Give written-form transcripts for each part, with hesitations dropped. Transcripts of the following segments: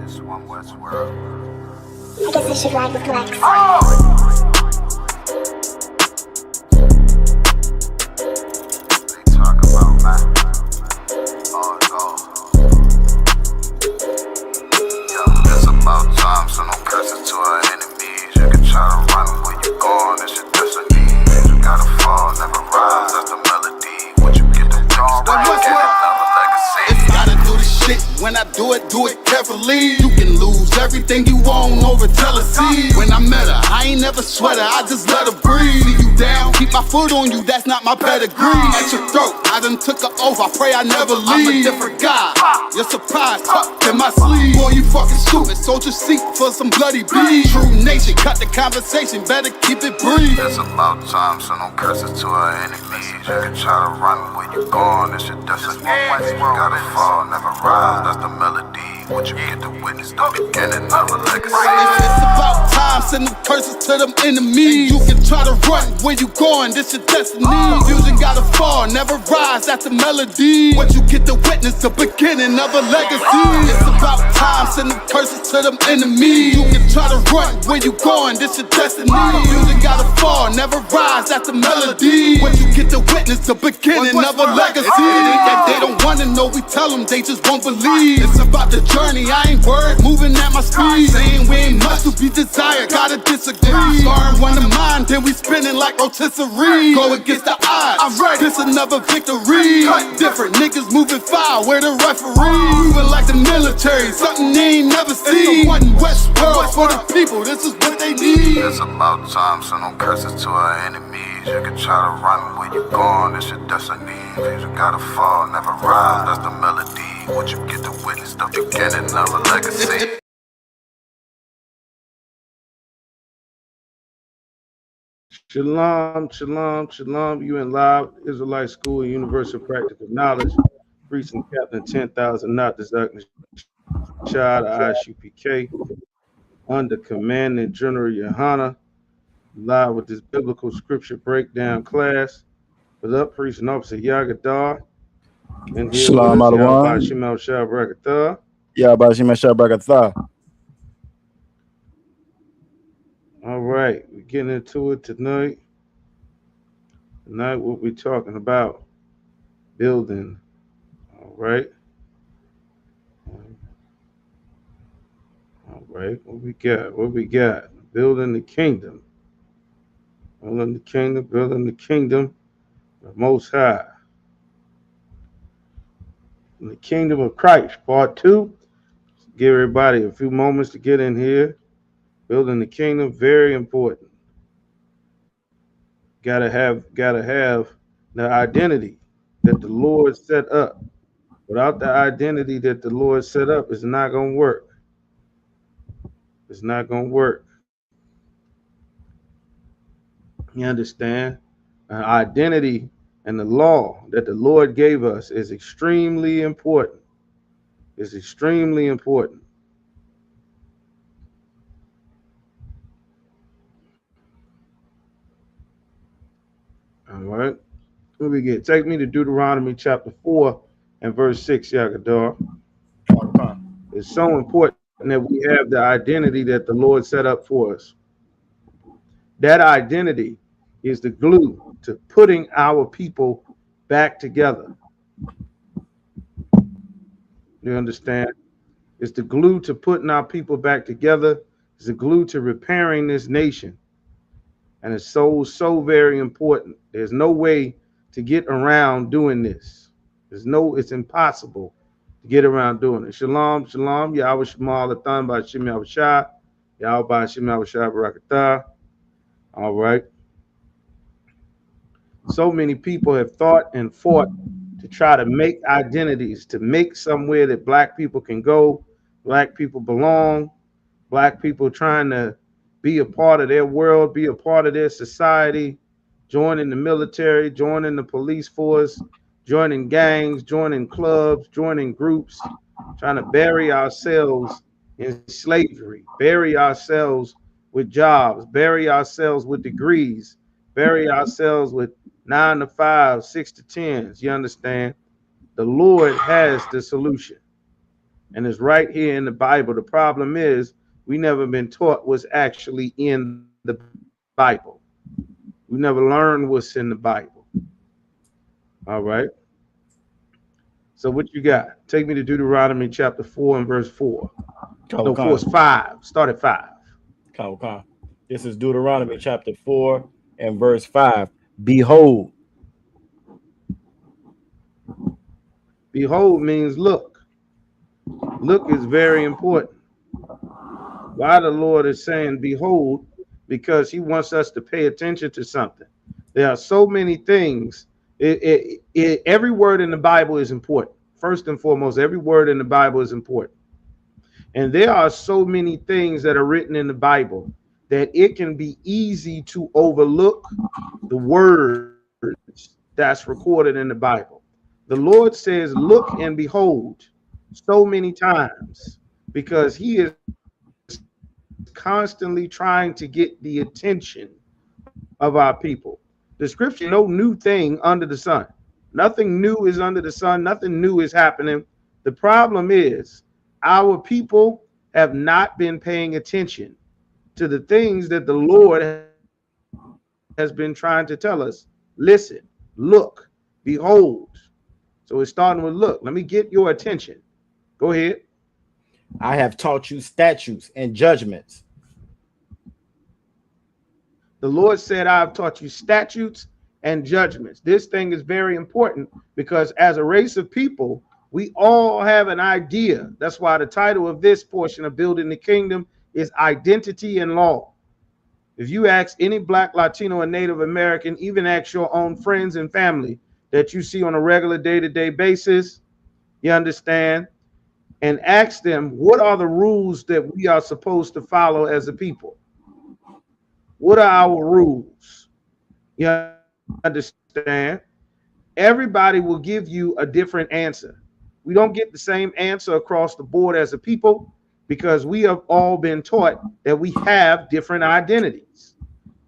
It's one West world. I guess I should ride with Lex. They talk about man. Oh, no. Yo, it's about time, so no curses to our enemies. You can try to run where you going, it's your destiny. You gotta fall, never rise, that's the melody. What you get to dawn, right? Get another legacy. Gotta do the shit. When I do it carefully. You can lose everything you own over jealousy. When I met her, I ain't never sweat her, I just let her breathe. See you down, keep my foot on you, that's not my pedigree. At your throat, I done took her off, I pray I never leave. I'm a different guy, you're surprised, tucked in my sleeve. Boy, you fucking stupid, sold your seat for some bloody beef. True nation, cut the conversation, better keep it brief. It's about time, so no curses to our enemies. You can try to run where you going, it's your destiny. You gotta fall, never rise, that's the melody. What you get to witness, the beginning of a legacy. It's about time, send them curses to them enemies. You can try to run where you going, this your destiny. Confusion gotta fall, never rise, that's the melody. What you get to witness, the beginning of a legacy. It's about time, send them curses to them enemies. You can try to run where you going, this your destiny. Confusion gotta fall, never rise, that's the melody. What you get to witness, the beginning of a legacy. They don't wanna know, we tell them, they just won't believe. It's about the journey, I ain't worried, moving at my speed. Saying we ain't much to be desired, gotta disagree. Starting one of mine, then we spinning like rotisserie. Go against the odds, I'm ready, this another victory. Cut different, niggas moving foul, where the referee. Moving like the military, something they ain't never seen. It's one West world for the people, this is what they need. It's about time, so no curses to our enemies. You can try to run where you going, it's your destiny. You gotta fall, never rise, that's the melody. What you get to witness, the beginning of a legacy. Shalom, shalom, shalom. You in live Israelite School of Universal Practical Knowledge. Preaching Captain 10,000 NATAZACH, ISUPK. Under Commanding General YAHANNA. Live with this biblical scripture breakdown class. With up, Preaching Officer Yagadar. And here Shalom with us, alaikum. Shimel Shabrakatah. Shabrakatah. All right, we're getting into it tonight. Tonight, we'll be talking about building. All right. All right, what we got? What we got? Building the kingdom. Building the kingdom, building the kingdom, the Most High. In the kingdom of Christ, part 2. Give everybody a few moments to get in here. Building the kingdom, very important. Gotta have the identity that the Lord set up. Without the identity that the Lord set up, it's not gonna work. It's not gonna work. You understand? Identity and the law that the Lord gave us is extremely important. It's extremely important. All right. What we get? Take me to Deuteronomy chapter 4 and verse 6, Yagadar. It's so important that we have the identity that the Lord set up for us. That identity is the glue to putting our people back together. You understand? It's the glue to putting our people back together. It's the glue to repairing this nation. And it's so very important. There's no way to get around doing this. It's impossible to get around doing it. Shalom, shalom. Yahweh Shemal Lathan by Shem Yahweh Shah. Yahweh by Shem Yahweh Shah Barakatah. All right. So many people have thought and fought to try to make identities, to make somewhere that black people can go, black people belong, black people trying to be a part of their world, be a part of their society, joining the military, joining the police force, joining gangs, joining clubs, joining groups, trying to bury ourselves in slavery, bury ourselves with jobs, bury ourselves with degrees, bury ourselves with 9 to 5, 6 to 10s. You understand? The Lord has the solution. And it's right here in the Bible. The problem is we never been taught what's actually in the Bible. We never learned what's in the Bible. All right. So what you got? Take me to Deuteronomy chapter 4 and verse 4. No, 4 is 5. Start at 5. This is Deuteronomy chapter 4 and verse 5. Behold. Behold means look. Look is very important. Why the Lord is saying behold? Because he wants us to pay attention to something. There are so many things. Every word in the Bible is important. First and foremost, every word in the Bible is important. And there are so many things that are written in the Bible that it can be easy to overlook the words that's recorded in the Bible. The Lord says, look and behold so many times because he is constantly trying to get the attention of our people. The scripture, no new thing under the sun. Nothing new is under the sun. Nothing new is happening. The problem is our people have not been paying attention to the things that the Lord has been trying to tell us. Listen, look, behold. So it's starting with look. Let me get your attention. Go ahead. I have taught you statutes and judgments. The Lord said, I have taught you statutes and judgments. This thing is very important because as a race of people, we all have an idea. That's why the title of this portion of Building the Kingdom is Identity and Law. If you ask any Black, Latino, and Native American, even ask your own friends and family that you see on a regular day-to-day basis, you understand, and ask them, what are the rules that we are supposed to follow as a people? What are our rules? You understand? Everybody will give you a different answer. We don't get the same answer across the board as a people because we have all been taught that we have different identities.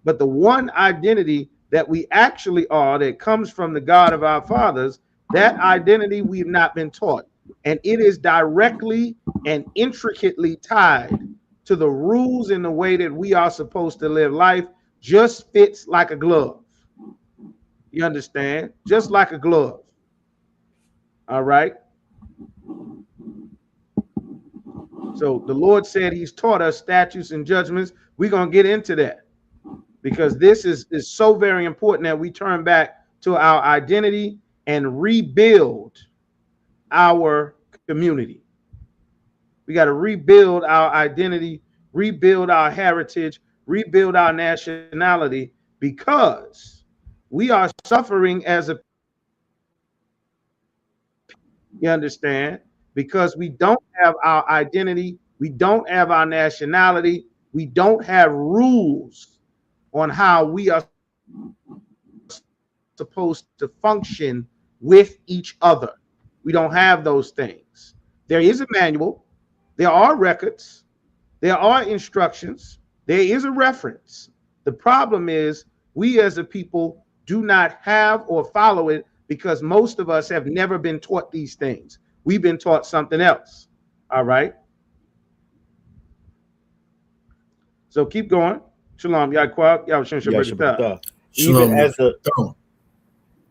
But the one identity that we actually are that comes from the God of our fathers, that identity we've not been taught. And it is directly and intricately tied to the rules and the way that we are supposed to live life. Just fits like a glove. You understand? Just like a glove. All right. So the Lord said he's taught us statutes and judgments. We're going to get into that because this is so very important that we turn back to our identity and rebuild our community. We got to rebuild our identity, rebuild our heritage, rebuild our nationality because we are suffering as a, you understand, because we don't have our identity, we don't have our nationality, we don't have rules on how we are supposed to function with each other. We don't have those things. There is a manual, there are records, there are instructions, there is a reference. The problem is we as a people do not have or follow it because most of us have never been taught these things. We've been taught something else. All right. So keep going. Shalom.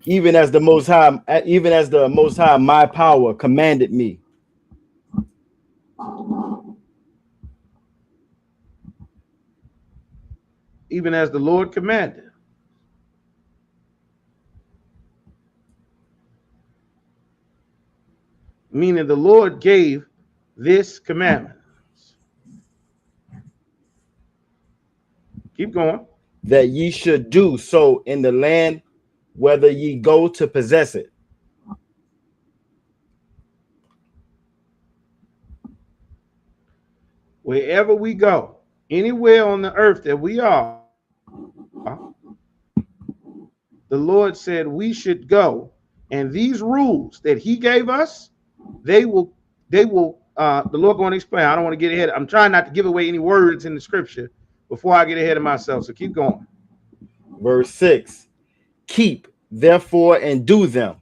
Even as the Most High, my power commanded me. Even as the Lord commanded. Meaning the Lord gave this commandment. Keep going. That ye should do so in the land whether ye go to possess it. Wherever we go, anywhere on the earth that we are, the Lord said we should go. And these rules that he gave us, the Lord going to explain. I don't want to get ahead. I'm trying not to give away any words in the scripture before I get ahead of myself. So keep going. Verse 6, keep therefore and do them.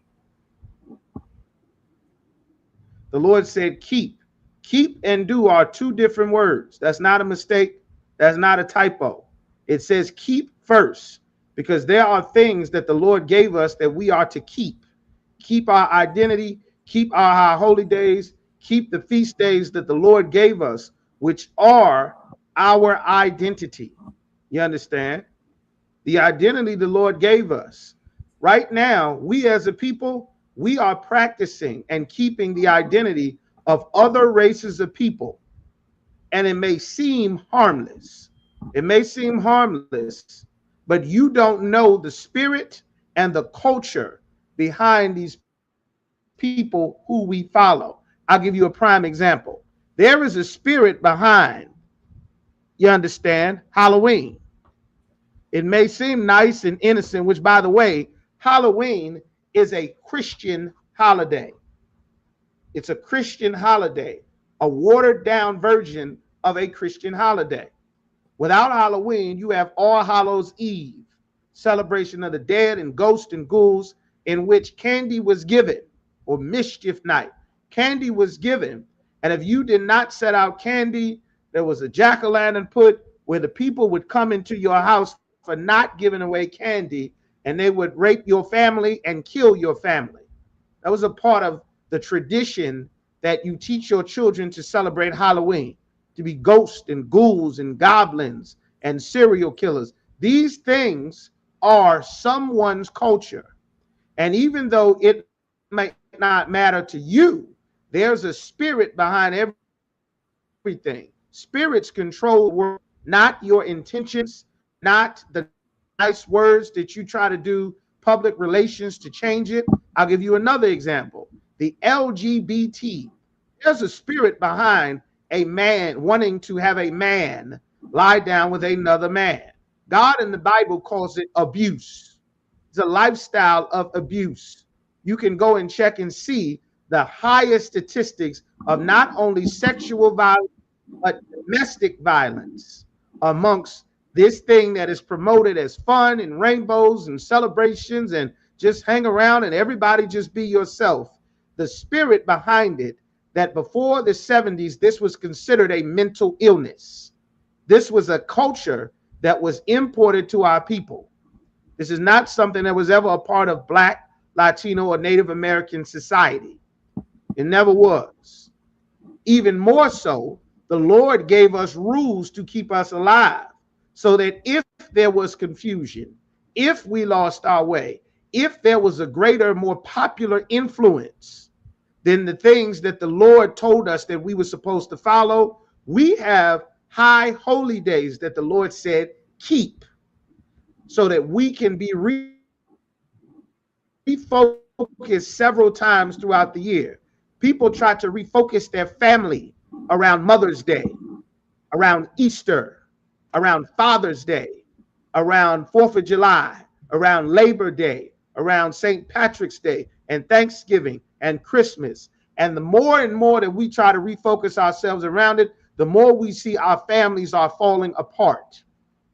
The Lord said keep. Keep and do are two different words. That's not a mistake. That's not a typo. It says keep first, because there are things that the Lord gave us that we are to keep. Keep our identity, keep our high holy days, keep the feast days that the Lord gave us, which are our identity. You understand? The identity the Lord gave us. Right now, we as a people, we are practicing and keeping the identity of other races of people. And it may seem harmless. It may seem harmless, but you don't know the spirit and the culture behind these people who we follow. I'll give you a prime example. There is a spirit behind, you understand, Halloween. It may seem nice and innocent, which, by the way, Halloween is a Christian holiday. It's a Christian holiday, a watered down version of a Christian holiday. Without Halloween, you have All Hallows Eve, celebration of the dead and ghosts and ghouls, in which candy was given, or mischief night. Candy was given, and if you did not set out candy, there was a jack-o'-lantern put where the people would come into your house for not giving away candy, and they would rape your family and kill your family. That was a part of the tradition that you teach your children to celebrate Halloween, to be ghosts and ghouls and goblins and serial killers. These things are someone's culture. And even though it might not matter to you, there's a spirit behind everything. Spirits control the world, not your intentions, not the nice words that you try to do public relations to change it. I'll give you another example. The LGBT. There's a spirit behind a man wanting to have a man lie down with another man. God in the Bible calls it abuse. It's a lifestyle of abuse. You can go and check and see the highest statistics of not only sexual violence, but domestic violence amongst this thing that is promoted as fun and rainbows and celebrations and just hang around and everybody just be yourself. The spirit behind it, that before the 70s, this was considered a mental illness. This was a culture that was imported to our people. This is not something that was ever a part of Black, Latino, or Native American society. It never was. Even more so, the Lord gave us rules to keep us alive, so that if there was confusion, if we lost our way, if there was a greater, more popular influence than the things that the Lord told us that we were supposed to follow, we have high holy days that the Lord said keep, so that we can be refocused several times throughout the year. People try to refocus their family around Mother's Day, around Easter, around Father's Day, around 4th of July, around Labor Day, around St. Patrick's Day, and Thanksgiving and Christmas. And the more and more that we try to refocus ourselves around it, the more we see our families are falling apart.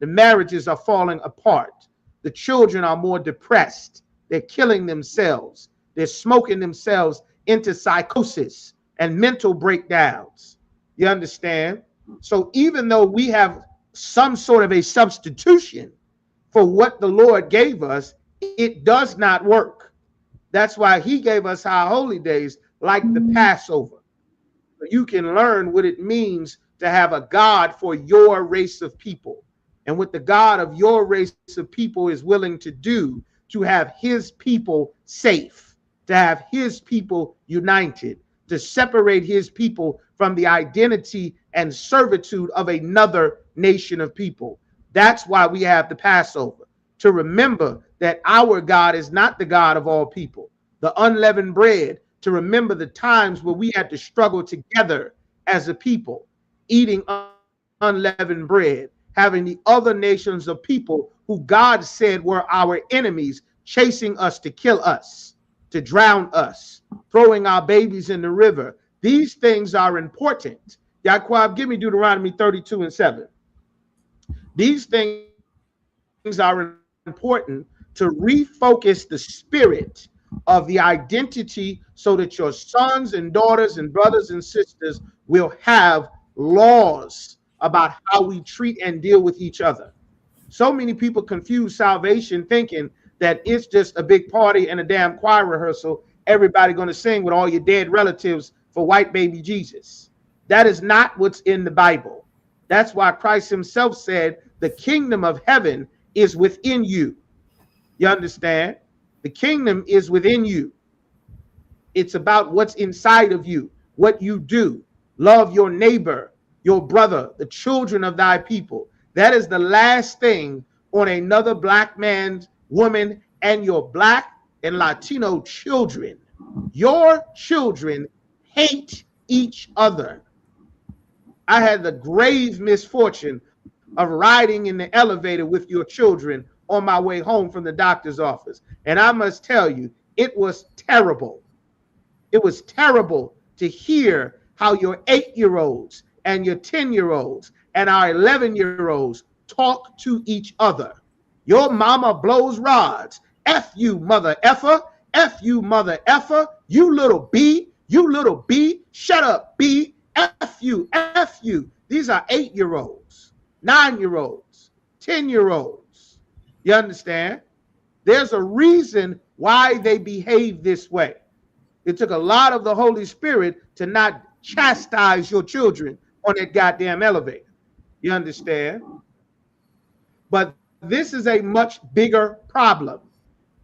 The marriages are falling apart. The children are more depressed. They're killing themselves. They're smoking themselves into psychosis and mental breakdowns. You understand? So even though we have some sort of a substitution for what the Lord gave us, it does not work. That's why he gave us our holy days, like the Passover. So you can learn what it means to have a God for your race of people, and what the God of your race of people is willing to do to have his people safe, to have his people united, to separate his people from the identity and servitude of another nation of people. That's why we have the Passover, to remember that our God is not the God of all people. The unleavened bread, to remember the times where we had to struggle together as a people, eating unleavened bread, having the other nations of people who God said were our enemies, chasing us to kill us, to drown us, throwing our babies in the river. These things are important. Yaquab, give me Deuteronomy 32:7. These things are important to refocus the spirit of the identity, so that your sons and daughters and brothers and sisters will have laws about how we treat and deal with each other. So many people confuse salvation thinking that it's just a big party and a damn choir rehearsal. Everybody going to sing with all your dead relatives for white baby Jesus. That is not what's in the Bible. That's why Christ himself said the kingdom of heaven is within you. You understand? The kingdom is within you. It's about what's inside of you, what you do. Love your neighbor, your brother, the children of thy people. That is the last thing on another black man, woman, and your black and Latino children. Your children hate each other. I had the grave misfortune of riding in the elevator with your children on my way home from the doctor's office. And I must tell you, it was terrible. It was terrible to hear how your 8-year-olds and your 10-year-olds and our 11-year-olds talk to each other. Your mama blows rods. F you, mother effer. F you, mother effer. You little B. You little B. Shut up, B. F you. F you. These are 8-year-olds, 9-year-olds, 10-year-olds. You understand? There's a reason why they behave this way. It took a lot of the Holy Spirit to not chastise your children on that goddamn elevator. You understand? But this is a much bigger problem.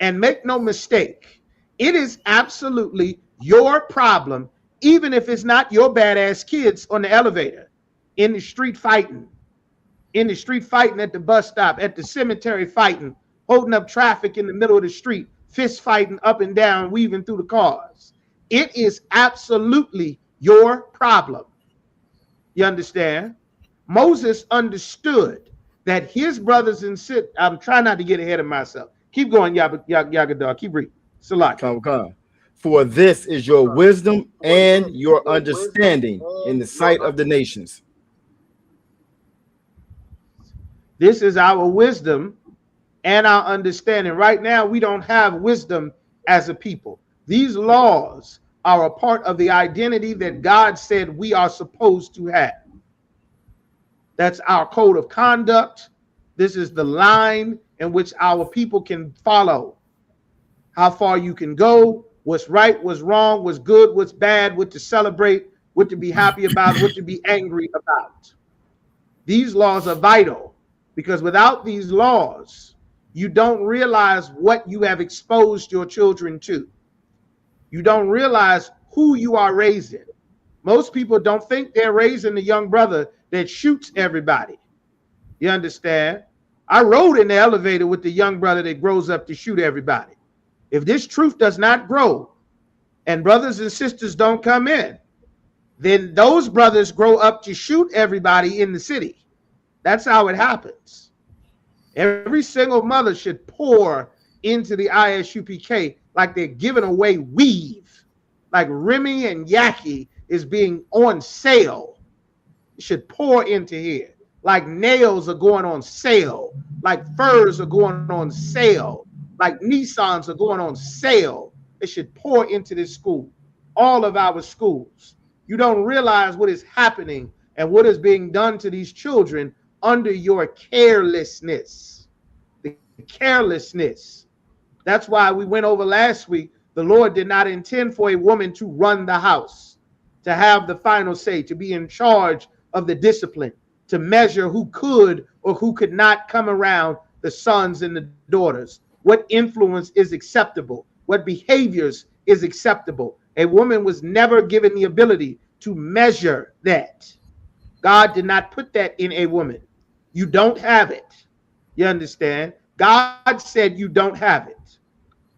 And make no mistake, it is absolutely your problem, even if it's not your badass kids on the elevator, in the street fighting at the bus stop, at the cemetery fighting, holding up traffic in the middle of the street, fist fighting up and down, weaving through the cars. It is absolutely your problem. You understand? Moses understood that his brothers and sisters, I'm trying not to get ahead of myself. Keep going, Yagadar. Keep reading. Salat. Come. For this is your wisdom and your understanding in the sight of the nations. This is our wisdom and our understanding. Right now, we don't have wisdom as a people. These laws are a part of the identity that God said we are supposed to have. That's our code of conduct. This is the line in which our people can follow. How far you can go, what's right, what's wrong, what's good, what's bad, what to celebrate, what to be happy about, what to be angry about. These laws are vital because without these laws, you don't realize what you have exposed your children to. You don't realize who you are raising. Most people don't think they're raising the young brother that shoots everybody. You understand? I rode in the elevator with the young brother that grows up to shoot everybody. If this truth does not grow and brothers and sisters don't come in, then those brothers grow up to shoot everybody in the city. That's how it happens. Every single mother should pour into the ISUPK like they're giving away weave, like Remy and Yaki is being on sale. It should pour into here like nails are going on sale, like furs are going on sale, like Nissans are going on sale. It should pour into this school, all of our schools. You don't realize what is happening and what is being done to these children under your carelessness. The carelessness. That's why we went over last week. The Lord did not intend for a woman to run the house, to have the final say, to be in charge of the discipline, to measure who could or who could not come around the sons and the daughters. What influence is acceptable? What behaviors is acceptable? A woman was never given the ability to measure that. God did not put that in a woman. You don't have it. You understand? God said you don't have it.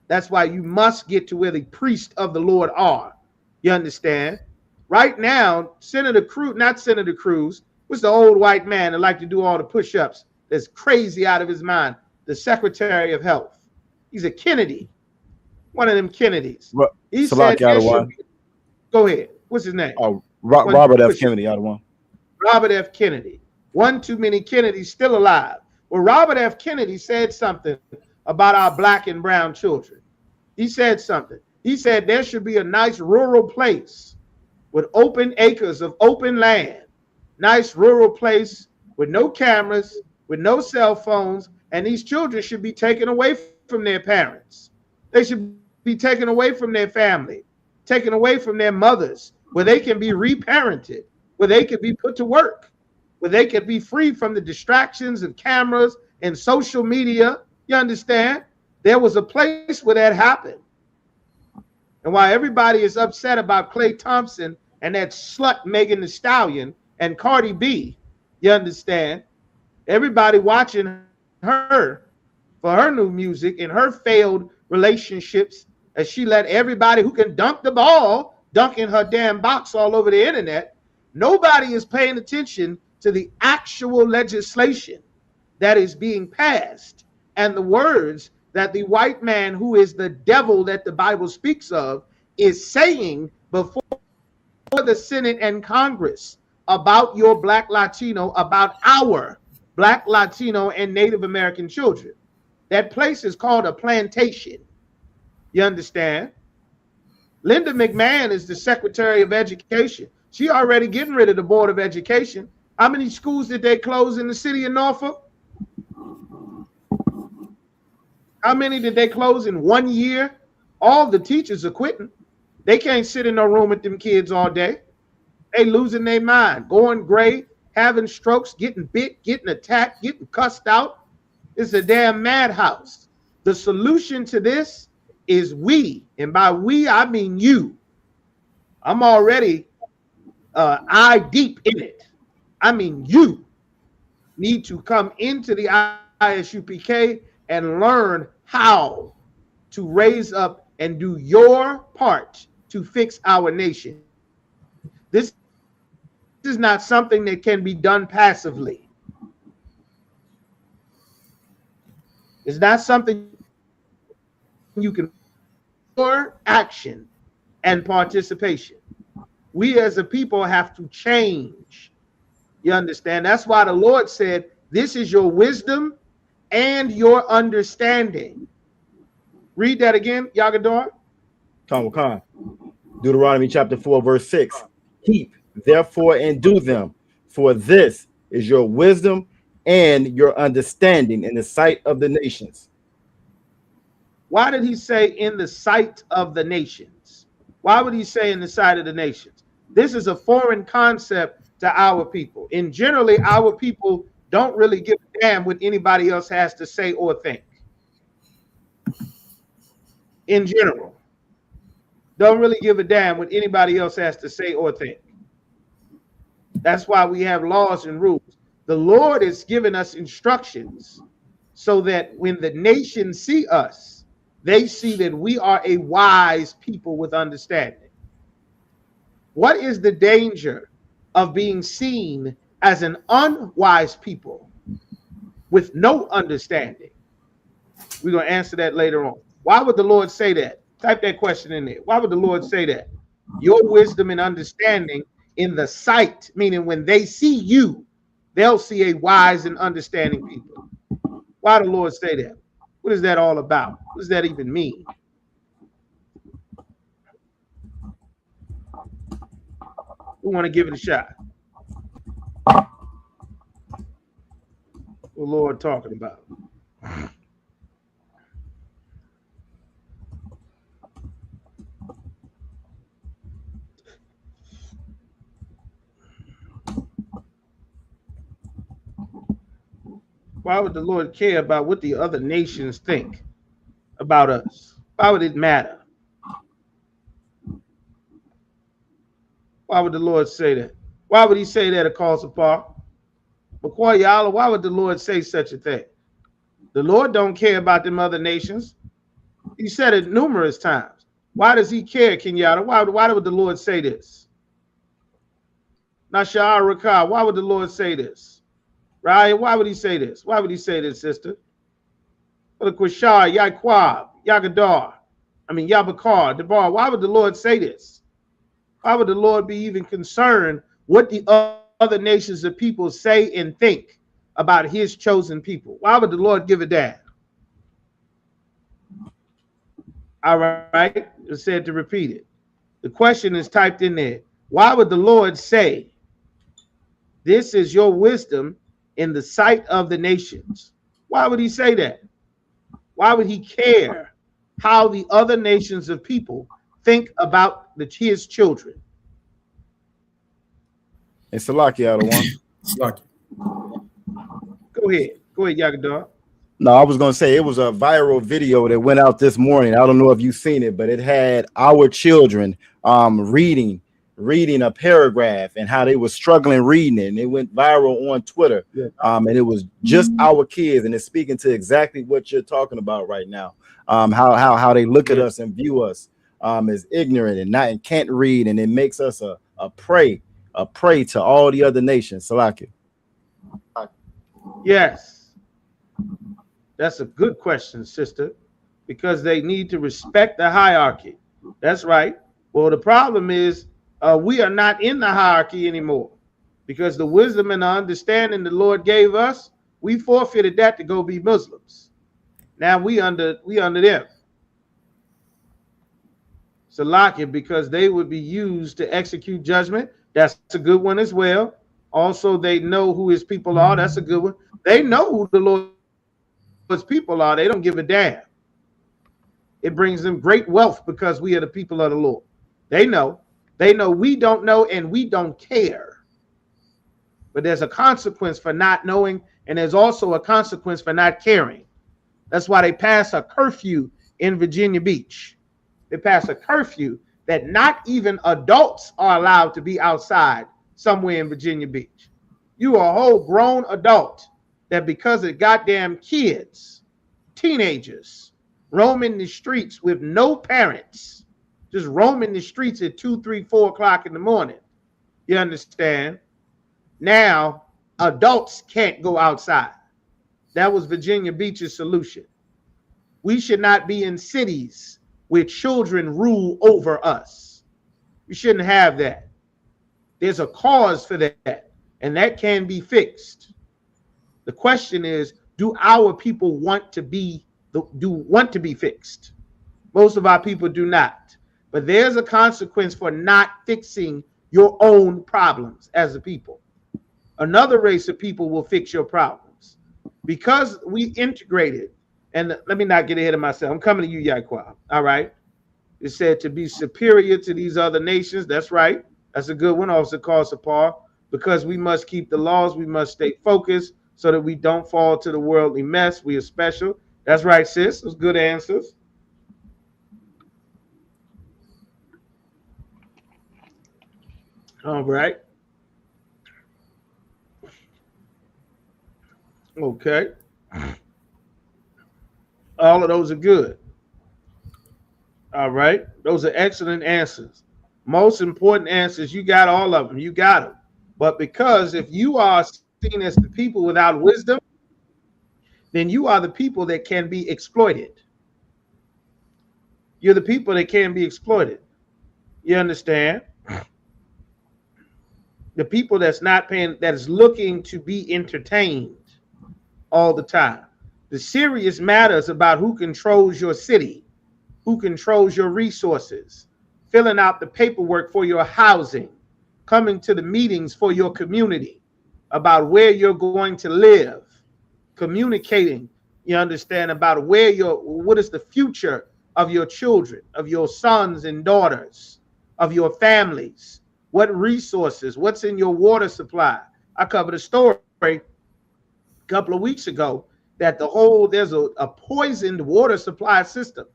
That's why you must get to where the priests of the Lord are. You understand? Right now, Senator Cruz, not Senator Cruz, was the old white man that liked to do all the push-ups that's crazy out of his mind, the Secretary of Health. He's a Kennedy, one of them Kennedys. He said, go ahead. What's his name? Oh, Robert F. Kennedy, out of one. Robert F. Kennedy. One too many Kennedys still alive. Well, Robert F. Kennedy said something about our black and brown children. He said something. He said there should be a nice rural place with open acres of open land, nice rural place with no cameras, with no cell phones, and these children should be taken away from their parents. They should be taken away from their family, taken away from their mothers, where they can be reparented, where they can be put to work, where they can be free from the distractions of cameras and social media. You understand? There was a place where that happened. And while everybody is upset about Klay Thompson and that slut Megan Thee Stallion and Cardi B, you understand? Everybody watching her for her new music and her failed relationships as she let everybody who can dunk the ball dunk in her damn box all over the internet. Nobody is paying attention to the actual legislation that is being passed and the words that the white man, who is the devil that the Bible speaks of, is saying before the Senate and Congress about your Black, Latino, about our Black, Latino, and Native American children. That place is called a plantation. You understand? Linda McMahon is the Secretary of Education. She already getting rid of the Board of Education. How many schools did they close in the city of Norfolk? How many did they close in 1 year? All the teachers are quitting. They can't sit in no room with them kids all day. They losing their mind, going gray, having strokes, getting bit, getting attacked, getting cussed out. It's a damn madhouse. The solution to this is we, and by we, I mean you. I'm already eye deep in it. I mean you need to come into the ISUPK and learn how to raise up and do your part to fix our nation. This is not something that can be done passively. It's not something you can for action and participation. We as a people have to change. You understand? That's why the Lord said, this is your wisdom and your understanding. Read that again, Yagador. Khan. Deuteronomy chapter 4, verse 6. Keep, therefore, and do them, for this is your wisdom and your understanding in the sight of the nations. Why did he say in the sight of the nations? Why would he say in the sight of the nations? This is a foreign concept to our people. And generally, our people don't really give a damn what anybody else has to say or think. In general, don't really give a damn what anybody else has to say or think. That's why we have laws and rules. The Lord is giving us instructions so that when the nations see us, they see that we are a wise people with understanding. What is the danger of being seen as an unwise people with no understanding? We're going to answer that later on. Why would the Lord say that? Type that question in there. Why would the Lord say that? Your wisdom and understanding in the sight, meaning when they see you, they'll see a wise and understanding people. Why the Lord say that? What is that all about? What does that even mean? We want to give it a shot. What the Lord talking about? Why would the Lord care about what the other nations think about us? Why would it matter? Why would the Lord say that? Why would he say that, Akal Sapar? Why would the Lord say such a thing? The Lord don't care about them other nations. He said it numerous times. Why does he care, Kenyatta? Why would the Lord say this? NASHAH Rakah, why would the Lord say this? Right? Why would he say this? Why would he say this, sister? Quashar, Yaquab, Yagadar, Yabakar, Debar. Why would the Lord say this? Why would the Lord be even concerned what the other nations of people say and think about his chosen people? Why would the Lord give a damn? All right, it said to repeat it. The question is typed in there. Why would the Lord say, this is your wisdom in the sight of the nations? Why would he say that? Why would he care how the other nations of people think about his children? And Salaki out of one. Salaki. Go ahead, Yagadar. No, I was gonna say it was a viral video that went out this morning. I don't know if you've seen it, but it had our children reading a paragraph and how they were struggling reading it, and it went viral on Twitter. Yeah. And it was just our kids, and it's speaking to exactly what you're talking about right now. How they look at us and view us as ignorant and can't read, and it makes us a prey to all the other nations. Salaki. Yes. That's a good question, sister, because they need to respect the hierarchy. That's right. Well, the problem is we are not in the hierarchy anymore, because the wisdom and the understanding the Lord gave us, we forfeited that to go be Muslims. Now we under them. Salaki, because they would be used to execute judgment. That's a good one as well. Also, they know who his people are. That's a good one. They know who the Lord's people are. They don't give a damn. It brings them great wealth because we are the people of the Lord. They know we don't know, and we don't care. But there's a consequence for not knowing, and there's also a consequence for not caring. That's why they pass a curfew in Virginia Beach. They pass a curfew that not even adults are allowed to be outside somewhere in Virginia Beach. You are a whole grown adult that, because of goddamn kids, teenagers, roaming the streets with no parents, just roaming the streets at 2, 3, 4 o'clock in the morning. You understand? Now, adults can't go outside. That was Virginia Beach's solution. We should not be in cities where children rule over us. We shouldn't have that. There's a cause for that, and that can be fixed. The question is, do our people want to be fixed? Most of our people do not. But there's a consequence for not fixing your own problems as a people. Another race of people will fix your problems. Because we integrated, and let me not get ahead of myself. I'm coming to you, Yaquab. All right. It said to be superior to these other nations. That's right. That's a good one. Also called Sapar. Because we must keep the laws, we must stay focused so that we don't fall to the worldly mess. We are special. That's right, sis. Those good answers. All right. Okay. All of those are good. All right. Those are excellent answers. Most important answers. You got all of them. You got them. But because if you are seen as the people without wisdom, then you are the people that can be exploited. You're the people that can be exploited. You understand? The people that's not paying, that is looking to be entertained all the time. The serious matters about who controls your city, who controls your resources, filling out the paperwork for your housing, coming to the meetings for your community about where you're going to live, communicating, you understand, about what is the future of your children, of your sons and daughters, of your families, what resources, what's in your water supply. I covered a story a couple of weeks ago that there's a poisoned water supply system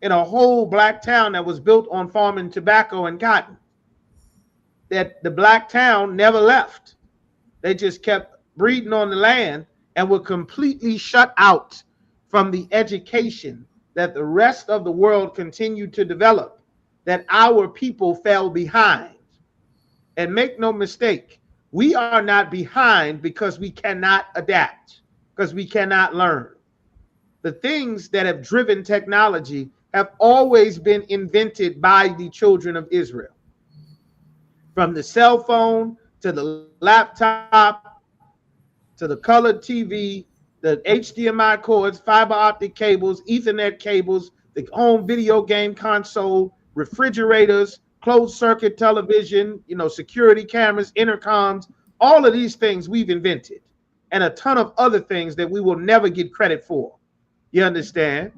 in a whole black town that was built on farming tobacco and cotton, that the black town never left. They just kept breeding on the land and were completely shut out from the education that the rest of the world continued to develop, that our people fell behind. And make no mistake, we are not behind because we cannot adapt, because we cannot learn. The things that have driven technology have always been invented by the children of Israel. From the cell phone to the laptop to the colored TV, the HDMI cords, fiber optic cables, Ethernet cables, the home video game console, refrigerators, closed circuit television, security cameras, intercoms, all of these things we've invented, and a ton of other things that we will never get credit for. You understand?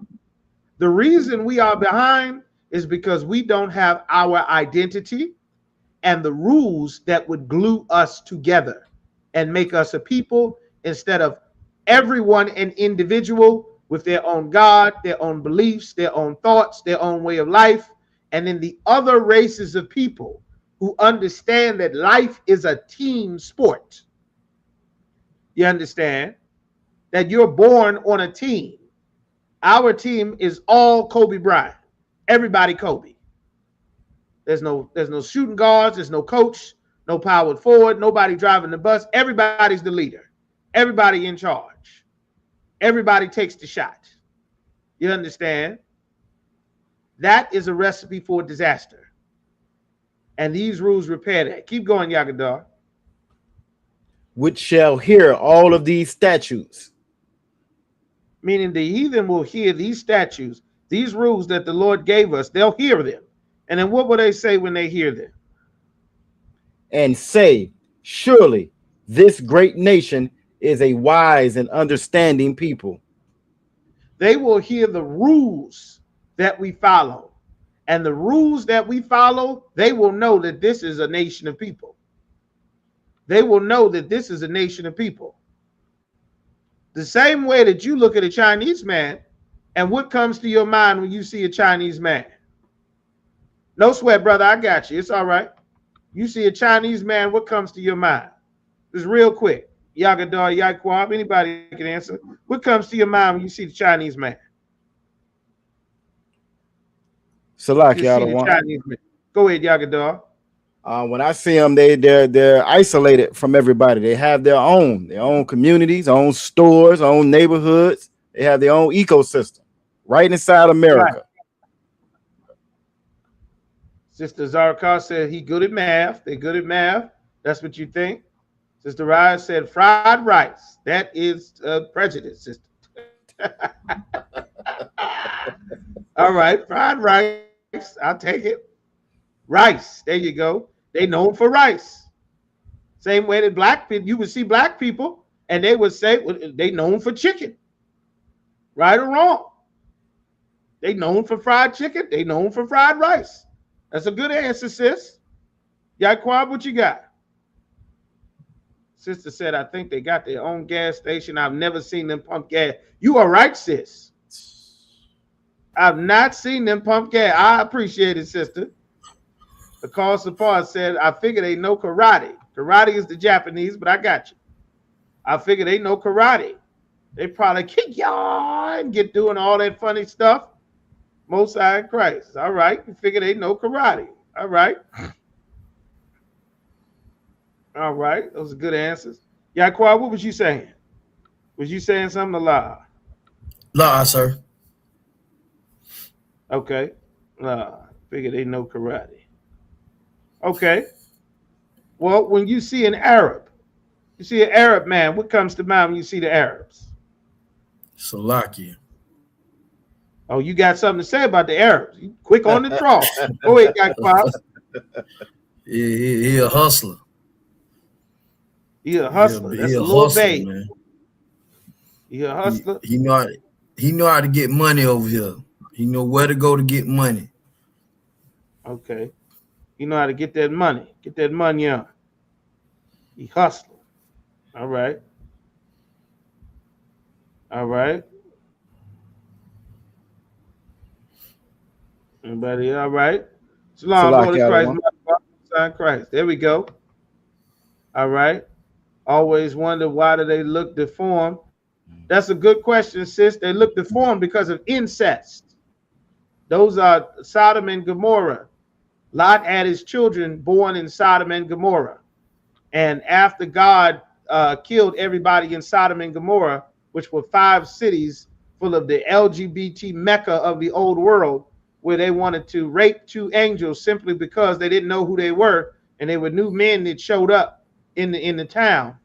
The reason we are behind is because we don't have our identity and the rules that would glue us together and make us a people, instead of everyone an individual with their own God, their own beliefs, their own thoughts, their own way of life. And then the other races of people who understand that life is a team sport. You understand? That you're born on a team. Our team is all Kobe Bryant. Everybody Kobe. There's no shooting guards, there's no coach, no powered forward, nobody driving the bus. Everybody's the leader. Everybody in charge. Everybody takes the shot. You understand? That is a recipe for disaster. And these rules repair that. Keep going, Yagadar. Which shall hear all of these statutes. Meaning the heathen will hear these statutes, these rules that the Lord gave us, they'll hear them. And then what will they say when they hear them? And say, surely this great nation is a wise and understanding people. They will hear the rules that we follow. And the rules that we follow, they will know that this is a nation of people. They will know that this is a nation of people. The same way that you look at a Chinese man, and what comes to your mind when you see a Chinese man? No sweat, brother, I got you. It's all right. You see a Chinese man, what comes to your mind? Just real quick. Yagadar, Yaquab, anybody can answer. What comes to your mind when you see the Chinese man? Salaki, I don't want. Go ahead, Yagadar. When I see them, they're isolated from everybody. They have their own communities, own stores, own neighborhoods. They have their own ecosystem right inside America. Right. Sister Zarkar said he good at math. They're good at math. That's what you think. Sister Raya said fried rice. That is prejudice, sister. All right, fried rice. I'll take it. Rice. There you go. They known for rice. Same way that black people, you would see black people and they would say, well, they known for chicken. Right or wrong? They known for fried chicken. They known for fried rice. That's a good answer, sis. Yaquab, what you got? Sister said, I think they got their own gas station. I've never seen them pump gas. You are right, sis. I've not seen them pump gas. I appreciate it, sister. The call support said, I figure they know karate. Karate is the Japanese, but I got you. I figure they know karate. They probably kick y'all and get doing all that funny stuff. Most High in Christ. All right. You figure they know karate. All right. All right. Those are good answers. Yaquab, what was you saying? Was you saying something to La? La, sir. Okay. Figure they know karate. Okay. Well, when you see an Arab man, what comes to mind when you see the Arabs? Salakia. Oh, you got something to say about the Arabs? You quick on the draw. Go ahead, Yaquab. He a hustler. He a hustler. That's a little vague. Man. He a hustler. He know how to get money over here. He know where to go to get money. Okay. You know how to get that money. Get that money on. He hustler. All right. All right. Anybody all right? Salam Christ. There we go. All right. Always wonder, why do they look deformed? That's a good question, sis. They look deformed because of incest. Those are Sodom and Gomorrah. Lot had his children born in Sodom and Gomorrah. And after God killed everybody in Sodom and Gomorrah, which were 5 cities full of the LGBT Mecca of the old world, where they wanted to rape 2 angels simply because they didn't know who they were, and they were new men that showed up in the town.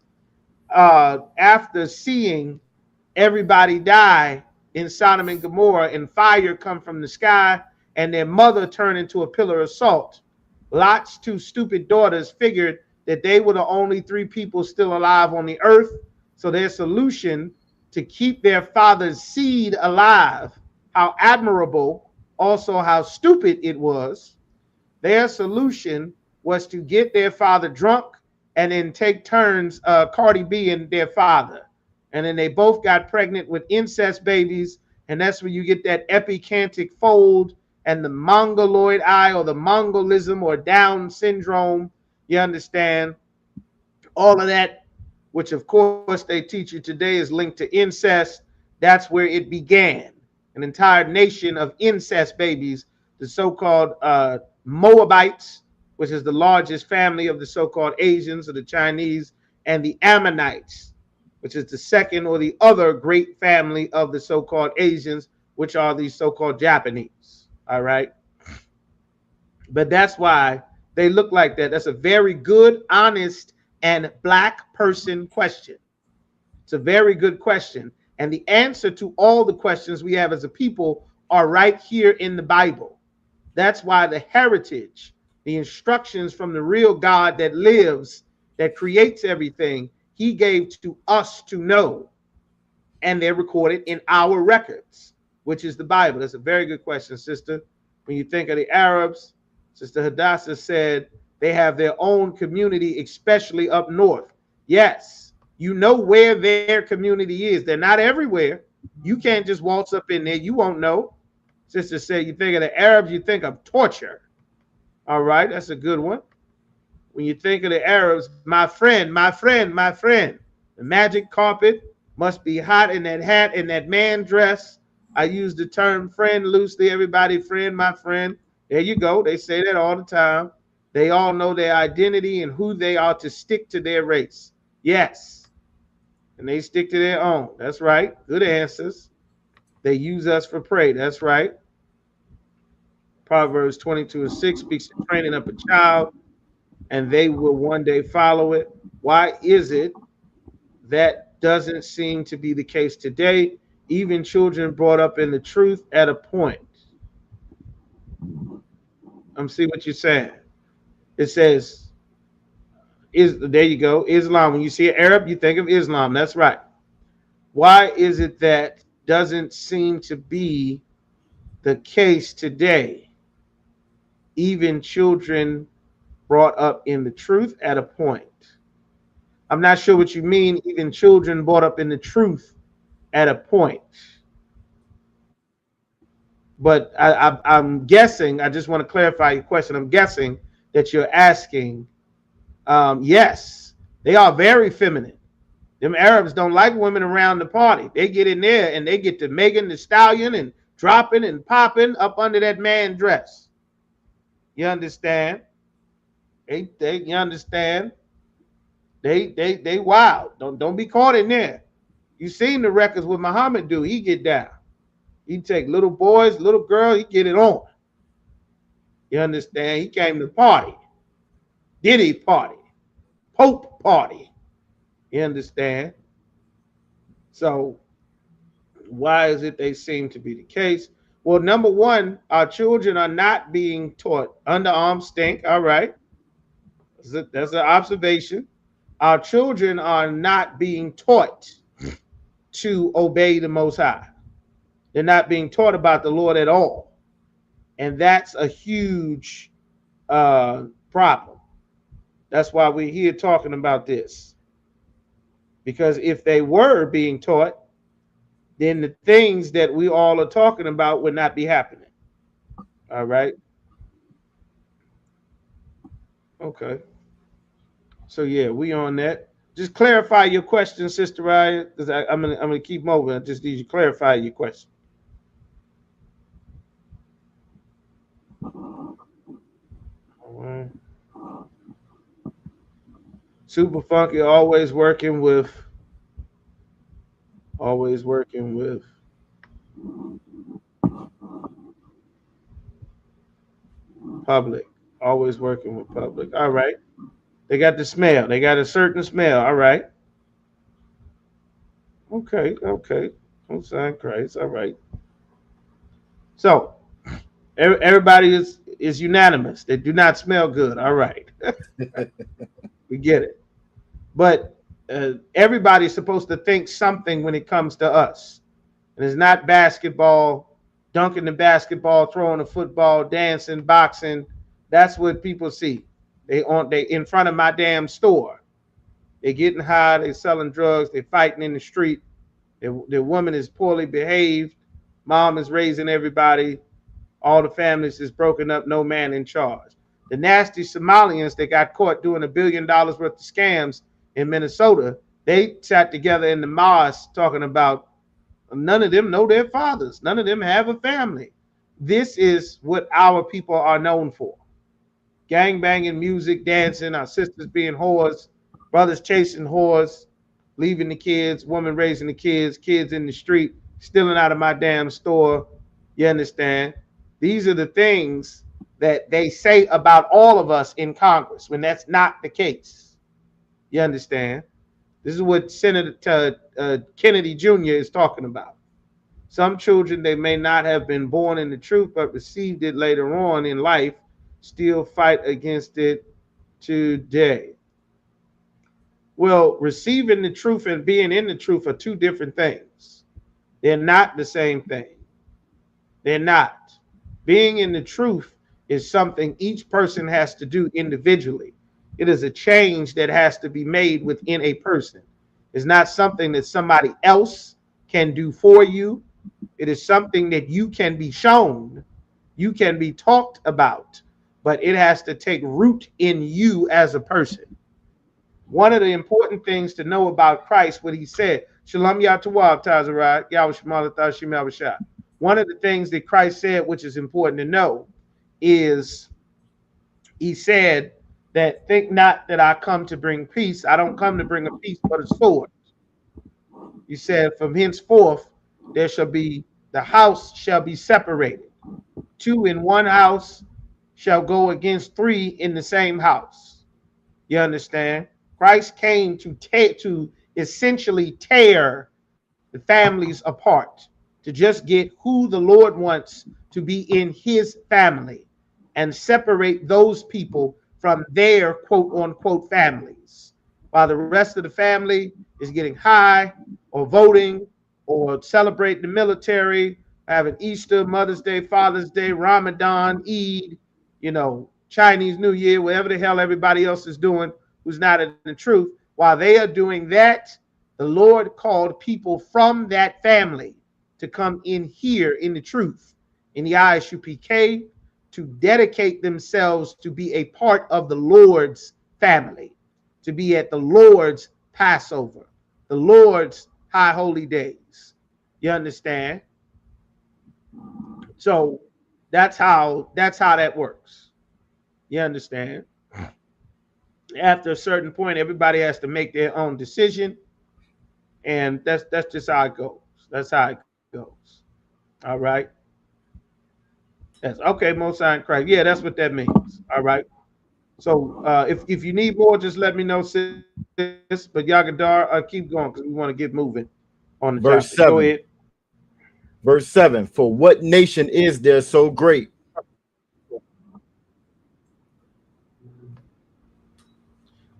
After seeing everybody die in Sodom and Gomorrah and fire come from the sky and their mother turn into a pillar of salt, Lot's two stupid daughters figured that they were the only three people still alive on the earth. So their solution to keep their father's seed alive, how admirable, also how stupid it was, their solution was to get their father drunk and then take turns, Cardi B and their father. And then they both got pregnant with incest babies. And that's where you get that epicantic fold and the mongoloid eye, or the mongolism, or Down syndrome. You understand? All of that, which of course they teach you today, is linked to incest. That's where it began. An entire nation of incest babies, the so-called Moabites, which is the largest family of the so-called Asians or the Chinese, and the Ammonites, which is the second or the other great family of the so-called Asians, which are these so-called Japanese. All right. But that's why they look like that. That's a very good, honest, and black person question. It's a very good question. And the answer to all the questions we have as a people are right here in the Bible. That's why the heritage, the instructions from the real God that lives, that creates everything, he gave to us to know. And they're recorded in our records, which is the Bible. That's a very good question, sister. When you think of the Arabs, Sister Hadassah said they have their own community, especially up north. Yes, you know where their community is. They're not everywhere. You can't just waltz up in there. You won't know. Sister said you think of the Arabs, you think of torture. All right, that's a good one. When you think of the Arabs, my friend, my friend, my friend, the magic carpet must be hot in that hat and that man dress. I use the term friend loosely. Everybody, friend, my friend. There you go. They say that all the time. They all know their identity and who they are to stick to their race. Yes. And they stick to their own. That's right. Good answers. They use us for prey. That's right. Proverbs 22:6 speaks of training up a child, and they will one day follow it. Why is it that doesn't seem to be the case today? Even children brought up in the truth at a point. See what you're saying. It says, there you go, Islam. When you see an Arab, you think of Islam. That's right. Why is it that doesn't seem to be the case today? Even children brought up in the truth at a point. I'm not sure what you mean, even children brought up in the truth at a point. But I'm guessing, I just want to clarify your question. I'm guessing that you're asking, yes, they are very feminine. Them Arabs don't like women around the party. They get in there and they get to Megan the Stallion and dropping and popping up under that man dress. You understand? You understand? They wild. Don't be caught in there. You seen the records what Muhammad do. He get down. He take little boys, little girls, he get it on. You understand? He came to party. Diddy party. Pope party. You understand? So why is it they seem to be the case? Well, number one, our children are not being taught. Underarm stink. All right. That's an observation. Our children are not being taught to obey the Most High. They're not being taught about the Lord at all. And that's a huge problem. That's why we're here talking about this. Because if they were being taught, then the things that we all are talking about would not be happening. All right. Okay. So yeah, we on that. Just clarify your question, Sister Ryan, because I'm gonna keep moving. I just need you to clarify your question. All right. Super Funky always working with public. Always working with public. All right. They got the smell. They got a certain smell. All right. Okay. Don't sound crazy. All right. So Everybody is unanimous. They do not smell good. All right. We get it. But everybody's supposed to think something when it comes to us. And it's not basketball, dunking the basketball, throwing the football, dancing, boxing. That's what people see. They in front of my damn store. They getting high, they selling drugs, they fighting in the street. The woman is poorly behaved. Mom is raising everybody. All the families is broken up, no man in charge. The nasty Somalians that got caught doing $1 billion worth of scams in Minnesota, they sat together in the mosque talking about none of them know their fathers. None of them have a family. This is what our people are known for. Gang banging, music, dancing, our sisters being whores, brothers chasing whores, leaving the kids, woman raising the kids, kids in the street, stealing out of my damn store. You understand? These are the things that they say about all of us in Congress when that's not the case. You understand? This is what Senator Kennedy Jr. is talking about. Some children, they may not have been born in the truth, but received it later on in life, still fight against it today. Well, receiving the truth and being in the truth are two different things. They're not the same thing. They're not. Being in the truth is something each person has to do individually. It is a change that has to be made within a person. It's not something that somebody else can do for you. It is something that you can be shown, you can be talked about, but it has to take root in you as a person. One of the important things to know about Christ, what he said, Shalom Yatawab Tazarat, Yahweh Tashim Yahweh. One of the things that Christ said, which is important to know, is he said that think not that I come to bring peace. I don't come to bring a peace, but a sword. He said, from henceforth, there shall be, the house shall be separated. 2 in one house shall go against 3 in the same house. You understand? Christ came to essentially tear the families apart, to just get who the Lord wants to be in his family and separate those people from their quote unquote families, while the rest of the family is getting high or voting or celebrating the military, having Easter, Mother's Day, Father's Day, Ramadan, Eid, Chinese New Year, whatever the hell everybody else is doing who's not in the truth. While they are doing that, the Lord called people from that family to come in here in the truth, in the ISUPK, to dedicate themselves to be a part of the Lord's family, to be at the Lord's Passover, the Lord's high holy days. You understand? So that's how that works. You understand? After a certain point, everybody has to make their own decision, and that's just how it goes. That's how it goes. All right. That's okay. Most High in Christ. Yeah, that's what that means. All right. So if you need more, just let me know, sis. But Yagadar, keep going because we want to get moving on the verse topic. 7. Go ahead. Verse 7. For what nation is there so great?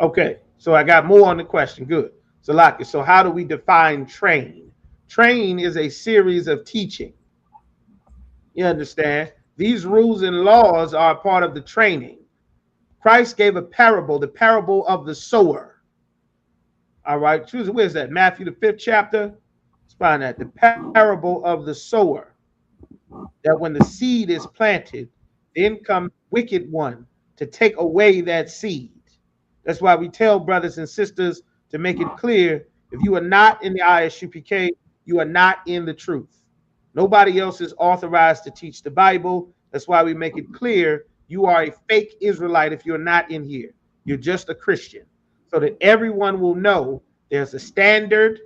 Okay, so I got more on the question. Good. So how do we define train? Train is a series of teaching. You understand? These rules and laws are part of the training. Christ gave a parable, the parable of the sower. All right, where's that? Matthew, the 5th chapter. Let's find that. The parable of the sower. That when the seed is planted, then comes wicked one to take away that seed. That's why we tell brothers and sisters to make it clear, if you are not in the ISUPK, you are not in the truth. Nobody else is authorized to teach the Bible. That's why we make it clear you are a fake Israelite if you're not in here. You're just a Christian. So that everyone will know there's a standard,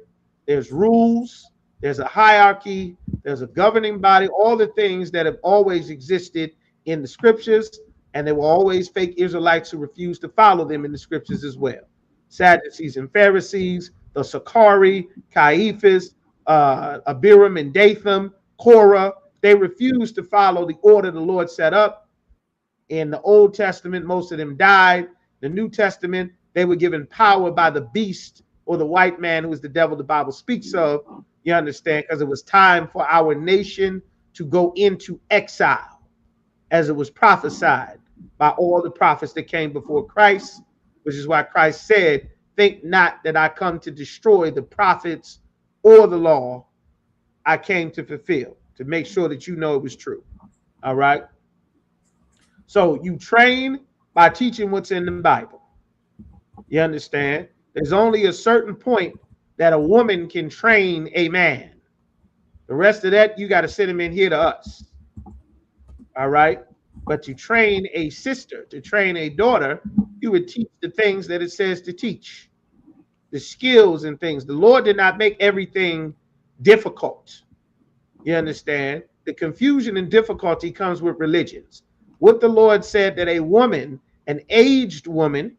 there's rules, there's a hierarchy, there's a governing body, all the things that have always existed in the scriptures, and there were always fake Israelites who refused to follow them in the scriptures as well. Sadducees and Pharisees, the Sakari, Caiaphas, Abiram and Dathan, Korah, they refused to follow the order the Lord set up. In the Old Testament, most of them died. The New Testament, they were given power by the beast or the white man, who is the devil the Bible speaks of. You understand? Because it was time for our nation to go into exile, as it was prophesied by all the prophets that came before Christ, which is why Christ said, think not that I come to destroy the prophets or the law. I came to fulfill, to make sure that you know it was true. All right. So you train by teaching what's in the Bible. You understand? There's only a certain point that a woman can train a man. The rest of that, you got to send him in here to us. All right. But to train a sister, to train a daughter, you would teach the things that it says to teach, the skills and things. The Lord did not make everything difficult. You understand? The confusion and difficulty comes with religions. What the Lord said that a woman, an aged woman,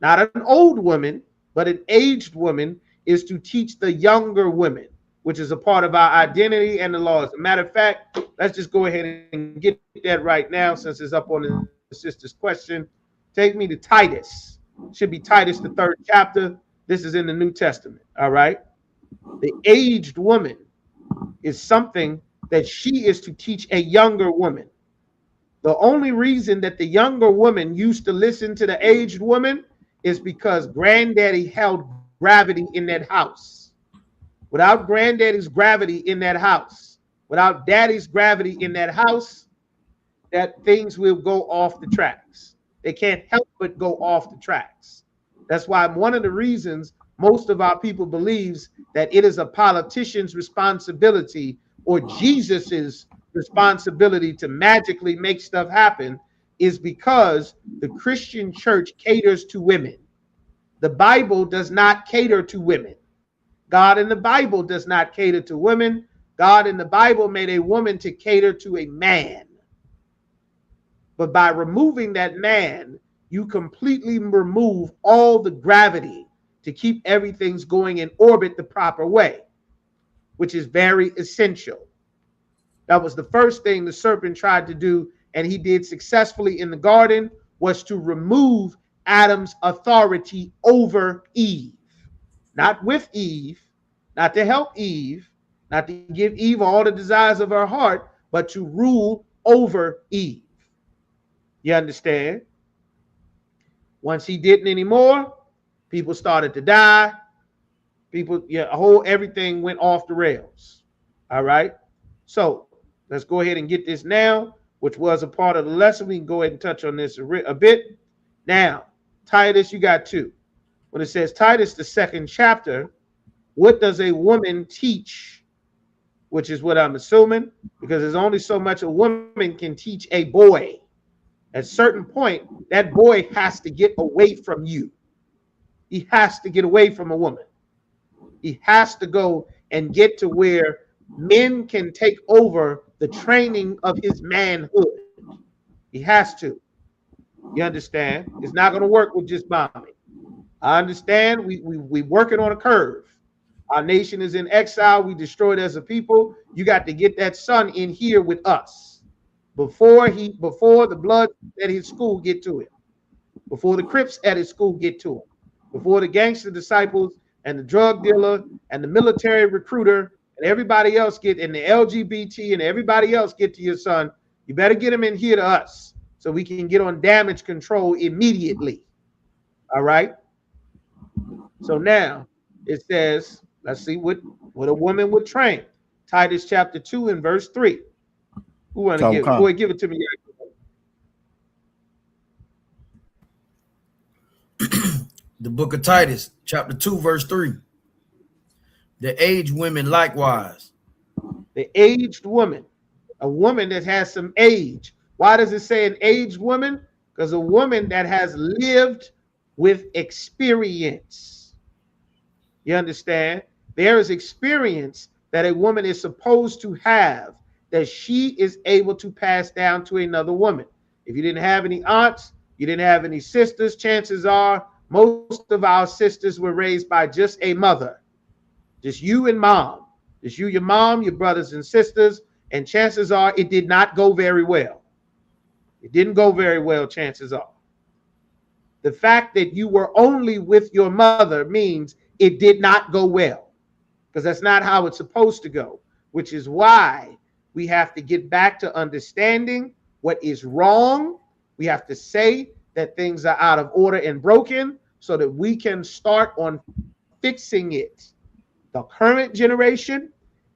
not an old woman, but an aged woman, is to teach the younger women, which is a part of our identity and the laws. As a matter of fact, let's just go ahead and get that right now, since it's up on the sister's question. Take me to Titus. Should be Titus, the 3rd chapter. This is in the New Testament. All right. The aged woman is something that she is to teach a younger woman. The only reason that the younger woman used to listen to the aged woman is because granddaddy held gravity in that house. Without granddaddy's gravity in that house, without daddy's gravity in that house, that things will go off the tracks. They can't help but go off the tracks. That's why one of the reasons most of our people believes that it is a politician's responsibility or Jesus's responsibility to magically make stuff happen is because the Christian church caters to women. The Bible does not cater to women. God in the Bible does not cater to women. God in the Bible made a woman to cater to a man. But by removing that man, you completely remove all the gravity to keep everything's going in orbit the proper way, which is very essential. That was the first thing the serpent tried to do, and he did successfully in the garden, was to remove Adam's authority over Eve. Not with Eve, not to help Eve, not to give Eve all the desires of her heart, but to rule over Eve. You understand? Once he didn't anymore, people started to die. People, everything went off the rails. All right. So let's go ahead and get this now, which was a part of the lesson. We can go ahead and touch on this a bit. Now, Titus, you got 2. When it says Titus, the 2nd chapter, what does a woman teach? Which is what I'm assuming, because there's only so much a woman can teach a boy. At a certain point, that boy has to get away from you. He has to get away from a woman. He has to go and get to where men can take over the training of his manhood. He has to. You understand? It's not going to work with just bombing. I understand. We working on a curve. Our nation is in exile. We destroyed as a people. You got to get that son in here with us before the blood at his school get to him, before the Crips at his school get to him, before the gangster disciples and the drug dealer and the military recruiter and everybody else get, and the LGBT and everybody else get to your son. You better get him in here to us so we can get on damage control immediately. All right. So now it says, let's see what a woman would train. Titus chapter 2 and verse 3. Who want to give it? Boy, give it to me. The book of Titus, chapter 2, verse 3. The aged women likewise. The aged woman, a woman that has some age. Why does it say an aged woman? Because a woman that has lived with experience. You understand? There is experience that a woman is supposed to have that she is able to pass down to another woman. If you didn't have any aunts, you didn't have any sisters, chances are most of our sisters were raised by just a mother. Just you and mom. Just you, your mom, your brothers and sisters, And chances are it did not go very well. It didn't go very well, chances are. The fact that you were only with your mother means it did not go well, because that's not how it's supposed to go, which is why we have to get back to understanding what is wrong. We have to say that things are out of order and broken so that we can start on fixing it. The current generation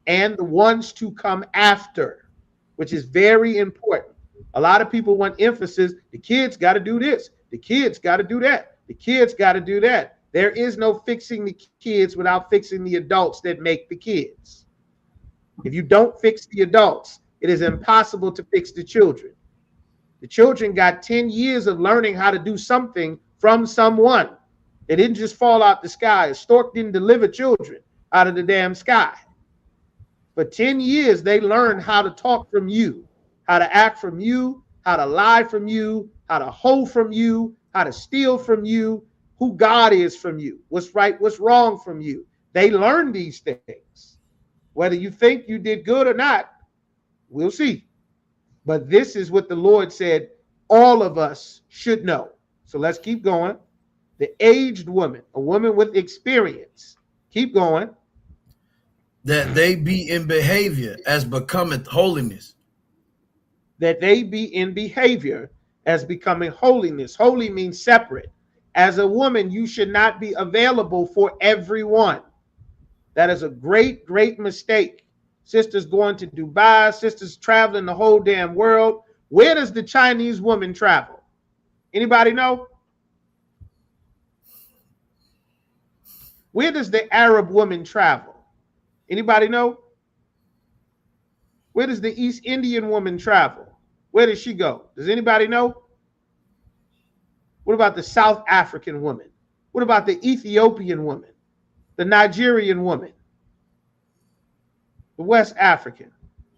and the ones to come after, which is very important. A lot of people want emphasis. The kids got to do this. The kids got to do that. The kids got to do that. There is no fixing the kids without fixing the adults that make the kids. If you don't fix the adults, it is impossible to fix the children. The children got 10 years of learning how to do something from someone. They didn't just fall out the sky. A stork didn't deliver children out of the damn sky. For 10 years, they learned how to talk from you, how to act from you, how to lie from you, how to hold from you, how to steal from you, who God is from you, what's right, what's wrong from you. They learned these things. Whether you think you did good or not, we'll see. But this is what the Lord said all of us should know. So let's keep going. The aged woman, a woman with experience. Keep going. That they be in behavior as becometh holiness. That they be in behavior as becoming holiness. Holy means separate. As a woman, you should not be available for everyone. That is a great, great mistake. Sisters going to Dubai, sisters traveling the whole damn world. Where does the Chinese woman travel? Anybody know? Where does the Arab woman travel? Anybody know? Where does the East Indian woman travel? Where does she go? Does anybody know? What about the South African woman? What about the Ethiopian woman? The Nigerian woman? The West African?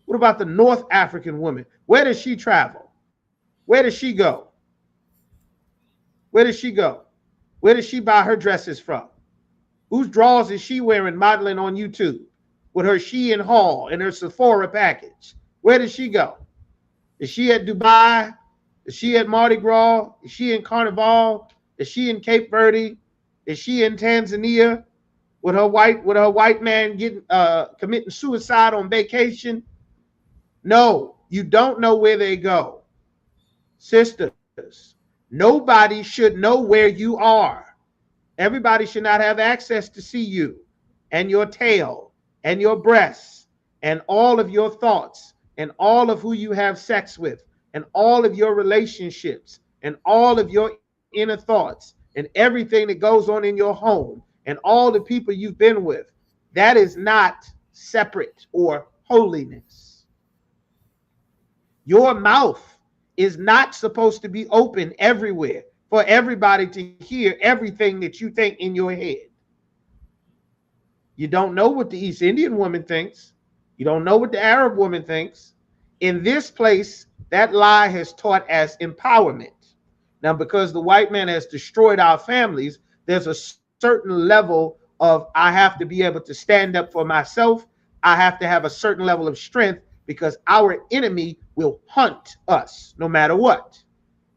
What about the North African woman? Where does she travel? Where does she go? Where does she go? Where does she buy her dresses from? Whose drawers is she wearing modeling on YouTube with her Shein haul and her Sephora package? Where does she go? Is she at Dubai? Is she at Mardi Gras? Is she in Carnival? Is she in Cape Verde? Is she in Tanzania with her white man getting committing suicide on vacation? No, you don't know where they go. Sisters, nobody should know where you are. Everybody should not have access to see you and your tail and your breasts and all of your thoughts and all of who you have sex with and all of your relationships and all of your inner thoughts and everything that goes on in your home and all the people you've been with. That is not separate or holiness. Your mouth is not supposed to be open everywhere for everybody to hear everything that you think in your head. You don't know what the East Indian woman thinks. You don't know what the Arab woman thinks. In this place, that lie has taught as empowerment. Now, because the white man has destroyed our families, there's a certain level of, I have to be able to stand up for myself. I have to have a certain level of strength because our enemy will hunt us no matter what.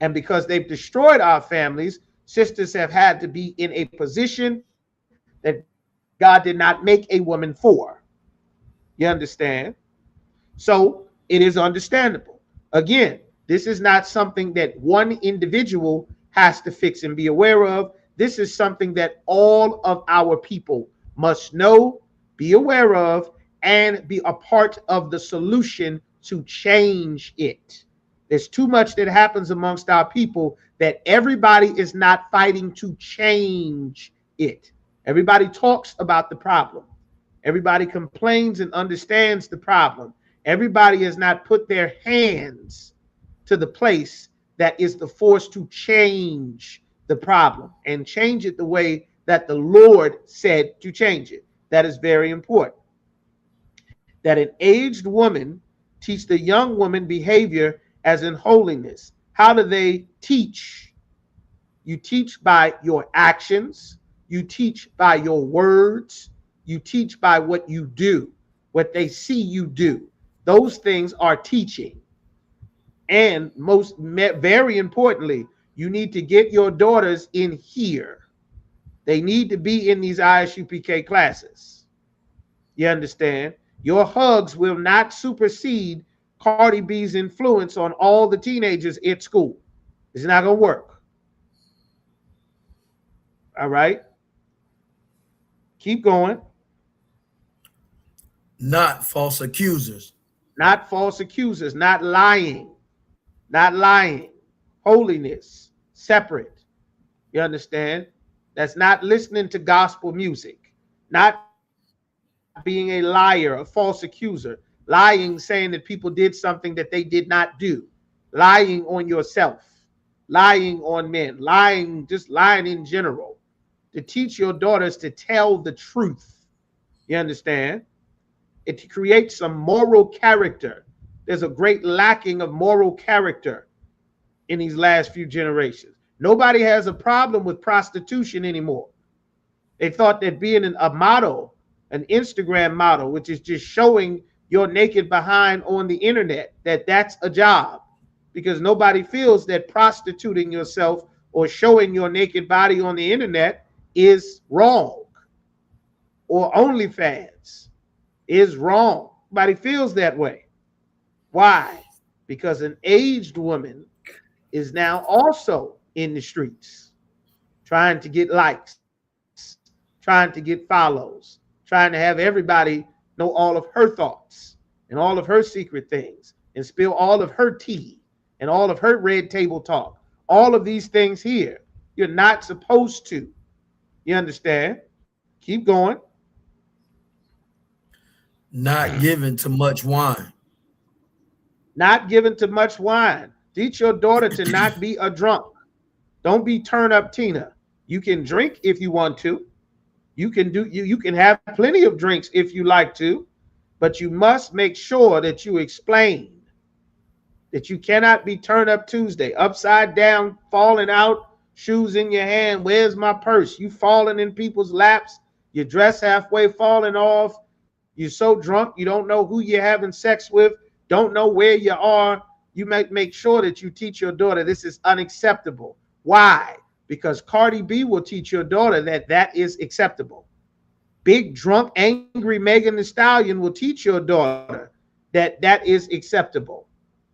And because they've destroyed our families, sisters have had to be in a position that God did not make a woman for. You understand? So it is understandable. Again, this is not something that one individual has to fix and be aware of. This is something that all of our people must know, be aware of, and be a part of the solution to change it. There's too much that happens amongst our people that everybody is not fighting to change it. Everybody talks about the problem. Everybody complains and understands the problem. Everybody has not put their hands to the place that is the force to change the problem and change it the way that the Lord said to change it. That is very important. That an aged woman teach the young woman behavior as in holiness. How do they teach? You teach by your actions. You teach by your words. You teach by what you do, what they see you do. Those things are teaching. And very importantly, you need to get your daughters in here. They need to be in these ISUPK classes. You understand? Your hugs will not supersede Cardi B's influence on all the teenagers at school. It's not going to work. All right? Keep going. Not false accusers. Not false accusers, not lying. Not lying. Holiness, separate. You understand? That's not listening to gospel music. Not being a liar, a false accuser. Lying, saying that people did something that they did not do. Lying on yourself. Lying on men. Lying, just lying in general. To teach your daughters to tell the truth. You understand? It creates some moral character. There's a great lacking of moral character in these last few generations. Nobody has a problem with prostitution anymore. They thought that being a model, an Instagram model, which is just showing your naked behind on the internet, that's a job, because nobody feels that prostituting yourself or showing your naked body on the internet is wrong, or OnlyFans is wrong. Nobody feels that way. Why? Because an aged woman is now also in the streets trying to get likes, trying to get follows, trying to have everybody know all of her thoughts and all of her secret things and spill all of her tea and all of her red table talk. All of these things here, you're not supposed to. You understand? Keep going. Not given to much wine. Not given to much wine. Teach your daughter to not be a drunk. Don't be turn up Tina. You can drink if you want to. You can have plenty of drinks if you like to, but you must make sure that you explain that you cannot be turn up Tuesday, upside down, falling out, shoes in your hand. Where's my purse? You falling in people's laps. Your dress halfway falling off. You're so drunk, you don't know who you're having sex with, don't know where you are. You might make sure that you teach your daughter this is unacceptable. Why? Because Cardi B will teach your daughter that is acceptable. Big, drunk, angry Megan Thee Stallion will teach your daughter that is acceptable.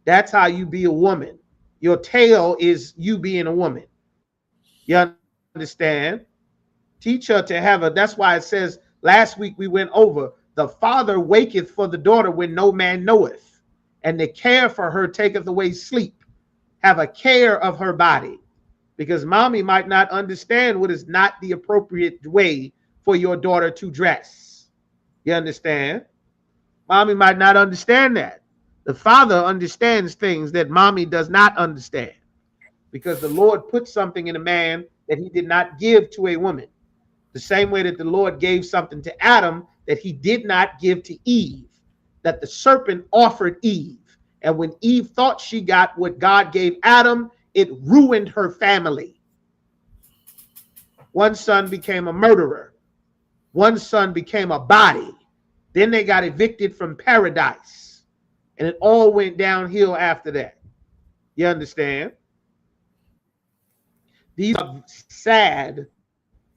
That's how you be a woman. Your tail is you being a woman. You understand? Teach her to have that's why it says, last week we went over, the father waketh for the daughter when no man knoweth, and the care for her taketh away sleep. Have a care of her body, because mommy might not understand what is not the appropriate way for your daughter to dress. You understand? Mommy might not understand that. The father understands things that mommy does not understand, because the Lord put something in a man that he did not give to a woman. The same way that the Lord gave something to Adam that he did not give to Eve, that the serpent offered Eve. And when Eve thought she got what God gave Adam, it ruined her family. One son became a murderer. One son became a body. Then they got evicted from paradise. And it all went downhill after that. You understand? These are sad,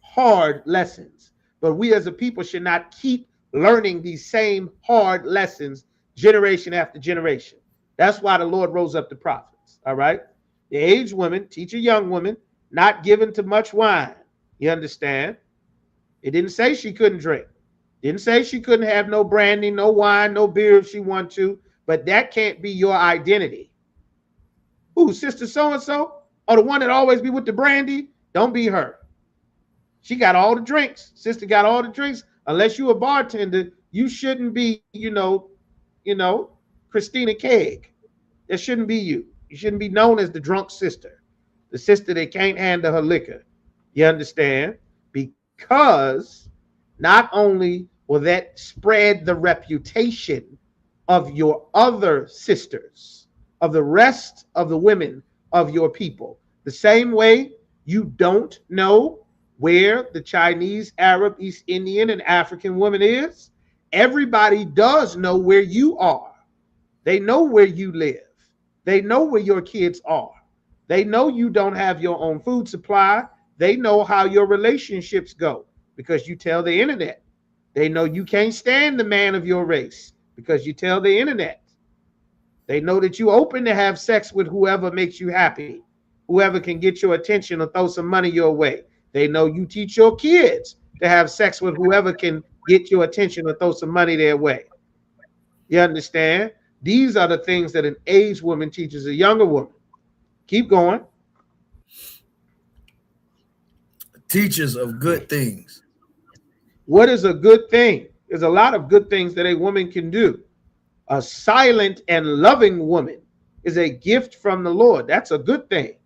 hard lessons. But we as a people should not keep learning these same hard lessons generation after generation. That's why the Lord rose up the prophets. All right. The aged women, teach a young woman, not given to much wine. You understand? It didn't say she couldn't drink. Didn't say she couldn't have no brandy, no wine, no beer if she wanted to. But that can't be your identity. Who, sister so-and-so? Or the one that always be with the brandy? Don't be her. She got all the drinks. Sister got all the drinks. Unless you're a bartender, you shouldn't be, Christina Keg. That shouldn't be you. You shouldn't be known as the drunk sister, the sister that can't handle her liquor. You understand? Because not only will that spread the reputation of your other sisters, of the rest of the women of your people, the same way you don't know where the Chinese, Arab, East Indian, and African woman is, everybody does know where you are. They know where you live. They know where your kids are. They know you don't have your own food supply. They know how your relationships go because you tell the internet. They know you can't stand the man of your race because you tell the internet. They know that you open to have sex with whoever makes you happy, whoever can get your attention or throw some money your way. They know you teach your kids to have sex with whoever can get your attention or throw some money their way. You understand? These are the things that an aged woman teaches a younger woman. Keep going. Teachers of good things. What is a good thing? There's a lot of good things that a woman can do. A silent and loving woman is a gift from the Lord. That's a good thing.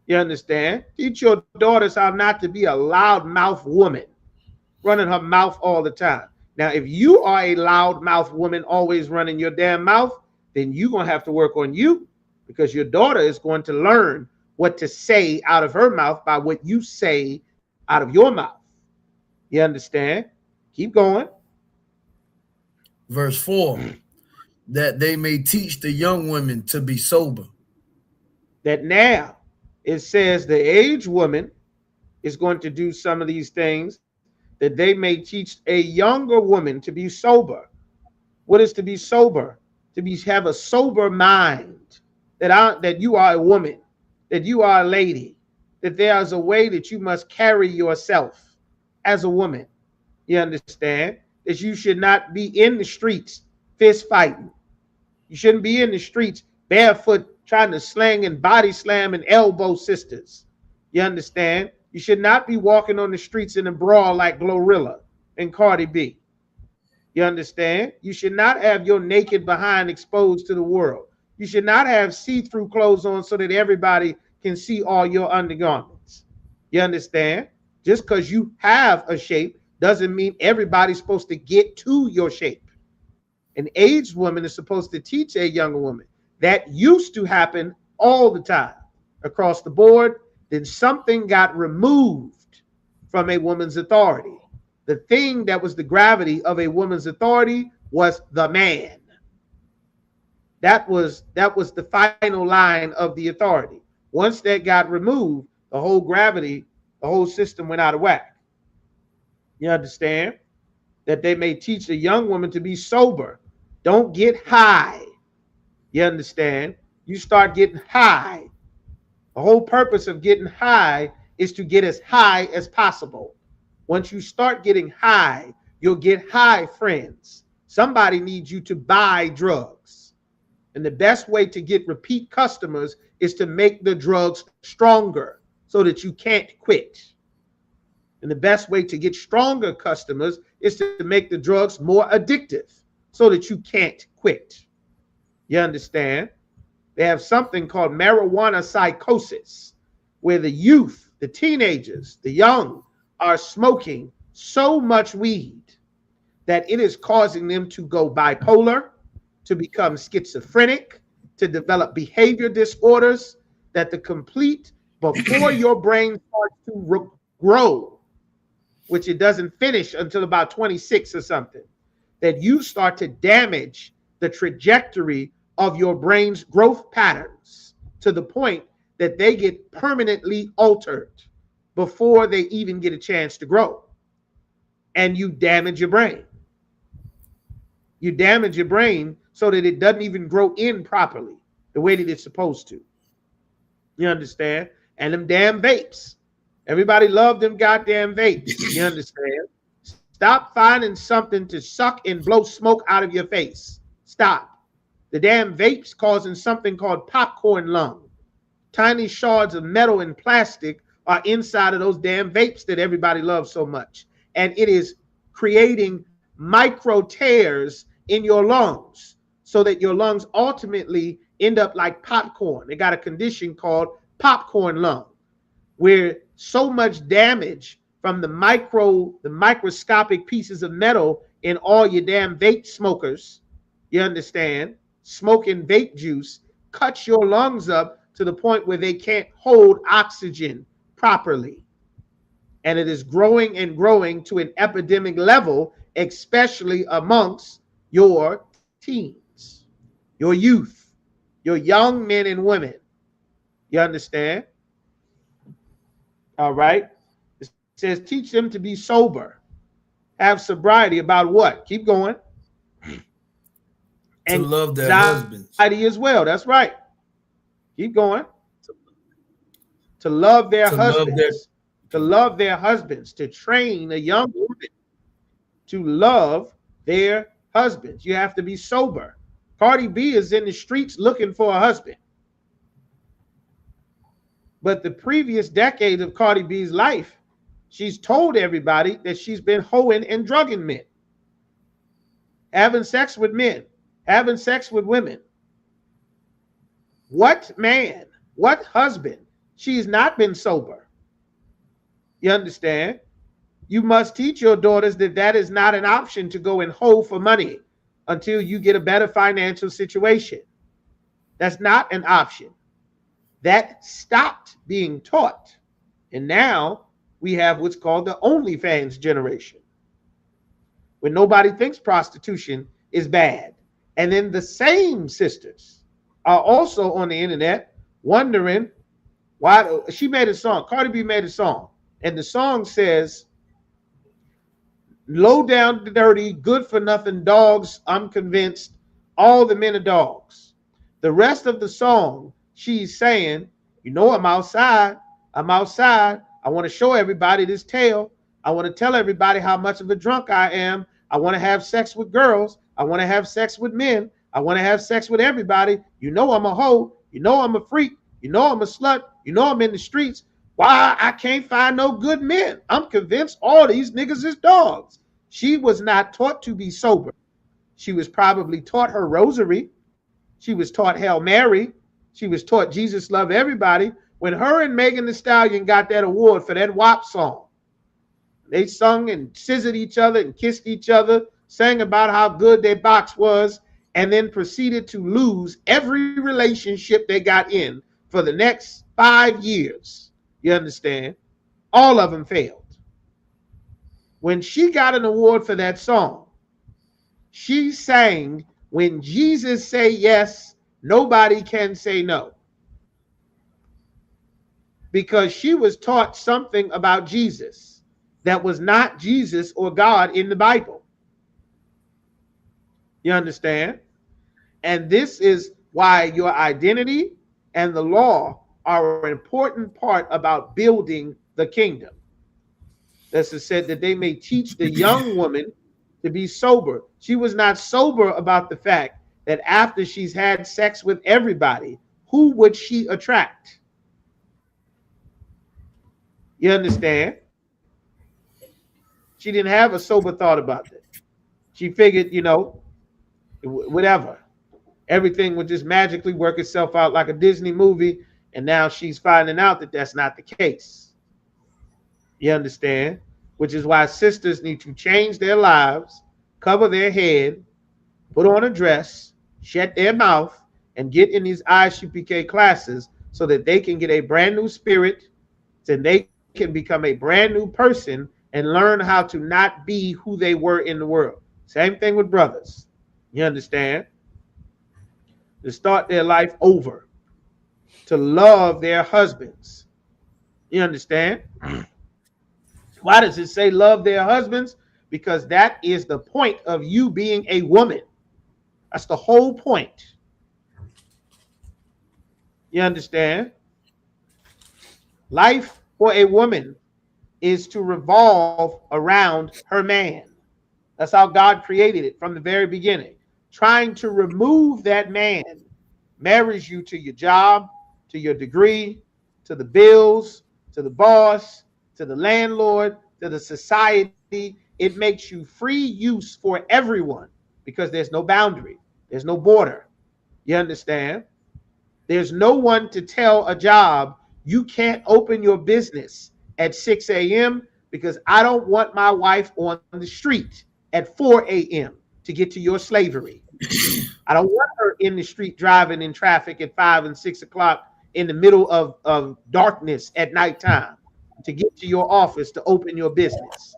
You understand? Teach your daughters how not to be a loudmouth woman, running her mouth all the time. Now, if you are a loudmouth woman always running your damn mouth, then you're going to have to work on you because your daughter is going to learn what to say out of her mouth by what you say out of your mouth. You understand? Keep going. Verse 4, that they may teach the young women to be sober. That now it says the aged woman is going to do some of these things that they may teach a younger woman to be sober. What is to be sober? Have a sober mind, that you are a woman, that you are a lady, that there is a way that you must carry yourself as a woman. You understand? That you should not be in the streets fist fighting. You shouldn't be in the streets barefoot trying to slang and body slam and elbow sisters. You understand? You should not be walking on the streets in a brawl like Glorilla and Cardi B. You understand? You should not have your naked behind exposed to the world. You should not have see-through clothes on so that everybody can see all your undergarments. You understand? Just because you have a shape doesn't mean everybody's supposed to get to your shape. An aged woman is supposed to teach a younger woman. That used to happen all the time across the board. Then something got removed from a woman's authority. The thing that was the gravity of a woman's authority was the man. That was the final line of the authority. Once that got removed, the whole gravity, the whole system went out of whack. You understand? That they may teach a young woman to be sober. Don't get high. You understand? You start getting high. The whole purpose of getting high is to get as high as possible. Once you start getting high, you'll get high friends. Somebody needs you to buy drugs. And the best way to get repeat customers is to make the drugs stronger so that you can't quit. And the best way to get stronger customers is to make the drugs more addictive so that you can't quit. You understand? They have something called marijuana psychosis, where the youth, the teenagers, the young are smoking so much weed that it is causing them to go bipolar, to become schizophrenic, to develop behavior disorders, that the complete, before your brain starts to grow, which it doesn't finish until about 26 or something, that you start to damage the trajectory of your brain's growth patterns to the point that they get permanently altered before they even get a chance to grow. And you damage your brain. You damage your brain so that it doesn't even grow in properly the way that it's supposed to. You understand? And them damn vapes. Everybody love them goddamn vapes. You understand? Stop finding something to suck and blow smoke out of your face. Stop. The damn vapes causing something called popcorn lung. Tiny shards of metal and plastic are inside of those damn vapes that everybody loves so much. And it is creating micro tears in your lungs so that your lungs ultimately end up like popcorn. They got a condition called popcorn lung, where so much damage from the microscopic pieces of metal in all your damn vape smokers, you understand, smoking vape juice, cuts your lungs up to the point where they can't hold oxygen properly. And it is growing and growing to an epidemic level, especially amongst your teens. your youth, your young men and women. You understand? All right. It says, teach them to be sober, have sobriety about what? Keep going. To love their husbands. Anxiety as well. That's right. Keep going. To love their husbands. To love their husbands. To train a young woman to love their husbands. You have to be sober. Cardi B is in the streets looking for a husband. But the previous decade of Cardi B's life, she's told everybody that she's been hoeing and drugging men, having sex with men, having sex with women. What man, what husband? She's not been sober. You understand? You must teach your daughters that that is not an option to go and hoe for money until you get a better financial situation. That's not an option. That stopped being taught. And now we have what's called the OnlyFans generation, when nobody thinks prostitution is bad. And then the same sisters are also on the internet wondering why. She made a song, Cardi B made a song, and the song says, low down, dirty, good for nothing dogs, I'm convinced all the men are dogs. The rest of the song, she's saying, you know, I'm outside. I want to show everybody this tail. I want to tell everybody how much of a drunk I am. I want to have sex with girls. I want to have sex with men. I want to have sex with everybody. You know I'm a hoe. You know I'm a freak. You know I'm a slut. You know I'm in the streets. Why I can't find no good men? I'm convinced all these niggas is dogs. She was not taught to be sober. She was probably taught her rosary. She was taught Hail Mary. She was taught Jesus loved everybody. When her and Megan Thee Stallion got that award for that WAP song, they sung and scissored each other and kissed each other, sang about how good their box was, and then proceeded to lose every relationship they got in for the next 5 years. You understand? All of them failed. When she got an award for that song, she sang, when Jesus say yes, nobody can say no. Because she was taught something about Jesus that was not Jesus or God in the Bible. You understand? And this is why your identity and the law are an important part about building the kingdom. This is said that they may teach the young woman to be sober. She was not sober about the fact that after she's had sex with everybody, who would she attract? You understand? She didn't have a sober thought about it. She figured, you know, whatever. Everything would just magically work itself out like a Disney movie. And now she's finding out that that's not the case. You understand? Which is why sisters need to change their lives, cover their head, put on a dress, shut their mouth, and get in these ISUPK classes so that they can get a brand new spirit, and they can become a brand new person and learn how to not be who they were in the world. Same thing with brothers. You understand? To start their life over, to love their husbands. You understand? Why does it say love their husbands? Because that is the point of you being a woman. That's the whole point. You understand? Life for a woman is to revolve around her man. That's how God created it from the very beginning. Trying to remove that man marries you to your job, to your degree, to the bills, to the boss, to the landlord, to the society. It makes you free use for everyone because there's no boundary. There's no border. You understand? There's no one to tell a job, you can't open your business at 6 a.m. because I don't want my wife on the street at 4 a.m. to get to your slavery. I don't want her in the street driving in traffic at 5 and 6 o'clock in the middle of darkness at nighttime to get to your office to open your business.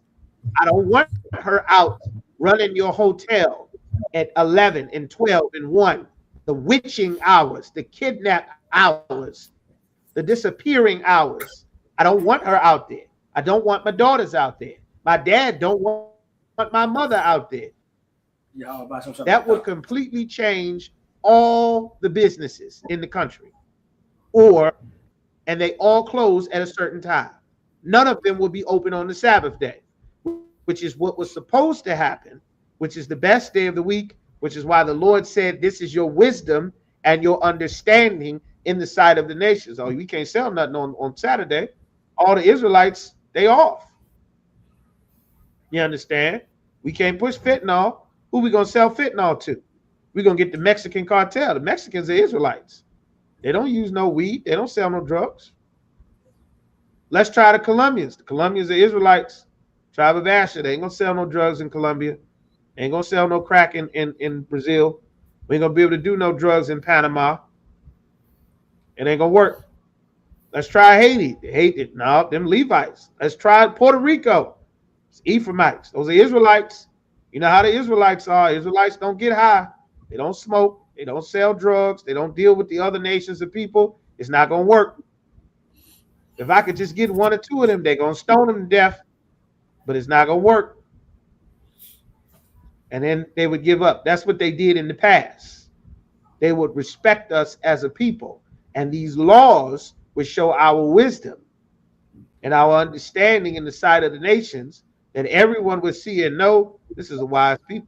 I don't want her out running your hotel at 11 and 12 and 1 the witching hours, the kidnap hours, the disappearing hours. I don't want her out there. I don't want my daughters out there. My dad don't want my mother out there. That would completely change all the businesses in the country. And they all close at a certain time. None of them will be open on the Sabbath day, which is what was supposed to happen, which is the best day of the week, which is why the Lord said, this is your wisdom and your understanding in the sight of the nations. Oh, we can't sell nothing on Saturday. All the Israelites, they off. You understand? We can't push fentanyl. Who we going to sell fentanyl to? We're going to get the Mexican cartel. The Mexicans are Israelites. They don't use no weed. They don't sell no drugs. Let's try the Colombians. The Colombians are Israelites. Tribe of Asher. They ain't going to sell no drugs in Colombia. They ain't going to sell no crack in Brazil. We ain't going to be able to do no drugs in Panama. It ain't going to work. Let's try Haiti. They hate it. No, them Levites. Let's try Puerto Rico. It's Ephraimites. Those are Israelites. You know how the Israelites are. Israelites don't get high. They don't smoke. They don't sell drugs. They don't deal with the other nations of people. It's not going to work. If I could just get one or two of them, they're going to stone them to death. But it's not going to work. And then they would give up. That's what they did in the past. They would respect us as a people. And these laws would show our wisdom and our understanding in the sight of the nations, that everyone would see and know this is a wise people.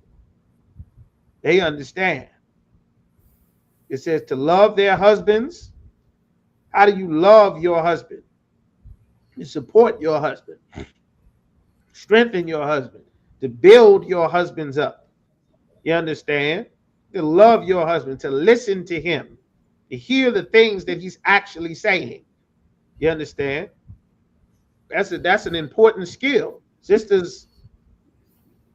They understand. It says to love their husbands. How do you love your husband? You support your husband. Strengthen your husband. To build your husbands up. You understand? To love your husband. To listen to him. To hear the things that he's actually saying. You understand? That's an important skill. Sisters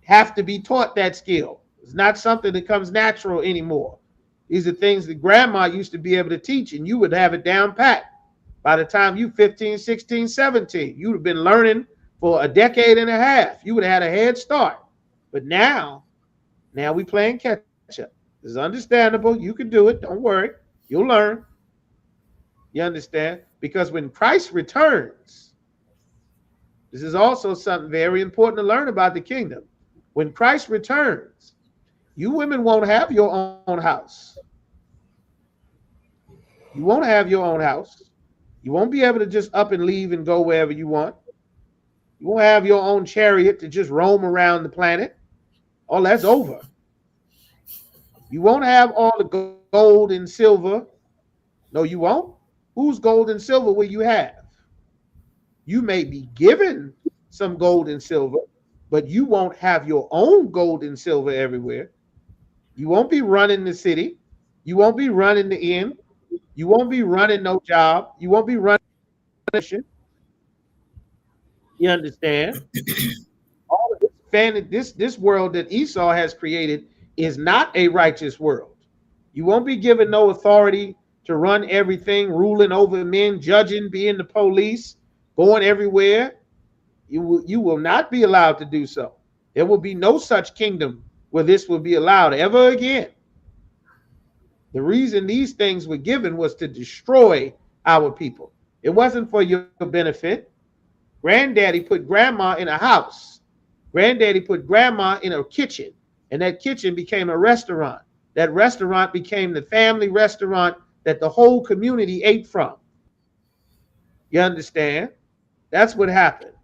have to be taught that skill. It's not something that comes natural anymore. These are things that grandma used to be able to teach, and you would have it down pat. By the time you 15, 16, 17, you would have been learning for a decade and a half. You would have had a head start. But now we playing catch up. It's understandable. You can do it. Don't worry. You'll learn. You understand? Because when Christ returns, this is also something very important to learn about the kingdom. When Christ returns, you women won't have your own house. You won't have your own house. You won't be able to just up and leave and go wherever you want. You won't have your own chariot to just roam around the planet. All that's over. You won't have all the gold and silver. No, you won't. Whose gold and silver will you have? You may be given some gold and silver, but you won't have your own gold and silver everywhere. You won't be running the city. You won't be running the inn. You won't be running no job. You won't be running a mission. You understand? All of this world that Esau has created is not a righteous world. You won't be given no authority to run everything, ruling over men, judging, being the police, going everywhere. You will not be allowed to do so. There will be no such kingdom where this will be allowed ever again. The reason these things were given was to destroy our people. It wasn't for your benefit. Granddaddy put grandma in a house. Granddaddy put grandma in a kitchen, and that kitchen became a restaurant. That restaurant became the family restaurant that the whole community ate from. You understand? That's what happened.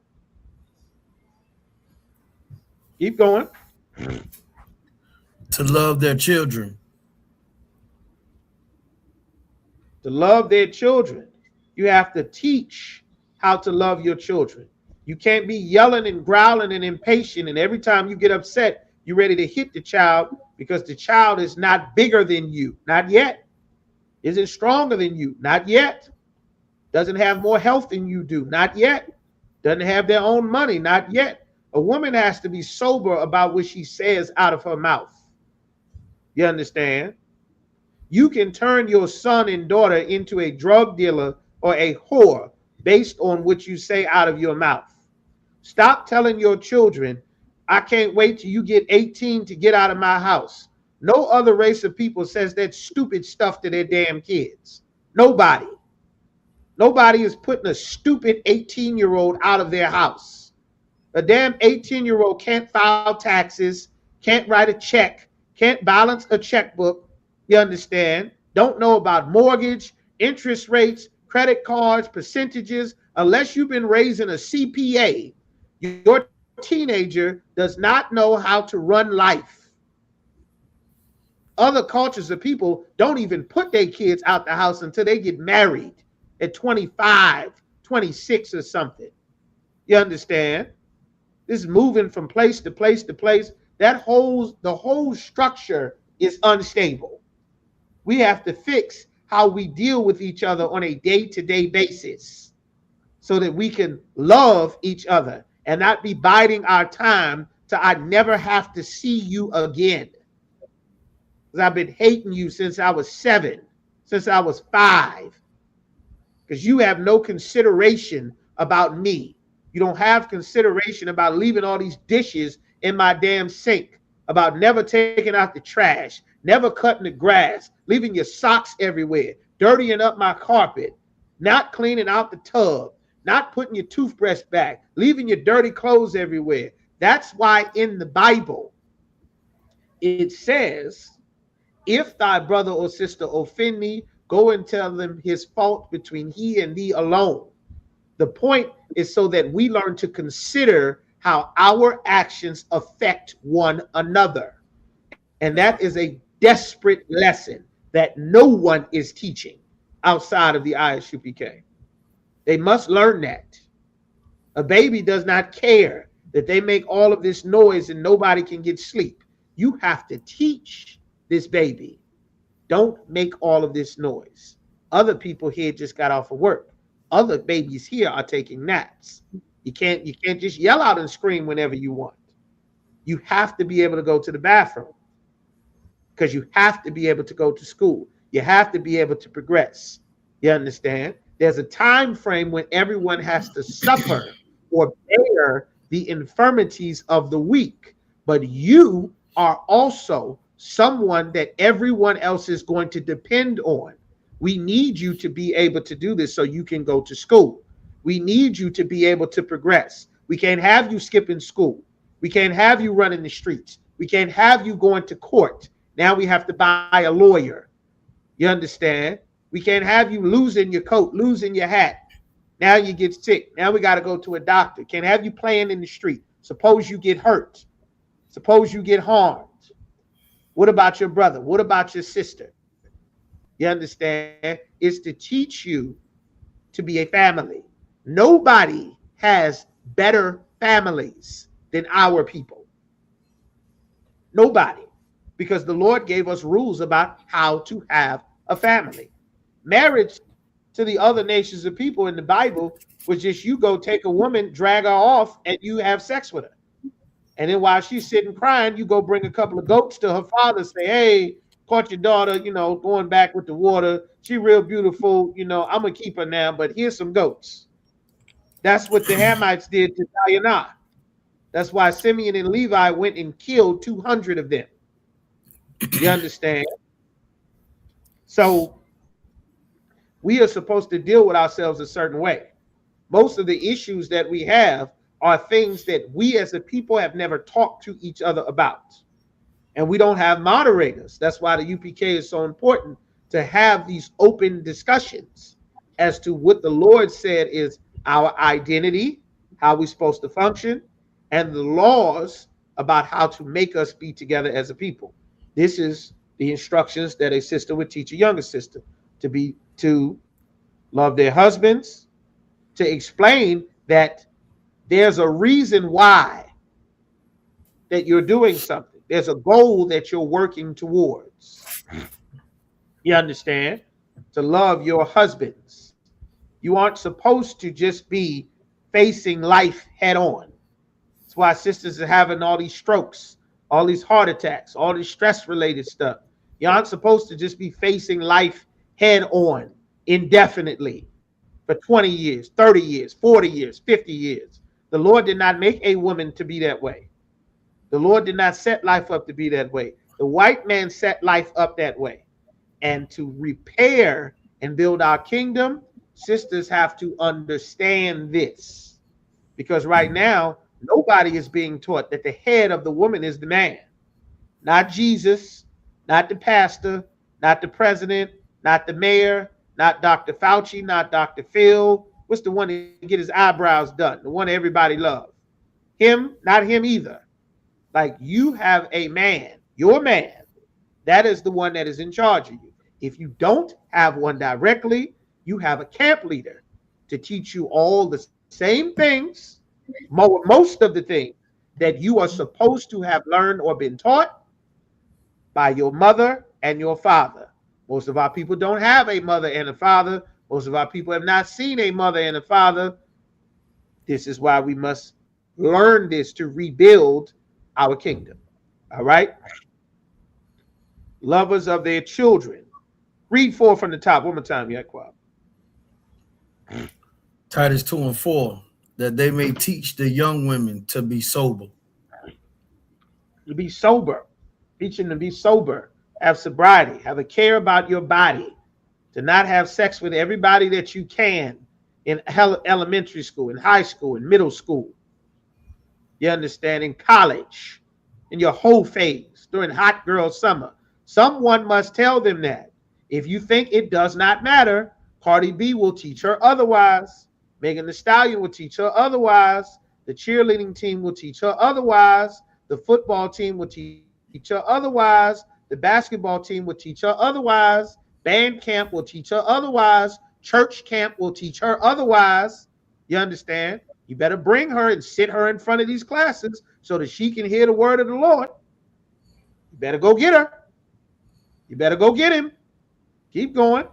Keep going. To love their children. To love their children. You have to teach how to love your children. You can't be yelling and growling and impatient, and every time you get upset, you're ready to hit the child because the child is not bigger than you. Not yet. Isn't stronger than you. Not yet. Doesn't have more health than you do. Not yet. Doesn't have their own money. Not yet. A woman has to be sober about what she says out of her mouth. You understand? You can turn your son and daughter into a drug dealer or a whore based on what you say out of your mouth. Stop telling your children, I can't wait till you get 18 to get out of my house. No other race of people says that stupid stuff to their damn kids. Nobody. Nobody is putting a stupid 18-year-old out of their house. A damn 18-year-old can't file taxes, can't write a check, can't balance a checkbook. You understand? Don't know about mortgage, interest rates, credit cards, percentages. Unless you've been raising a CPA, your teenager does not know how to run life. Other cultures of people don't even put their kids out the house until they get married at 25, 26 or something. You understand? This is moving from place to place to place. The whole structure is unstable. We have to fix how we deal with each other on a day-to-day basis so that we can love each other and not be biding our time till I never have to see you again. Because I've been hating you since I was 7, since I was 5. Because you have no consideration about me. You don't have consideration about leaving all these dishes in my damn sink, about never taking out the trash, never cutting the grass, leaving your socks everywhere, dirtying up my carpet, not cleaning out the tub, not putting your toothbrush back, leaving your dirty clothes everywhere. That's why in the Bible, it says, if thy brother or sister offend me, go and tell them his fault between he and thee alone. The point is so that we learn to consider how our actions affect one another. And that is a desperate lesson that no one is teaching outside of the ISUPK. They must learn that. A baby does not care that they make all of this noise and nobody can get sleep. You have to teach this baby, don't make all of this noise. Other people here just got off of work. Other babies here are taking naps. You can't just yell out and scream whenever you want. You have to be able to go to the bathroom because you have to be able to go to school. You have to be able to progress. You understand? There's a time frame when everyone has to suffer or bear the infirmities of the weak. But you are also someone that everyone else is going to depend on. We need you to be able to do this so you can go to school. We need you to be able to progress. We can't have you skipping school. We can't have you running the streets. We can't have you going to court. Now we have to buy a lawyer. You understand? We can't have you losing your coat, losing your hat. Now you get sick. Now we got to go to a doctor. Can't have you playing in the street. Suppose you get hurt. Suppose you get harmed. What about your brother? What about your sister? You understand? It's to teach you to be a family. Nobody has better families than our people. Nobody. Because the Lord gave us rules about how to have a family. Marriage to the other nations of people in the Bible was just you go take a woman, drag her off, and you have sex with her. And then while she's sitting crying, you go bring a couple of goats to her father, say, hey, caught your daughter, going back with the water. She real beautiful. I'm going to keep her now, but here's some goats. That's what the Hamites did to Diana. That's why Simeon and Levi went and killed 200 of them. You understand? So we are supposed to deal with ourselves a certain way. Most of the issues that we have are things that we as a people have never talked to each other about. And we don't have moderators. That's why the UPK is so important, to have these open discussions as to what the Lord said is our identity, how we're supposed to function, and the laws about how to make us be together as a people. This is the instructions that a sister would teach a younger sister, to love their husbands, to explain that there's a reason why that you're doing something. There's a goal that you're working towards. You understand? To love your husbands. You aren't supposed to just be facing life head on. That's why sisters are having all these strokes, all these heart attacks, all this stress-related stuff. You aren't supposed to just be facing life head on indefinitely for 20 years, 30 years, 40 years, 50 years. The Lord did not make a woman to be that way. The Lord did not set life up to be that way. The white man set life up that way. And to repair and build our kingdom, sisters have to understand this. Because right now, nobody is being taught that the head of the woman is the man. Not Jesus, not the pastor, not the president, not the mayor, not Dr. Fauci, not Dr. Phil. What's the one to get his eyebrows done? The one everybody loves. Him, not him either. Like, you have a man, your man, that is the one that is in charge of you. If you don't have one directly, you have a camp leader to teach you all the same things, most of the things that you are supposed to have learned or been taught by your mother and your father. Most of our people don't have a mother and a father. Most of our people have not seen a mother and a father. This is why we must learn this to rebuild our kingdom. All right? Lovers of their children. Read 4 from the top one more time, Yaquab. Titus 2 and 4, that they may teach the young women to be sober. To be sober. Teaching to be sober. Have sobriety. Have a care about your body. To not have sex with everybody that you can in elementary school, in high school, in middle school. You understand? In college. In your whole phase. During hot girl summer. Someone must tell them that. If you think it does not matter, Cardi B will teach her otherwise. Megan Thee Stallion will teach her otherwise. The cheerleading team will teach her otherwise. The football team will teach her otherwise. The basketball team will teach her otherwise. Band camp will teach her otherwise. Church camp will teach her otherwise. You understand? You better bring her and sit her in front of these classes so that she can hear the word of the Lord. You better go get her. You better go get him. Keep going.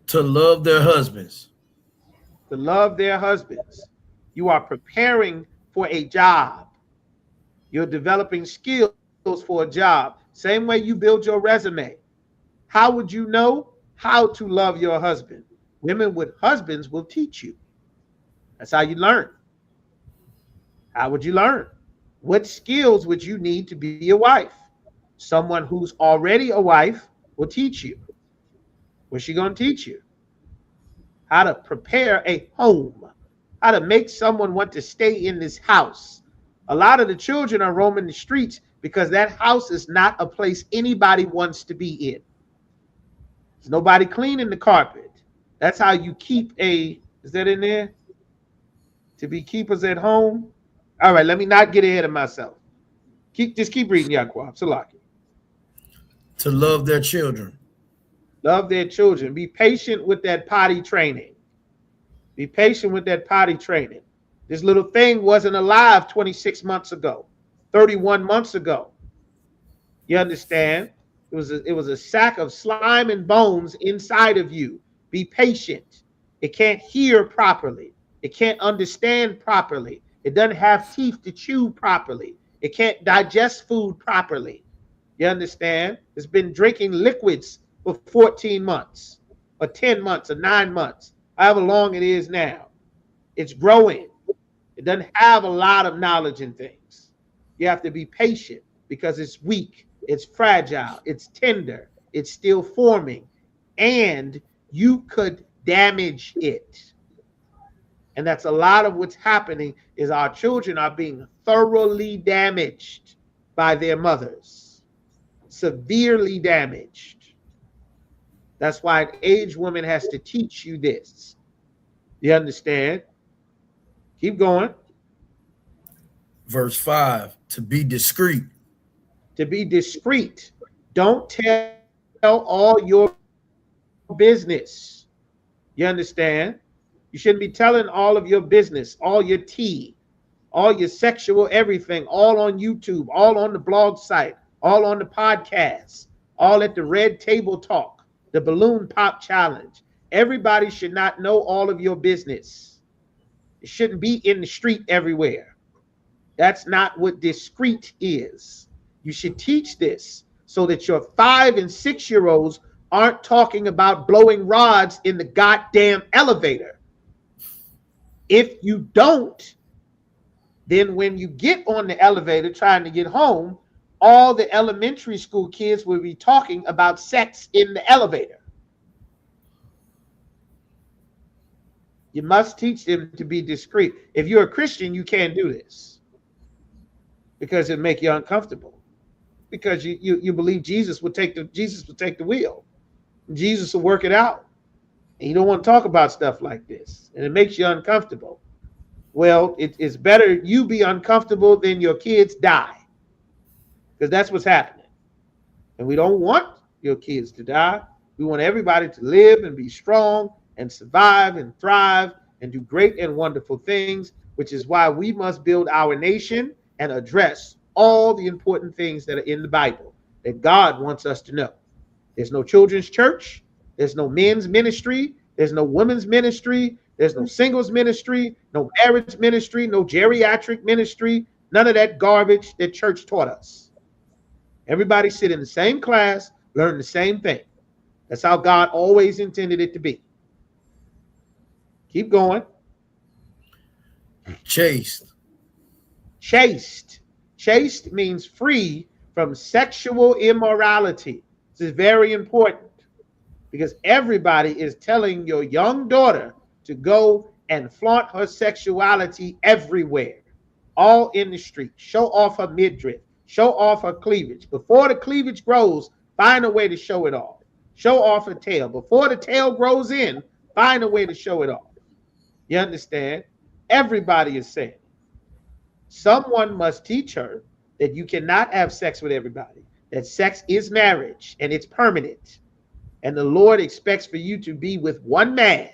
To love their husbands. To love their husbands. You are preparing for a job. You're developing skills for a job. Same way you build your resume. How would you know how to love your husband? Women with husbands will teach you. That's how you learn. How would you learn? What skills would you need to be a wife? Someone who's already a wife will teach you. What's she going to teach you? How to prepare a home. How to make someone want to stay in this house. A lot of the children are roaming the streets because that house is not a place anybody wants to be in. There's nobody cleaning the carpet. That's how you keep is that in there? To be keepers at home? All right, let me not get ahead of myself. Just keep reading, Yaquab. Salaki. To love their children. Love their children. Be patient with that potty training. Be patient with that potty training. This little thing wasn't alive 26 months ago, 31 months ago. You understand? It was a sack of slime and bones inside of you. Be patient. It can't hear properly. It can't understand properly. It doesn't have teeth to chew properly. It can't digest food properly. You understand? It's been drinking liquids for 14 months or 10 months or 9 months, however long it is now. It's growing. It doesn't have a lot of knowledge in things. You have to be patient because it's weak, it's fragile, it's tender, it's still forming, and you could damage it. And that's a lot of what's happening is our children are being thoroughly damaged by their mothers, severely damaged. That's why an aged woman has to teach you this. You understand? Keep going. Verse 5, to be discreet. To be discreet. Don't tell all your business. You understand? You shouldn't be telling all of your business, all your tea, all your sexual everything, all on YouTube, all on the blog site, all on the podcast, all at the Red Table Talk, the Balloon Pop Challenge. Everybody should not know all of your business. It shouldn't be in the street everywhere. That's not what discreet is. You should teach this so that your 5 and 6-year-olds aren't talking about blowing rods in the goddamn elevator. If you don't, Then when you get on the elevator trying to get home, all the elementary school kids will be talking about sex in the elevator. You must teach them to be discreet. If you're a Christian, you can't do this because it'll make you uncomfortable. Because you believe Jesus will take the wheel. Jesus will work it out. And you don't want to talk about stuff like this. And it makes you uncomfortable. Well, it's better you be uncomfortable than your kids die. Because that's what's happening. And we don't want your kids to die. We want everybody to live and be strong and survive and thrive and do great and wonderful things, which is why we must build our nation and address all the important things that are in the Bible that God wants us to know. There's no children's church. There's no men's ministry. There's no women's ministry. There's no singles ministry, no marriage ministry, no geriatric ministry, none of that garbage that church taught us. Everybody sit in the same class, learn the same thing. That's how God always intended it to be. Keep going. Chaste. Chaste. Chaste means free from sexual immorality. This is very important because everybody is telling your young daughter to go and flaunt her sexuality everywhere, all in the street. Show off her midriff. Show off her cleavage. Before the cleavage grows, find a way to show it off. Show off her tail. Before the tail grows in, find a way to show it off. You understand? Everybody is saying someone must teach her that you cannot have sex with everybody, that sex is marriage and it's permanent. And the Lord expects for you to be with one man,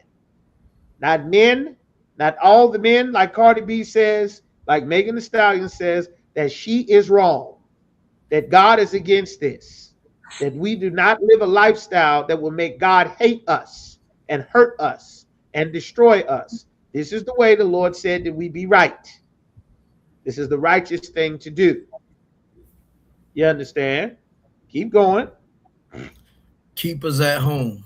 not men, not all the men, like Cardi B says, like Megan Thee Stallion says, that she is wrong, that God is against this, that we do not live a lifestyle that will make God hate us and hurt us and destroy us. This is the way the Lord said that we be right. This is the righteous thing to do. You understand? Keep going. Keepers at home.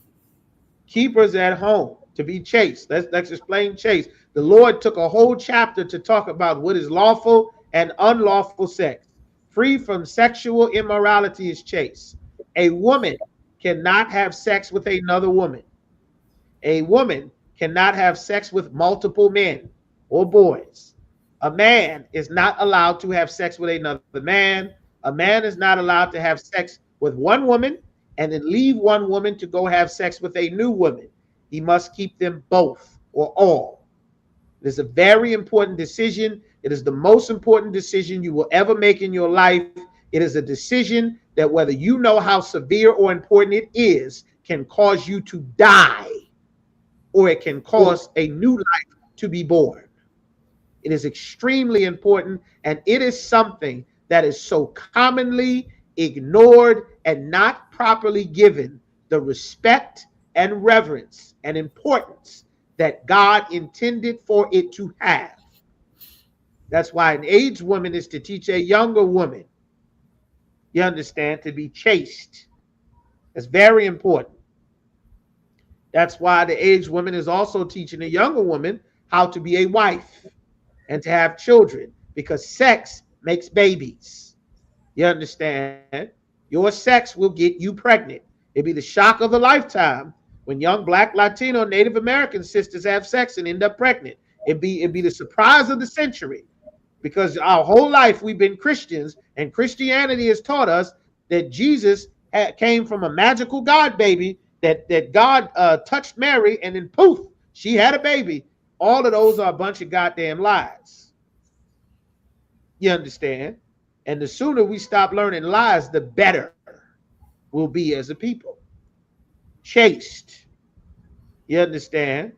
Keepers at home, to be chaste. Let's explain chaste. The Lord took a whole chapter to talk about what is lawful and unlawful sex. Free from sexual immorality is chaste. A woman cannot have sex with another woman. A woman cannot have sex with multiple men or boys. A man is not allowed to have sex with another man. A man is not allowed to have sex with one woman and then leave one woman to go have sex with a new woman. He must keep them both or all. It is a very important decision. It is the most important decision you will ever make in your life. It is a decision that, whether you know how severe or important it is, can cause you to die, or it can cause a new life to be born. It is extremely important, and it is something that is so commonly ignored and not properly given the respect and reverence and importance that God intended for it to have. That's why an aged woman is to teach a younger woman, you understand, to be chaste. It's very important. That's why the aged woman is also teaching a younger woman how to be a wife and to have children, because sex makes babies. You understand? Your sex will get you pregnant. It'll be the shock of a lifetime when young Black, Latino, Native American sisters have sex and end up pregnant. It'd be the surprise of the century, because our whole life we've been Christians, and Christianity has taught us that Jesus came from a magical God baby, that God touched Mary and then poof, she had a baby. All of those are a bunch of goddamn lies. You understand? And the sooner we stop learning lies, the better we'll be as a people. Chaste. You understand?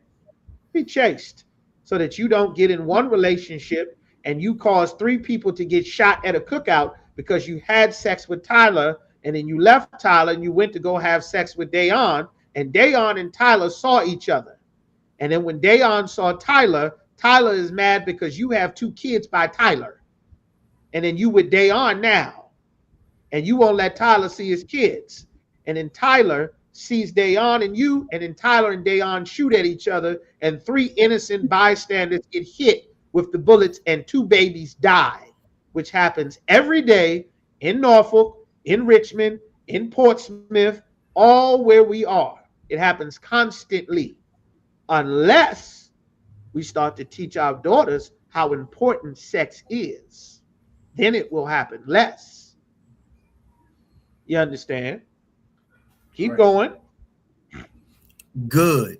Be chaste so that you don't get in one relationship and you cause 3 people to get shot at a cookout because you had sex with Tyler, and then you left Tyler and you went to go have sex with Dayon, and Dayon and Tyler saw each other. And then when Dayon saw Tyler, Tyler is mad because you have 2 kids by Tyler. And then you with Dayon now. And you won't let Tyler see his kids. And then Tyler sees Dayon and you, and then Tyler and Dayon shoot at each other, and 3 innocent bystanders get hit with the bullets and 2 babies die, which happens every day in Norfolk, in Richmond, in Portsmouth, all where we are. It happens constantly, unless we start to teach our daughters how important sex is. Then it will happen less. You understand? Keep Right. going. Good.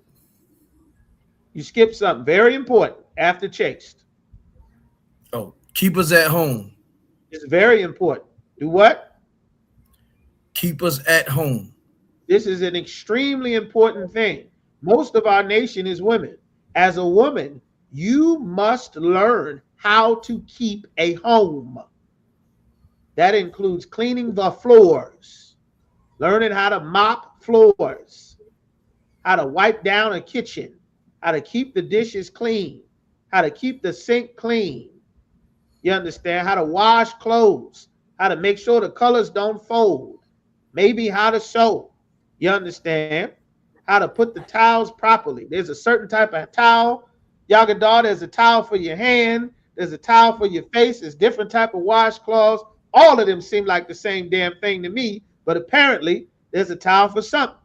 You skipped something very important after chaste. Oh, keep us at home. It's very important. Do what? Keep us at home. This is an extremely important thing. Most of our nation is women. As a woman, you must learn how to keep a home. That includes cleaning the floors, learning how to mop floors, how to wipe down a kitchen, how to keep the dishes clean, how to keep the sink clean. You understand? How to wash clothes, how to make sure the colors don't fold, maybe how to sew. You understand? How to put the towels properly. There's a certain type of towel. Yagadar, there's a towel for your hand. There's a towel for your face. There's different type of washcloths. All of them seem like the same damn thing to me, but apparently there's a towel for something.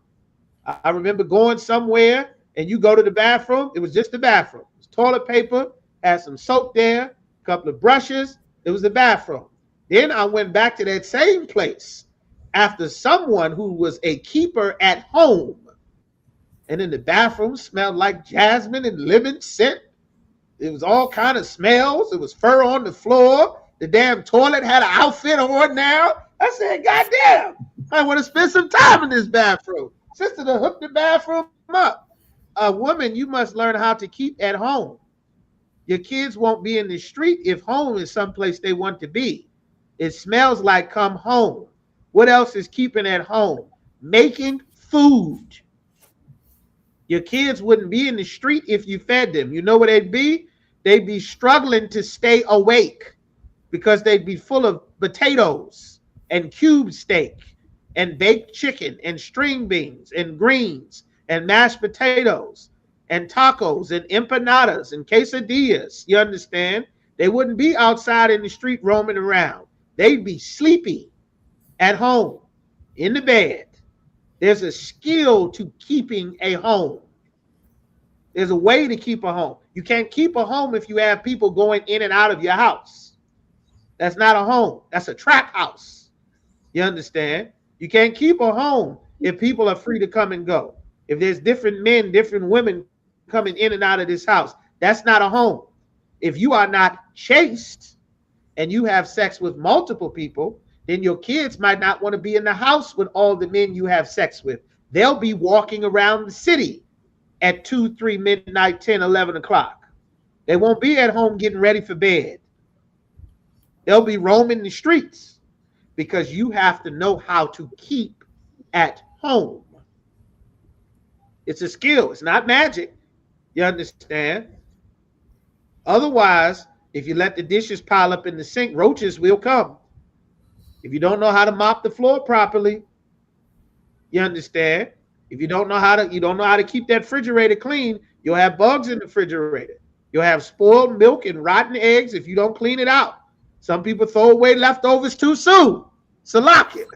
I remember going somewhere and you go to the bathroom. It was just the bathroom. It was toilet paper, had some soap there, a couple of brushes. It was the bathroom. Then I went back to that same place after someone who was a keeper at home. And in the bathroom smelled like jasmine and lemon scent. It was all kind of smells. It was fur on the floor. The damn toilet had an outfit on now. I said, God damn, I want to spend some time in this bathroom. Sister to hook the bathroom up. A woman, you must learn how to keep at home. Your kids won't be in the street if home is someplace they want to be. It smells like come home. What else is keeping at home? Making food. Your kids wouldn't be in the street if you fed them. You know what they'd be? They'd be struggling to stay awake because they'd be full of potatoes and cube steak and baked chicken and string beans and greens and mashed potatoes and tacos and empanadas and quesadillas. You understand? They wouldn't be outside in the street roaming around. They'd be sleepy at home in the bed. There's a skill to keeping a home. There's a way to keep a home. You can't keep a home if you have people going in and out of your house. That's not a home. That's a trap house. You understand? You can't keep a home if people are free to come and go. If there's different men, different women coming in and out of this house, that's not a home. If you are not chaste and you have sex with multiple people, then your kids might not want to be in the house with all the men you have sex with. They'll be walking around the city at 2, 3, midnight, 10, 11 o'clock. They won't be at home getting ready for bed. They'll be roaming the streets because you have to know how to keep at home. It's a skill. It's not magic. You understand? Otherwise, if you let the dishes pile up in the sink, roaches will come. If you don't know how to mop the floor properly, you understand? If you don't know how to keep that refrigerator clean, you'll have bugs in the refrigerator. You'll have spoiled milk and rotten eggs if you don't clean it out. Some people throw away leftovers too soon. Salakia.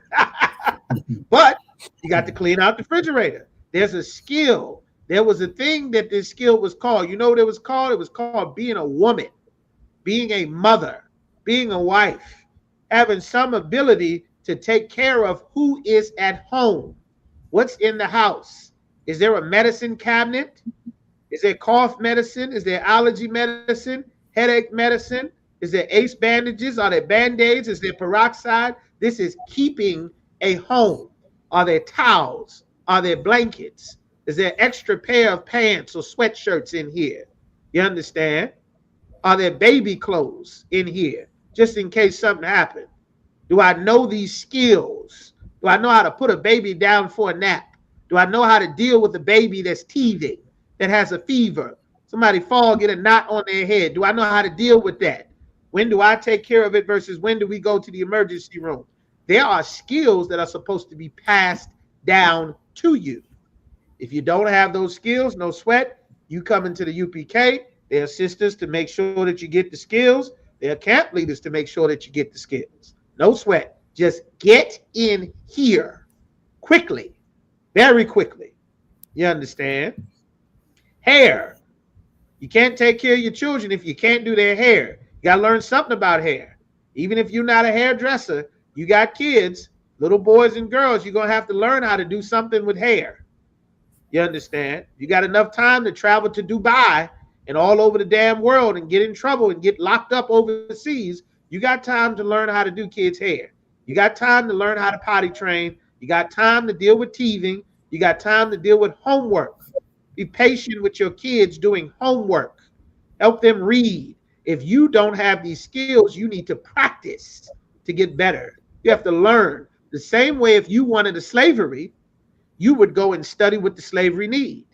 But you got to clean out the refrigerator. There's a skill. There was a thing that this skill was called. You know what it was called? It was called being a woman, being a mother, being a wife, having some ability to take care of who is at home. What's in the house? Is there a medicine cabinet? Is there cough medicine? Is there allergy medicine? Headache medicine? Is there ace bandages? Are there band-aids? Is there peroxide? This is keeping a home. Are there towels? Are there blankets? Is there extra pair of pants or sweatshirts in here? You understand? Are there baby clothes in here just in case something happened? Do I know these skills? Do I know how to put a baby down for a nap? Do I know how to deal with a baby that's teething, that has a fever? Somebody fall, get a knot on their head. Do I know how to deal with that? When do I take care of it versus when do we go to the emergency room? There are skills that are supposed to be passed down to you. If you don't have those skills, no sweat, you come into the UPK, They assist us to make sure that you get the skills. They're camp leaders to make sure that you get the skills. No sweat. Just get in here quickly, very quickly. You understand? Hair. You can't take care of your children if you can't do their hair. You got to learn something about hair. Even if you're not a hairdresser, you got kids, little boys and girls, you're going to have to learn how to do something with hair. You understand? You got enough time to travel to Dubai and all over the damn world and get in trouble and get locked up overseas. You got time to learn how to do kids' hair. You got time to learn how to potty train. You got time to deal with teething. You got time to deal with homework. Be patient with your kids doing homework. Help them read. If you don't have these skills, you need to practice to get better. You have to learn. The same way if you wanted a slavery, you would go and study what the slavery need.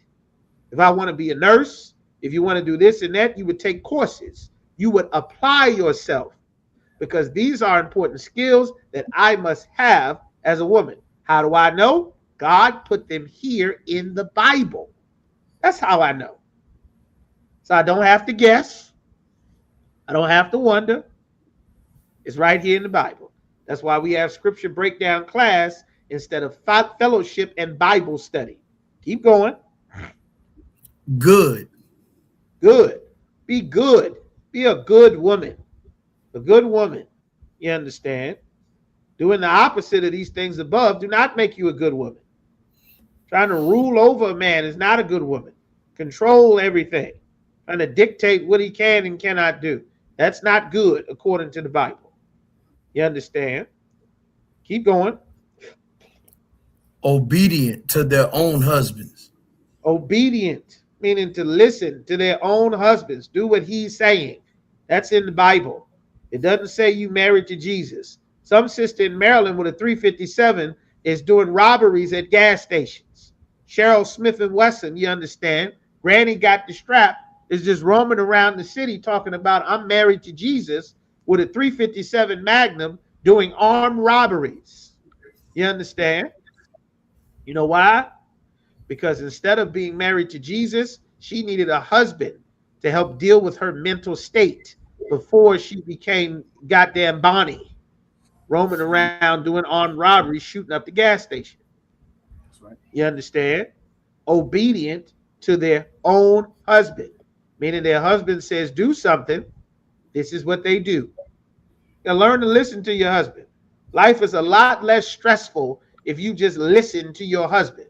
If I want to be a nurse, if you want to do this and that, you would take courses. You would apply yourself because these are important skills that I must have as a woman. How do I know? God put them here in the Bible. That's how I know. So I don't have to guess. I don't have to wonder. It's right here in the Bible. That's why we have scripture breakdown class instead of fellowship and Bible study. Keep going. Good. Good. Be good. Be a good woman. A good woman. You understand? Doing the opposite of these things above do not make you a good woman. Trying to rule over a man is not a good woman. Control everything. Trying to dictate what he can and cannot do. That's not good according to the Bible. You understand? Keep going. Obedient to their own husbands. Obedient, meaning to listen to their own husbands. Do what he's saying. That's in the Bible. It doesn't say you married to Jesus. Some sister in Maryland with a 357 is doing robberies at gas stations. Cheryl Smith and Wesson, you understand? Granny got the strap, is just roaming around the city talking about I'm married to Jesus with a 357 Magnum doing armed robberies. You understand? You know why? Because instead of being married to Jesus, she needed a husband to help deal with her mental state before she became goddamn Bonnie, roaming around doing armed robberies, shooting up the gas station. That's right. You understand? Obedient to their own husband, meaning their husband says do something. This is what they do. You learn to listen to your husband. Life is a lot less stressful if you just listen to your husband.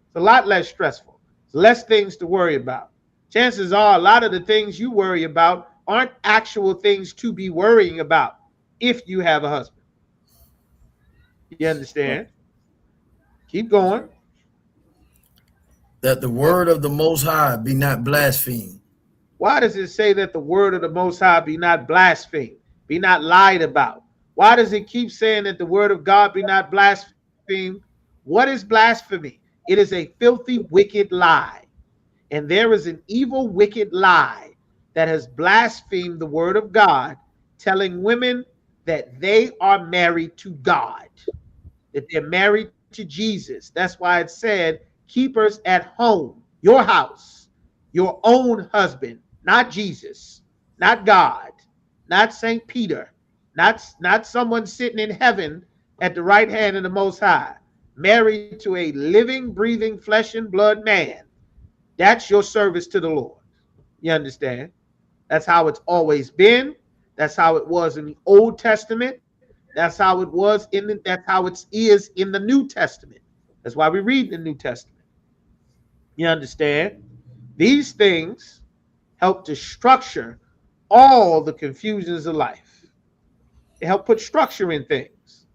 It's a lot less stressful. It's less things to worry about. Chances are a lot of the things you worry about aren't actual things to be worrying about if you have a husband. You understand? Keep going. That the word of the Most High be not blasphemed. Why does it say that the word of the Most High be not blasphemed, be not lied about? Why does it keep saying that the word of God be not blasphemed? What is blasphemy? It is a filthy, wicked lie. And there is an evil, wicked lie that has blasphemed the word of God, telling women that they are married to God, that they're married to Jesus. That's why it said, keepers at home, your house, your own husband, not Jesus, not God, not St. Peter, not someone sitting in heaven at the right hand of the Most High, married to a living, breathing, flesh and blood man. That's your service to the Lord. You understand? That's how it's always been. That's how it was in the Old Testament. That's how it was that's how it is in the New Testament. That's why we read the New Testament. You understand? These things help to structure all the confusions of life. They help put structure in things.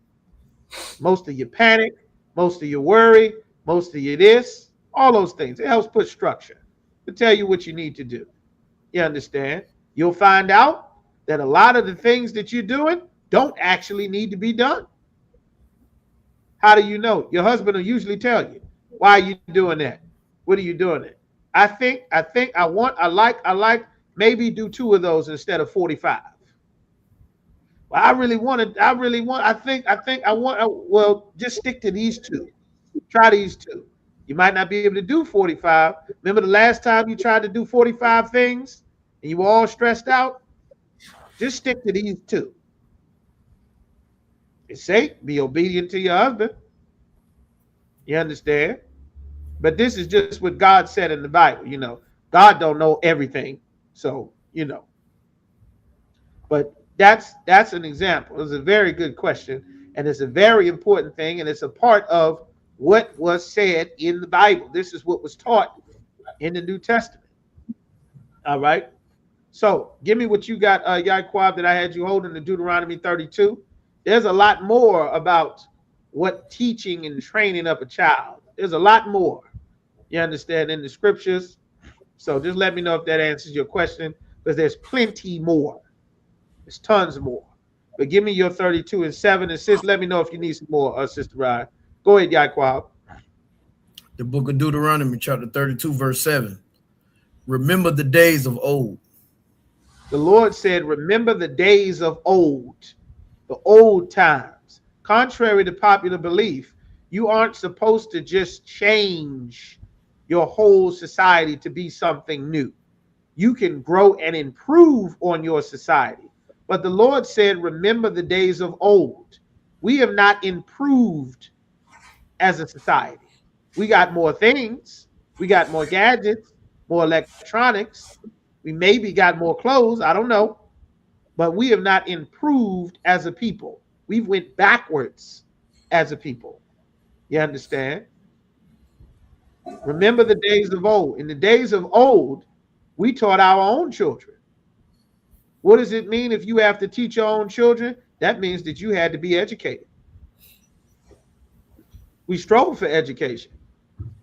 Most of your panic, most of your worry, most of your this, all those things. It helps put structure to tell you what you need to do. You understand? You'll find out that a lot of the things that you're doing don't actually need to be done. How do you know? Your husband will usually tell you. Why are you doing that? What are you doing it? I like, maybe do 2 of those instead of 45. Well, well, just stick to these 2. Try these 2. You might not be able to do 45. Remember the last time you tried to do 45 things? and you all stressed out, just stick to these two. It's safe, be obedient to your husband. You understand? But this is just what God said in the Bible. God don't know everything. So, but that's an example. It's a very good question, and it's a very important thing, and it's a part of what was said in the Bible. This is what was taught in the New Testament. All right. So give me what you got, Yaquab, that I had you holding in Deuteronomy 32. There's a lot more about what teaching and training up a child. There's a lot more, you understand, in the scriptures. So just let me know if that answers your question, because there's plenty more. There's tons more. But give me your 32 and 7. And sis, let me know if you need some more, Sister Ryan. Go ahead, Yaquab. The book of Deuteronomy, chapter 32, verse 7. Remember the days of old. The Lord said, remember the days of old, the old times. Contrary to popular belief, you aren't supposed to just change your whole society to be something new. You can grow and improve on your society. But the Lord said, remember the days of old. We have not improved as a society. We got more things. We got more gadgets, more electronics. We maybe got more clothes. I don't know. But we have not improved as a people. We've went backwards as a people. You understand? Remember the days of old. In the days of old, we taught our own children. What does it mean if you have to teach your own children? That means that you had to be educated. We strove for education.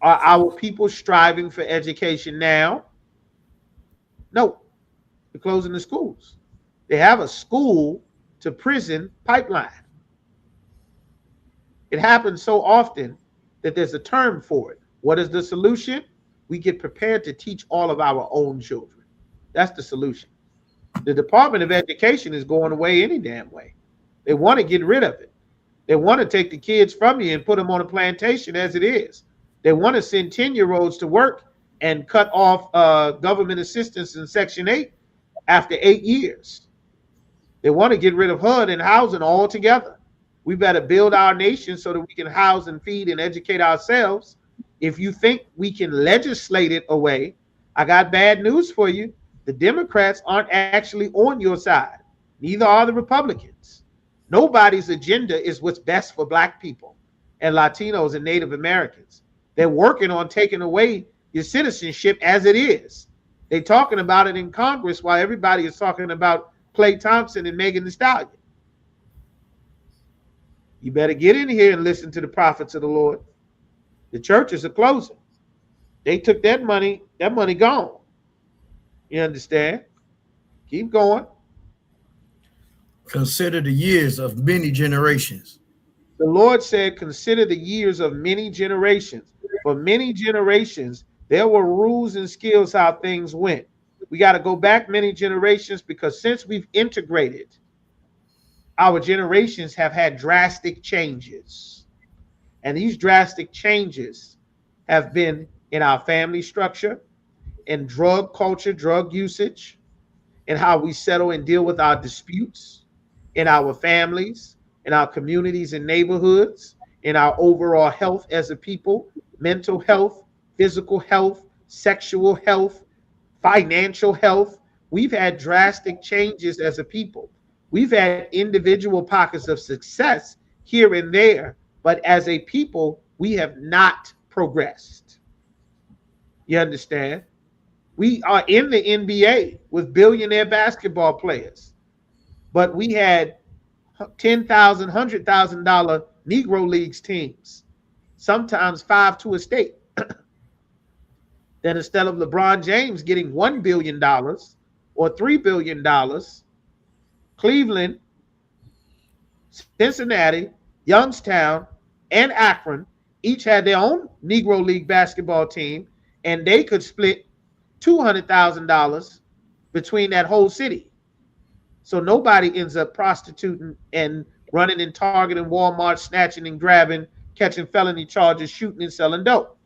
Are our people striving for education now? No. They're closing the schools. They have a school to prison pipeline. It happens so often that there's a term for it. What is the solution? We get prepared to teach all of our own children. That's the solution. The Department of Education is going away any damn way. They want to get rid of it. They want to take the kids from you and put them on a plantation as it is. They want to send 10-year-olds to work and cut off government assistance in Section 8 after 8 years. They want to get rid of HUD and housing altogether. We better build our nation so that we can house and feed and educate ourselves. If you think we can legislate it away, I got bad news for you. The Democrats aren't actually on your side. Neither are the Republicans. Nobody's agenda is what's best for Black people and Latinos and Native Americans. They're working on taking away your citizenship as it is. They're talking about it in Congress while everybody is talking about Clay Thompson and Megan Thee Stallion. You better get in here and listen to the prophets of the Lord. The churches are closing. They took that money gone. You understand? Keep going. Consider the years of many generations. The Lord said, consider the years of many generations. For many generations, there were rules and skills how things went. We got to go back many generations, because since we've integrated, our generations have had drastic changes. And these drastic changes have been in our family structure, in drug culture, drug usage, in how we settle and deal with our disputes, in our families, in our communities and neighborhoods, in our overall health as a people, mental health, physical health, sexual health, financial health. We've had drastic changes as a people. We've had individual pockets of success here and there, but as a people, we have not progressed. You understand? We are in the NBA with billionaire basketball players, but we had $10,000, $100,000 Negro Leagues teams, sometimes 5 to a state. Then instead of LeBron James getting $1 billion or $3 billion, Cleveland, Cincinnati, Youngstown, and Akron each had their own Negro League basketball team, and they could split $200,000 between that whole city. So nobody ends up prostituting and running and targeting Walmart, snatching and grabbing, catching felony charges, shooting and selling dope.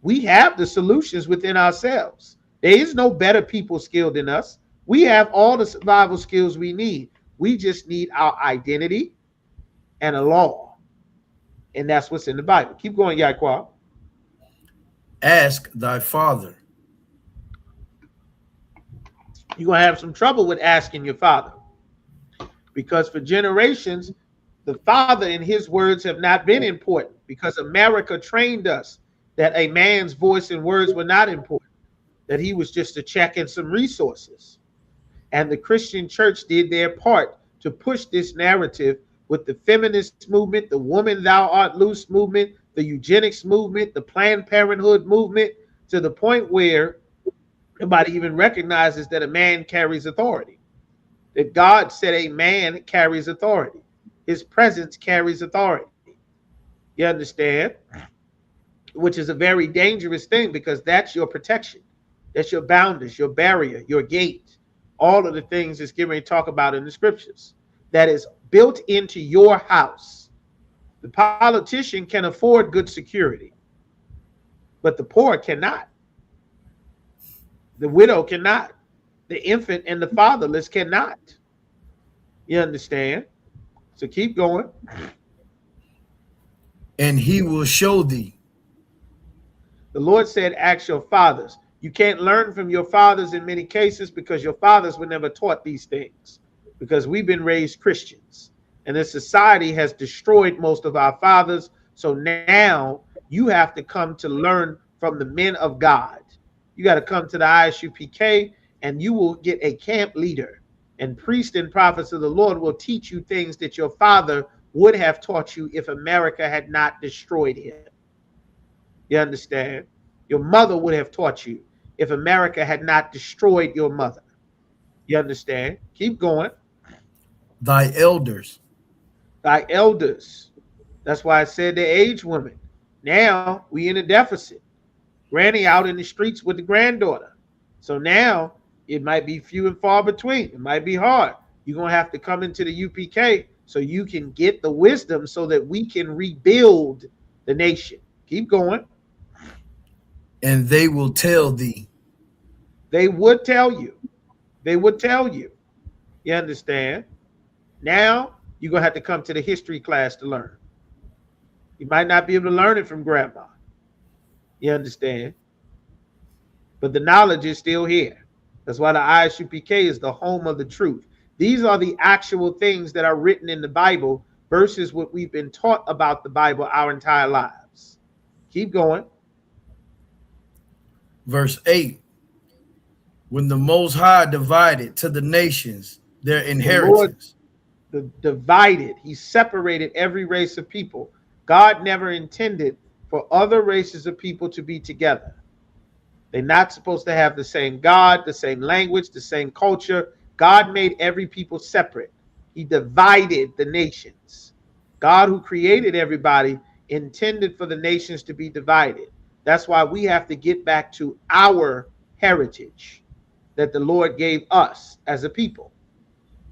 We have the solutions within ourselves. There is no better people skill than us. We have all the survival skills we need. We just need our identity and a law. And that's what's in the Bible. Keep going, Yaquab. Ask thy father. You're going to have some trouble with asking your father, because for generations, the father and his words have not been important, because America trained us that a man's voice and words were not important, that he was just a check and some resources. And the Christian church did their part to push this narrative with the feminist movement, the woman thou art loose movement, the eugenics movement, the Planned Parenthood movement, to the point where nobody even recognizes that a man carries authority, that God said a man carries authority. His presence carries authority. You understand? Which is a very dangerous thing, because that's your protection. That's your boundaries, your barrier, your gate. All of the things that's given to talk about in the scriptures. That is built into your house. The politician can afford good security, but the poor cannot. The widow cannot. The infant and the fatherless cannot. You understand? So keep going. And he will show thee. The Lord said, ask your fathers. You can't learn from your fathers in many cases, because your fathers were never taught these things, because we've been raised Christians, and this society has destroyed most of our fathers. So now you have to come to learn from the men of God. You got to come to the ISUPK, and you will get a camp leader, and priests and prophets of the Lord will teach you things that your father would have taught you if America had not destroyed him. You understand? Your mother would have taught you if America had not destroyed your mother. You understand? Keep going. Thy elders. Thy elders. That's why I said the aged women. Now we in a deficit. Granny out in the streets with the granddaughter. So now it might be few and far between. It might be hard. You're going to have to come into the UPK so you can get the wisdom so that we can rebuild the nation. Keep going. And they will tell thee. They would tell you. They would tell you. You understand? Now you're going to have to come to the history class to learn. You might not be able to learn it from grandma. You understand? But the knowledge is still here. That's why the ISUPK is the home of the truth. These are the actual things that are written in the Bible versus what we've been taught about the Bible our entire lives. Keep going. Verse 8. When the Most High divided to the nations their inheritance. The divided. He separated every race of people. God never intended for other races of people to be together. They're not supposed to have the same God, the same language, the same culture. God made every people separate. He divided the nations. God, who created everybody, intended for the nations to be divided. That's why we have to get back to our heritage that the Lord gave us as a people,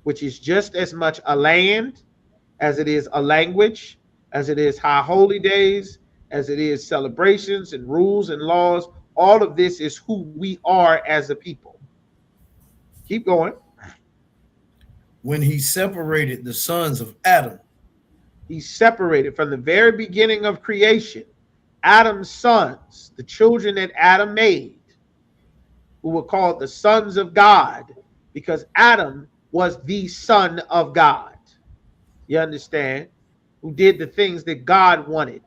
which is just as much a land as it is a language, as it is high holy days, as it is celebrations and rules and laws. All of this is who we are as a people. Keep going. When he separated the sons of Adam. He separated from the very beginning of creation, Adam's sons, the children that Adam made, who were called the sons of God, because Adam was the son of God. You understand? Who did the things that God wanted.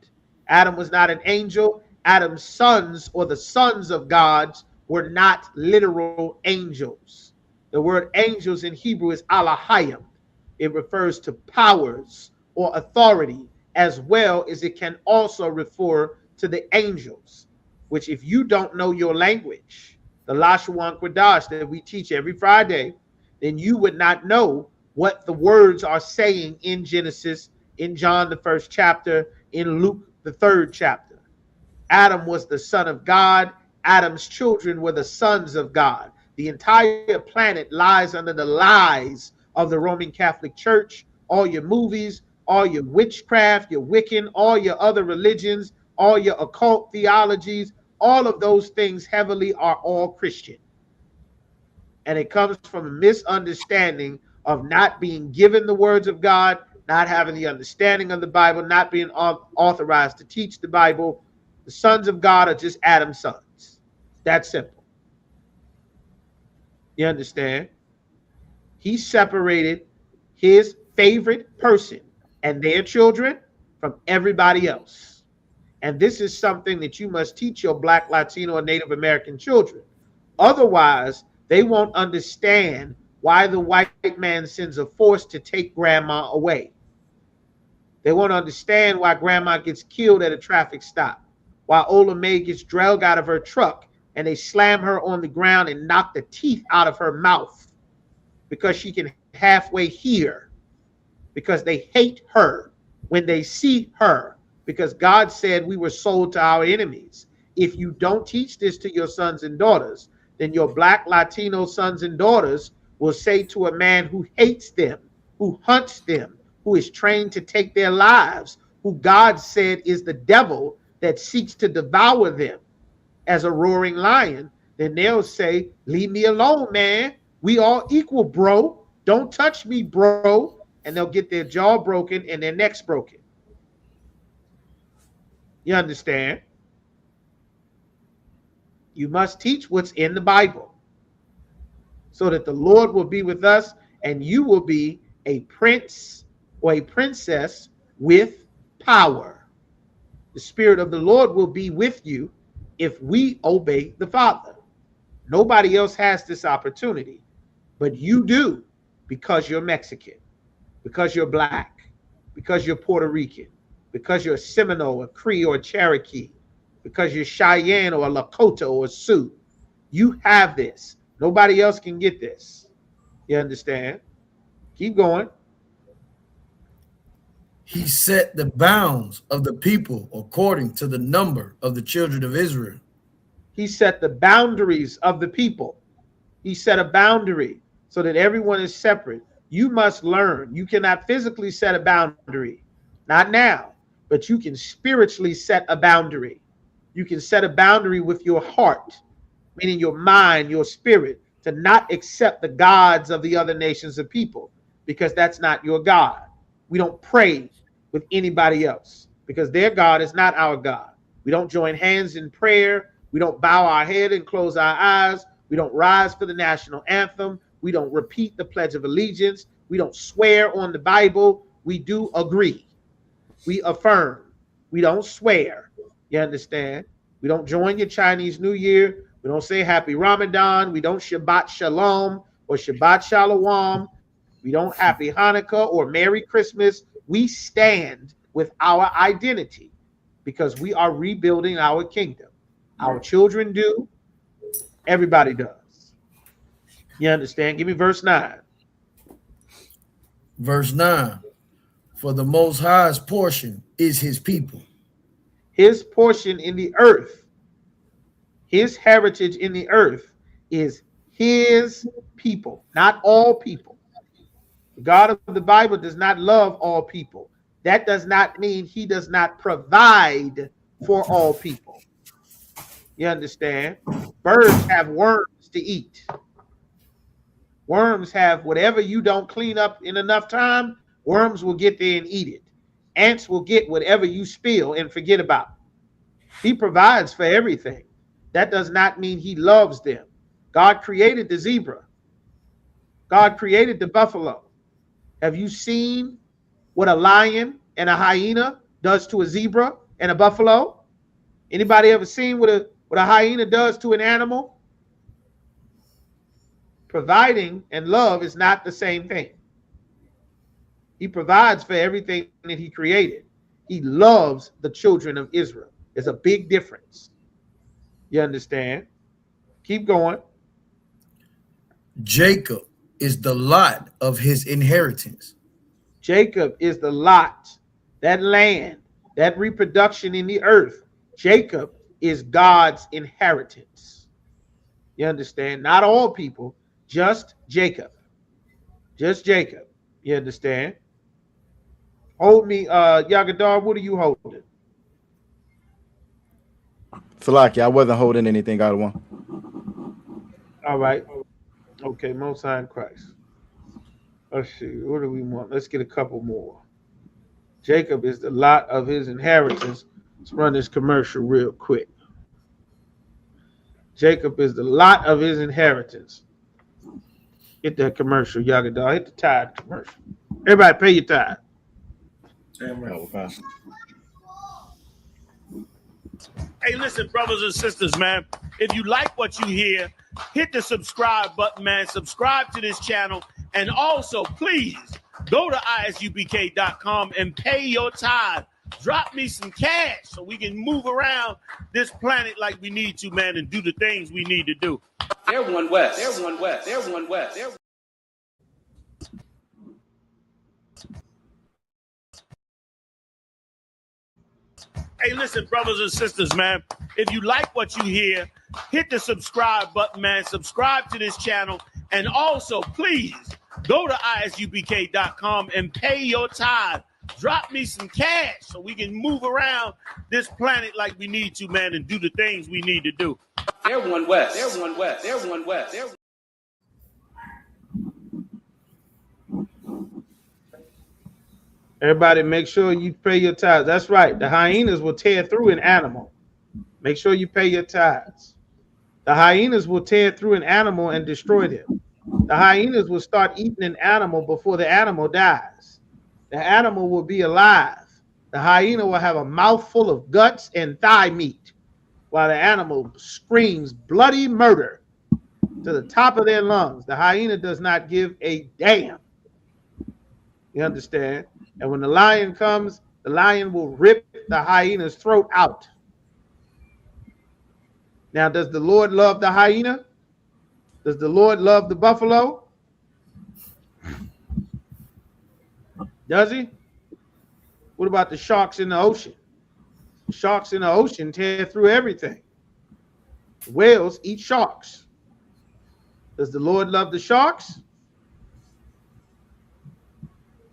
Adam was not an angel. Adam's sons, or the sons of gods, were not literal angels. The word angels in Hebrew is Alahayim. It refers to powers or authority, as well as it can also refer to the angels, which, if you don't know your language, the Lashawan Kwadash that we teach every Friday, then you would not know what the words are saying in Genesis, in John the 1st chapter, in Luke the 3rd chapter. Adam was the son of God. Adam's children were the sons of God. The entire planet lies under the lies of the Roman Catholic Church. All your movies, all your witchcraft, your Wiccan, all your other religions, all your occult theologies, all of those things heavily are all Christian. And it comes from a misunderstanding of not being given the words of God, not having the understanding of the Bible, not being authorized to teach the Bible. The sons of God are just Adam's sons. That's simple. You understand? He separated his favorite person and their children from everybody else. And this is something that you must teach your Black, Latino, or Native American children. Otherwise, they won't understand why the white man sends a force to take grandma away. They won't understand why grandma gets killed at a traffic stop, why Ola Mae gets dragged out of her truck and they slam her on the ground and knock the teeth out of her mouth because she can halfway hear, because they hate her when they see her, because God said we were sold to our enemies. If you don't teach this to your sons and daughters, then your Black, Latino sons and daughters will say to a man who hates them, who hunts them, who is trained to take their lives, who God said is the devil that seeks to devour them as a roaring lion, then they'll say, leave me alone, man. We all equal, bro. Don't touch me, bro. And they'll get their jaw broken and their necks broken. You understand? You must teach what's in the Bible so that the Lord will be with us and you will be a prince or a princess with power. The Spirit of the Lord will be with you if we obey the Father. Nobody else has this opportunity, but you do, because you're Mexican, because you're Black, because you're Puerto Rican, because you're a Seminole, a Cree, or a Cherokee, because you're Cheyenne or a Lakota or a Sioux. You have this. Nobody else can get this. You understand? Keep going. He set the bounds of the people according to the number of the children of Israel. He set the boundaries of the people. He set a boundary so that everyone is separate. You must learn. You cannot physically set a boundary. Not now, but you can spiritually set a boundary. You can set a boundary with your heart, meaning your mind, your spirit, to not accept the gods of the other nations of people, because that's not your God. We don't pray with anybody else because their God is not our God. We don't join hands in prayer. We don't bow our head and close our eyes. We don't rise for the national anthem. We don't repeat the Pledge of Allegiance. We don't swear on the Bible. We do agree. We affirm. We don't swear. You understand? We don't join your Chinese New Year. We don't say Happy Ramadan. We don't Shabbat Shalom or Shabbat Shalom. We don't Happy Hanukkah or Merry Christmas. We stand with our identity because we are rebuilding our kingdom. Our children do. Everybody does. You understand? Give me verse 9. Verse 9. For the Most High's portion is his people. His portion in the earth, his heritage in the earth is his people, not all people. The God of the Bible does not love all people. That does not mean he does not provide for all people. You understand? Birds have worms to eat. Worms have whatever you don't clean up in enough time, worms will get there and eat it. Ants will get whatever you spill and forget about. He provides for everything. That does not mean he loves them. God created the zebra. God created the buffalo. Have you seen what a lion and a hyena does to a zebra and a buffalo? Anybody ever seen what a hyena does to an animal? Providing and love is not the same thing. He provides for everything that he created. He loves the children of Israel. There's a big difference. You understand? Keep going. Jacob is the lot of his inheritance. Jacob is the lot, that land, that reproduction in the earth. Jacob is God's inheritance. You understand? Not all people, just Jacob. Just Jacob. You understand? Hold me, Yagadar, what are you holding? Salaki, I wasn't holding anything out of one. All right. Okay, Most High in Christ. Let's see. What do we want? Let's get a couple more. Jacob is the lot of his inheritance. Let's run this commercial real quick. Jacob is the lot of his inheritance. Get that commercial, Yagadah. Hit the tithe commercial. Everybody pay your tithe. Damn right. Okay. Hey, listen, brothers and sisters, man. If you like what you hear, hit the subscribe button, man. Subscribe to this channel. And also, please, go to ISUPK.com and pay your tithe. Drop me some cash so we can move around this planet like we need to, man, and do the things we need to do. They're one west. They're one west. They're one west. They're Hey, listen, brothers and sisters, man. If you like what you hear, hit the subscribe button, man. Subscribe to this channel. And also, please, go to ISUPK.com and pay your tithe. Drop me some cash so we can move around this planet like we need to, man, and do the things we need to do. They're one west. They're one west. They're one west. They're Everybody make sure you pay your tithes. That's right. The hyenas will tear through an animal. Make sure you pay your tithes. The hyenas will tear through an animal and destroy them. The hyenas will start eating an animal before the animal dies. The animal will be alive. The hyena will have a mouthful of guts and thigh meat while the animal screams bloody murder to the top of their lungs. The hyena does not give a damn. You understand? And when the lion comes, the lion will rip the hyena's throat out. Now, does the Lord love the hyena? Does the Lord love the buffalo? Does he? What about the sharks in the ocean? The sharks in the ocean tear through everything. Whales eat sharks. Does the Lord love the sharks?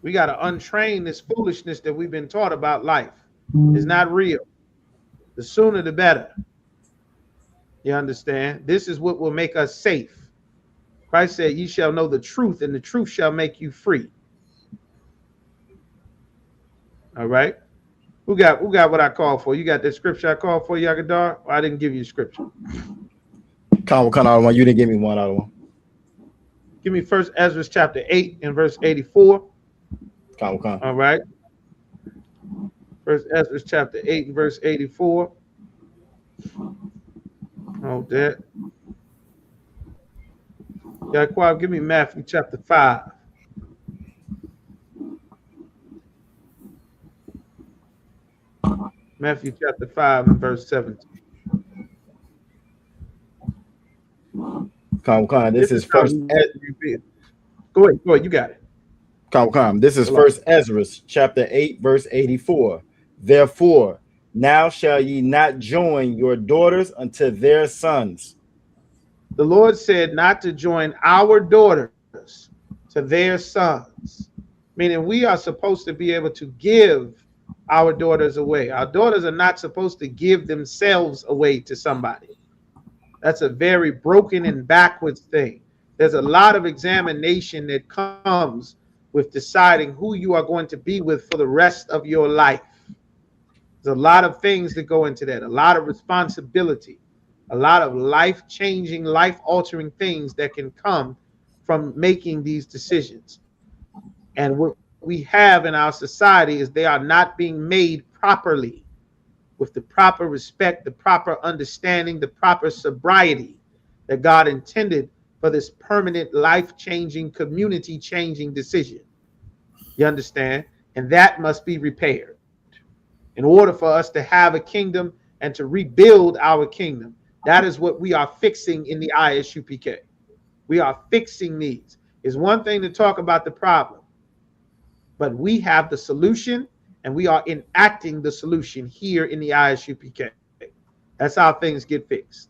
We got to untrain this foolishness that we've been taught about life. It's not real. The sooner the better. You understand? This is what will make us safe. Christ said, "Ye shall know the truth, and the truth shall make you free." All right. Who got what I called for? You got the scripture I called for, Yagadar? Or I didn't give you scripture. What kind of one? You didn't give me one out of one. Give me First Ezra chapter 8 and verse 84. All right. First Ezra chapter 8 and verse 84. Hold that. Yaquab, give me Matthew chapter 5. Matthew chapter 5 and verse 17. This is first. Go ahead. You got it. This is First Ezra chapter 8 verse 84. Therefore, now shall ye not join your daughters unto their sons. The Lord said not to join our daughters to their sons, meaning we are supposed to be able to give our daughters away. Our daughters are not supposed to give themselves away to somebody. That's a very broken and backwards thing. There's a lot of examination that comes with deciding who you are going to be with for the rest of your life. There's a lot of things that go into that, a lot of responsibility, a lot of life-changing, life-altering things that can come from making these decisions. And what we have in our society is they are not being made properly, with the proper respect, the proper understanding, the proper sobriety that God intended for this permanent, life-changing, community-changing decision. You understand? And that must be repaired. In order for us to have a kingdom and to rebuild our kingdom, that is what we are fixing in the ISUPK. We are fixing these. It's one thing to talk about the problem, but we have the solution and we are enacting the solution here in the ISUPK. That's how things get fixed.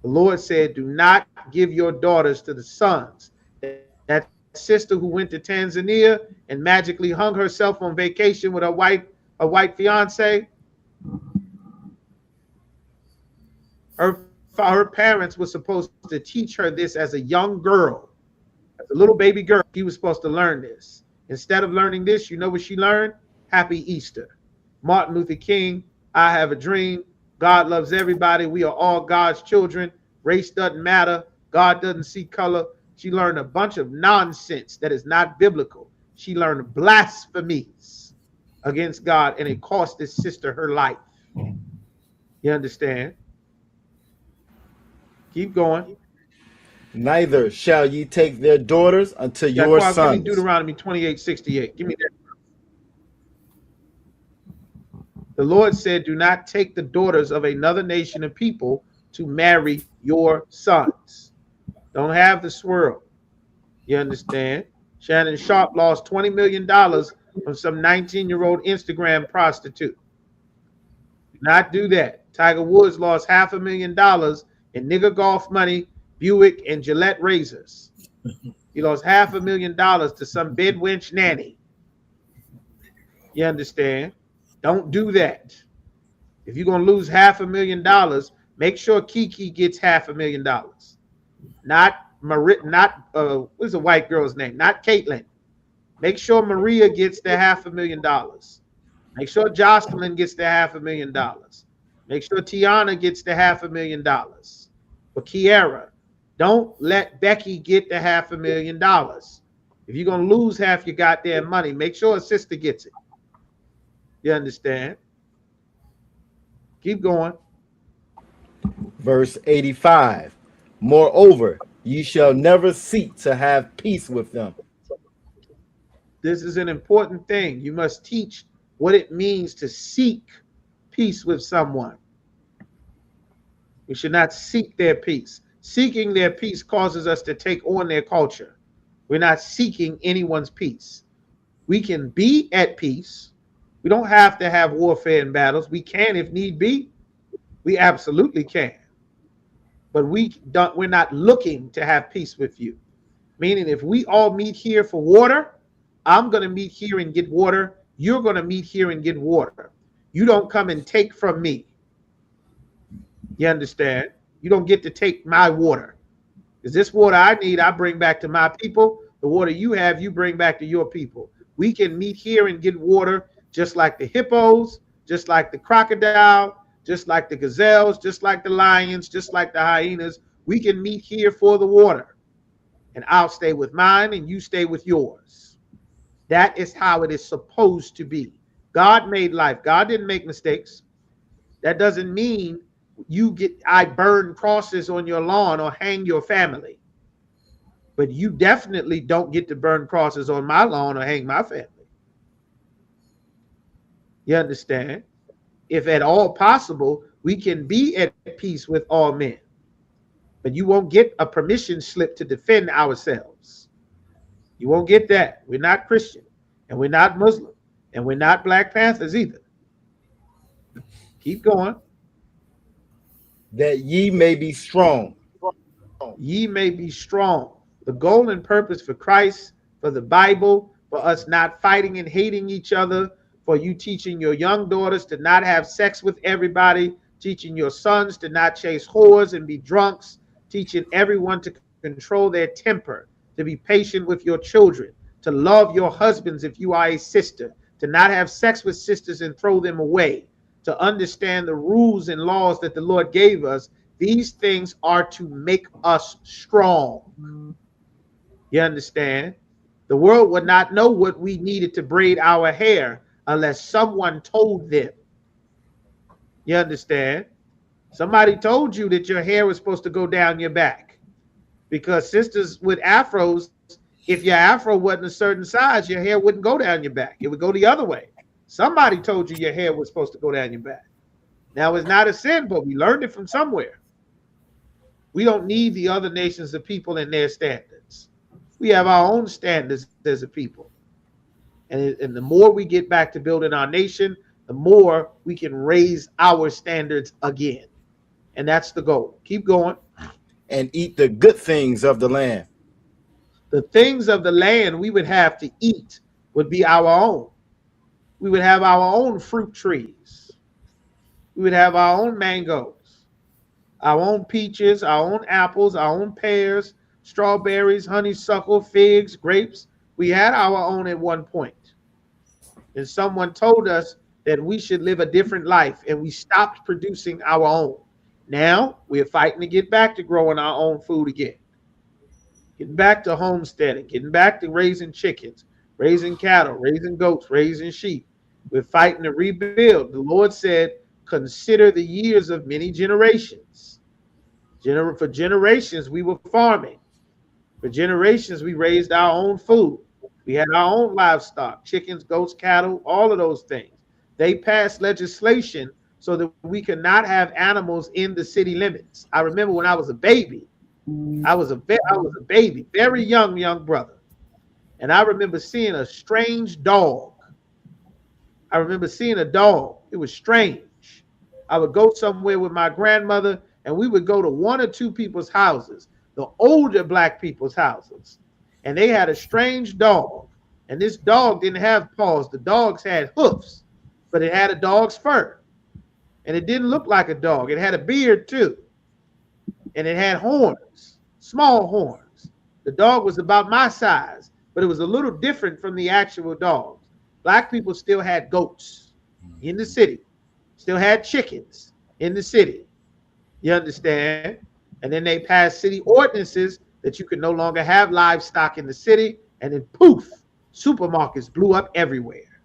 The Lord said, do not give your daughters to the sons. That sister who went to Tanzania and magically hung herself on vacation with a white fiance, Her parents were supposed to teach her this as a young girl, as a little baby girl. She was supposed to learn this. Instead of learning this, you know what she learned? Happy Easter. Martin Luther King, I have a dream. God loves everybody. We are all God's children. Race doesn't matter. God doesn't see color. She learned a bunch of nonsense that is not biblical. She learned blasphemies against God, and it cost this sister her life. You understand? Keep going. Neither shall ye take their daughters unto your Give me sons. Deuteronomy 28:68. Give me that. The Lord said, do not take the daughters of another nation of people to marry your sons. Don't have the swirl. You understand? Shannon Sharp lost $20 million from some 19-year-old Instagram prostitute. Do not do that. Tiger Woods lost $500,000 in nigger golf money, Buick, and Gillette razors. He lost $500,000 to some bed wench nanny. You understand? Don't do that. If you're gonna lose $500,000, make sure Kiki gets $500,000. Not what's the white girl's name? Not Caitlyn. Make sure Maria gets the $500,000. Make sure Jocelyn gets the $500,000. Make sure Tiana gets the $500,000. But Kiara, don't let Becky get the $500,000. If you're gonna lose half your goddamn money, make sure a sister gets it. You understand? Keep going. Verse 85. Moreover, ye shall never seek to have peace with them. This is an important thing. You must teach what it means to seek peace with someone. We should not seek their peace. Seeking their peace causes us to take on their culture. We're not seeking anyone's peace. We can be at peace. We don't have to have warfare and battles. We can if need be. We absolutely can. But we're not looking to have peace with you. Meaning if we all meet here for water, I'm going to meet here and get water. You're going to meet here and get water. You don't come and take from me. You understand? You don't get to take my water. Is this water I need, I bring back to my people. The water you have, you bring back to your people. We can meet here and get water just like the hippos, just like the crocodile, just like the gazelles, just like the lions, just like the hyenas. We can meet here for the water. And I'll stay with mine and you stay with yours. That is how it is supposed to be. God made life. God didn't make mistakes. That doesn't mean I burn crosses on your lawn or hang your family. But you definitely don't get to burn crosses on my lawn or hang my family. You understand? If at all possible, we can be at peace with all men. But you won't get a permission slip to defend ourselves. You won't get that. We're not Christian, and we're not Muslim, and we're not Black Panthers either. Keep going. That ye may be strong. Ye may be strong. The goal and purpose for Christ, for the Bible, for us not fighting and hating each other, for you teaching your young daughters to not have sex with everybody, teaching your sons to not chase whores and be drunks, teaching everyone to control their temper, to be patient with your children, to love your husbands if you are a sister, to not have sex with sisters and throw them away, to understand the rules and laws that the Lord gave us. These things are to make us strong. You understand? The world would not know what we needed to braid our hair unless someone told them. You understand? Somebody told you that your hair was supposed to go down your back. Because sisters with afros, if your afro wasn't a certain size, your hair wouldn't go down your back. It would go the other way. Somebody told you your hair was supposed to go down your back. Now, it's not a sin, but we learned it from somewhere. We don't need the other nations of people and their standards. We have our own standards as a people. And the more we get back to building our nation, the more we can raise our standards again. And that's the goal. Keep going. And eat the good things of the land. The things of the land we would have to eat would be our own. We would have our own fruit trees. We would have our own mangoes, Our own peaches, our own apples, our own pears, strawberries, honeysuckle, figs, grapes. We had our own at one point. And someone told us that we should live a different life, and we stopped producing our own. Now we're fighting to get back to growing our own food again, getting back to homesteading, getting back to raising chickens, raising cattle, raising goats, raising sheep. We're fighting to rebuild. The Lord said, consider the years of many generations. For generations, we were farming. For generations, we raised our own food. We had our own livestock, chickens, goats, cattle, all of those things. They passed legislation so that we could not have animals in the city limits. I remember when I was a baby, I was a baby, very young brother. And I remember seeing a strange dog. I remember seeing a dog. It was strange. I would go somewhere with my grandmother, and we would go to one or two people's houses, the older black people's houses. And they had a strange dog. And this dog didn't have paws. The dogs had hoofs, but it had a dog's fur. And it didn't look like a dog. It had a beard too. And it had horns, small horns. The dog was about my size, but it was a little different from the actual dogs. Black people still had goats in the city, still had chickens in the city. You understand? And then they passed city ordinances that you could no longer have livestock in the city. And then poof, supermarkets blew up everywhere.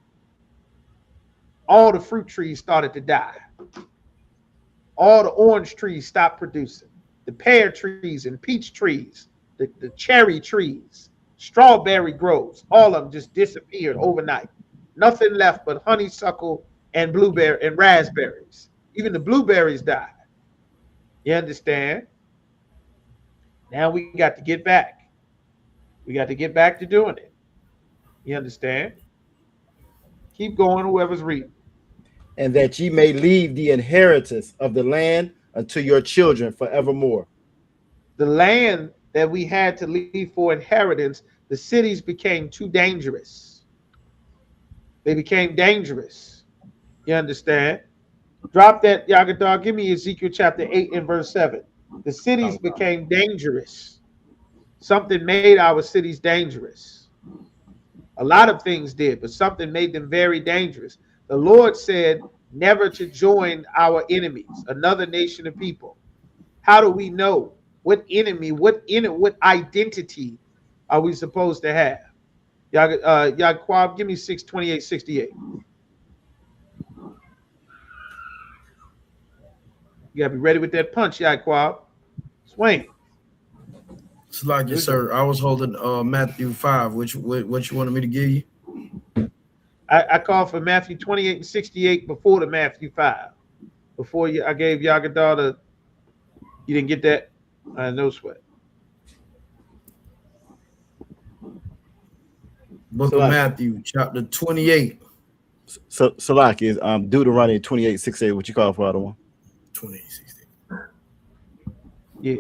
All the fruit trees started to die. All the orange trees stopped producing. The pear trees and peach trees, the cherry trees, strawberry groves, all of them just disappeared overnight. Nothing left but honeysuckle and blueberry and raspberries. Even the blueberries died. You understand? Now we got to get back. We got to get back to doing it. You understand? Keep going, whoever's reading. And that ye may leave the inheritance of the land unto your children forevermore. The land that we had to leave for inheritance, the cities became too dangerous. They became dangerous. You understand? Drop that, Yagadar. Give me Ezekiel chapter 8 and verse 7. The cities became dangerous. Something made our cities dangerous. A lot of things did, but something made them very dangerous. The Lord said never to join our enemies, another nation of people. How do we know what enemy, what identity are we supposed to have? Yaquab, give me 6:28-68. You gotta be ready with that punch, Yaquab. Swing. It's like you, sir. I was holding Matthew 5. What you wanted me to give you? I called for Matthew 28 and 68 before the Matthew 5. Before I gave Yagadar the, you didn't get that? No sweat. Book of Matthew, chapter 28. So Salaki is Deuteronomy 28:6-8. What you call for other one? 28:68. Yeah.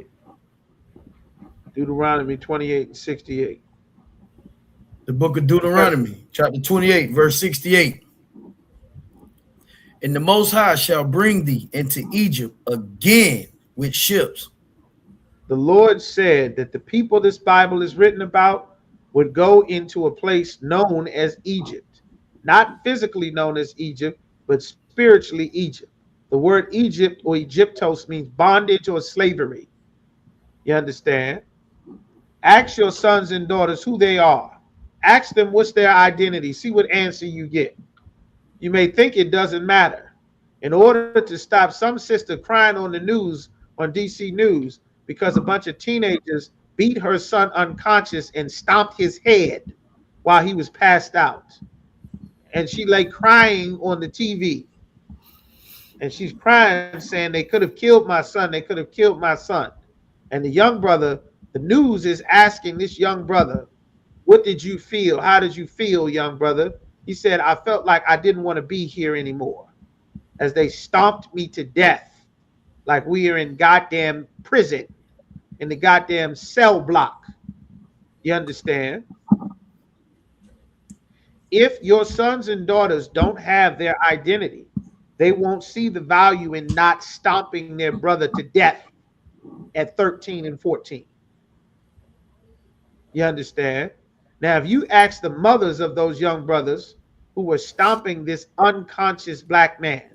Deuteronomy 28 and 68. The book of Deuteronomy, chapter 28, verse 68. And the Most High shall bring thee into Egypt again with ships. The Lord said that the people this Bible is written about would go into a place known as Egypt. Not physically known as Egypt, but spiritually Egypt. The word Egypt or Egyptos means bondage or slavery. You understand? Ask your sons and daughters who they are. Ask them what's their identity. See what answer you get. You may think it doesn't matter. In order to stop some sister crying on the news, on DC News, because a bunch of teenagers beat her son unconscious and stomped his head while he was passed out. And she lay crying on the TV. And she's crying, saying they could have killed my son. They could have killed my son. And the young brother, the news is asking this young brother, what did you feel? How did you feel, young brother? He said, I felt like I didn't want to be here anymore, as they stomped me to death like we are in goddamn prison, in the goddamn cell block. You understand? If your sons and daughters don't have their identity, they won't see the value in not stomping their brother to death at 13 and 14. You understand? Now, if you ask the mothers of those young brothers who were stomping this unconscious black man,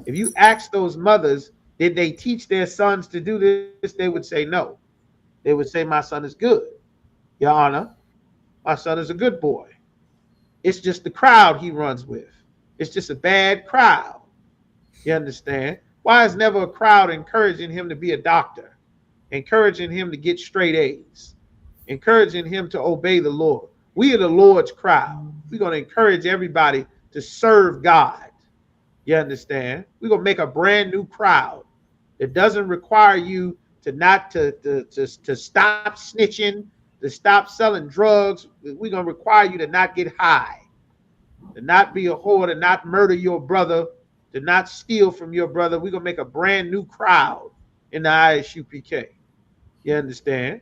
if you ask those mothers, did they teach their sons to do this? They would say no. They would say, my son is good, Your Honor. My son is a good boy. It's just the crowd he runs with. It's just a bad crowd. You understand? Why is never a crowd encouraging him to be a doctor, encouraging him to get straight A's, encouraging him to obey the Lord? We are the Lord's crowd. We're going to encourage everybody to serve God. You understand? We're going to make a brand new crowd that doesn't require you to not to stop snitching, to stop selling drugs. We're going to require you to not get high, to not be a whore, to not murder your brother, to not steal from your brother. We're going to make a brand new crowd in the ISUPK. You understand?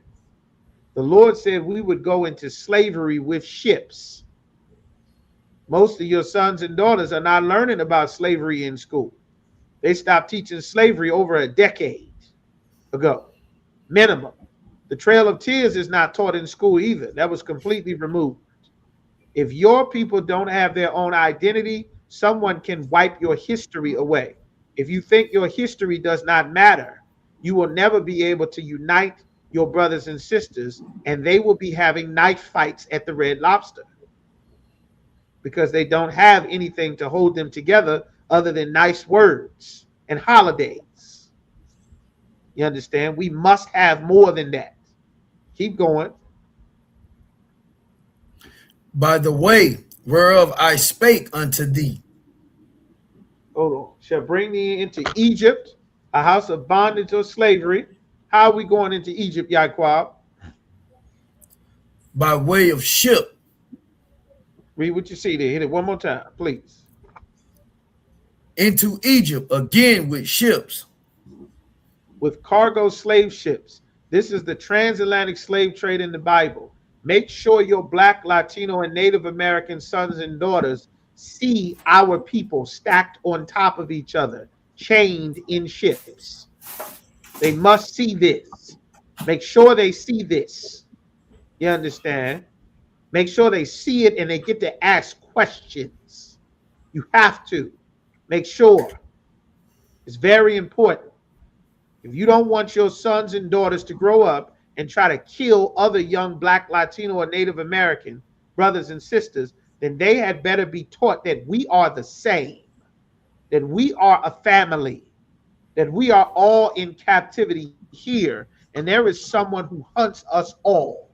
The Lord said we would go into slavery with ships. Most of your sons and daughters are not learning about slavery in school. They stopped teaching slavery over a decade ago, minimum. The Trail of Tears is not taught in school either. That was completely removed. If your people don't have their own identity, someone can wipe your history away. If you think your history does not matter, you will never be able to unite your brothers and sisters, and they will be having knife fights at the Red Lobster because they don't have anything to hold them together other than nice words and holidays. You understand? We must have more than that. Keep going. By the way whereof I spake unto thee. Hold on. Shall bring thee into Egypt, a house of bondage or slavery. How are we going into Egypt, Yaquab? By way of ship. Read what you see there. Hit it one more time, please. Into Egypt again with ships. With cargo slave ships. This is the transatlantic slave trade in the Bible. Make sure your Black, Latino, and Native American sons and daughters see our people stacked on top of each other, chained in ships. They must see this. Make sure they see this. You understand? Make sure they see it and they get to ask questions. You have to make sure. It's very important. If you don't want your sons and daughters to grow up and try to kill other young Black, Latino, or Native American brothers and sisters, then they had better be taught that we are the same, that we are a family, that we are all in captivity here, and there is someone who hunts us all.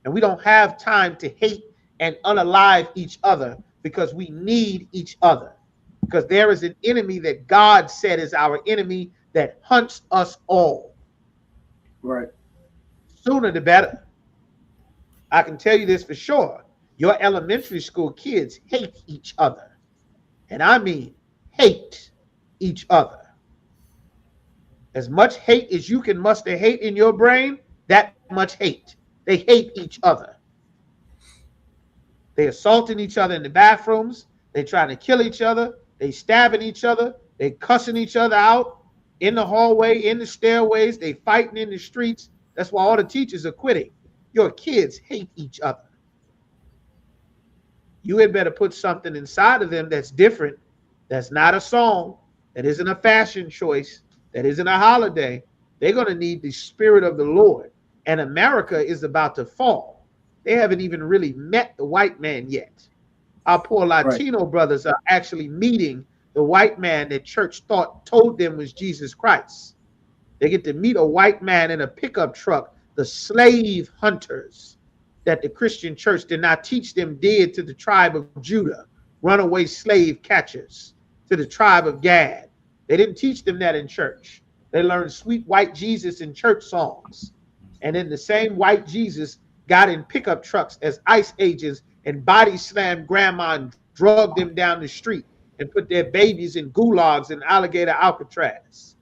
And we don't have time to hate and unalive each other because we need each other. Because there is an enemy that God said is our enemy that hunts us all. Right. Sooner the better. I can tell you this for sure. Your elementary school kids hate each other. And I mean hate each other. As much hate as you can muster hate in your brain, that much hate. They hate each other. They assaulting each other in the bathrooms. They trying to kill each other. They stabbing each other. They cussing each other out in the hallway, in the stairways. They fighting in the streets. That's why all the teachers are quitting. Your kids hate each other. You had better put something inside of them that's different. That's not a song. That isn't a fashion choice. That isn't a holiday. They're going to need the Spirit of the Lord. And America is about to fall. They haven't even really met the white man yet. Our poor Latino brothers are actually meeting the white man that church told them was Jesus Christ. They get to meet a white man in a pickup truck, the slave hunters that the Christian church did not teach them did to the tribe of Judah, runaway slave catchers, to the tribe of Gad. They didn't teach them that in church. They learned sweet white Jesus in church songs. And then the same white Jesus got in pickup trucks as ICE agents and body slammed grandma and drugged them down the street and put their babies in gulags in alligator Alcatraz.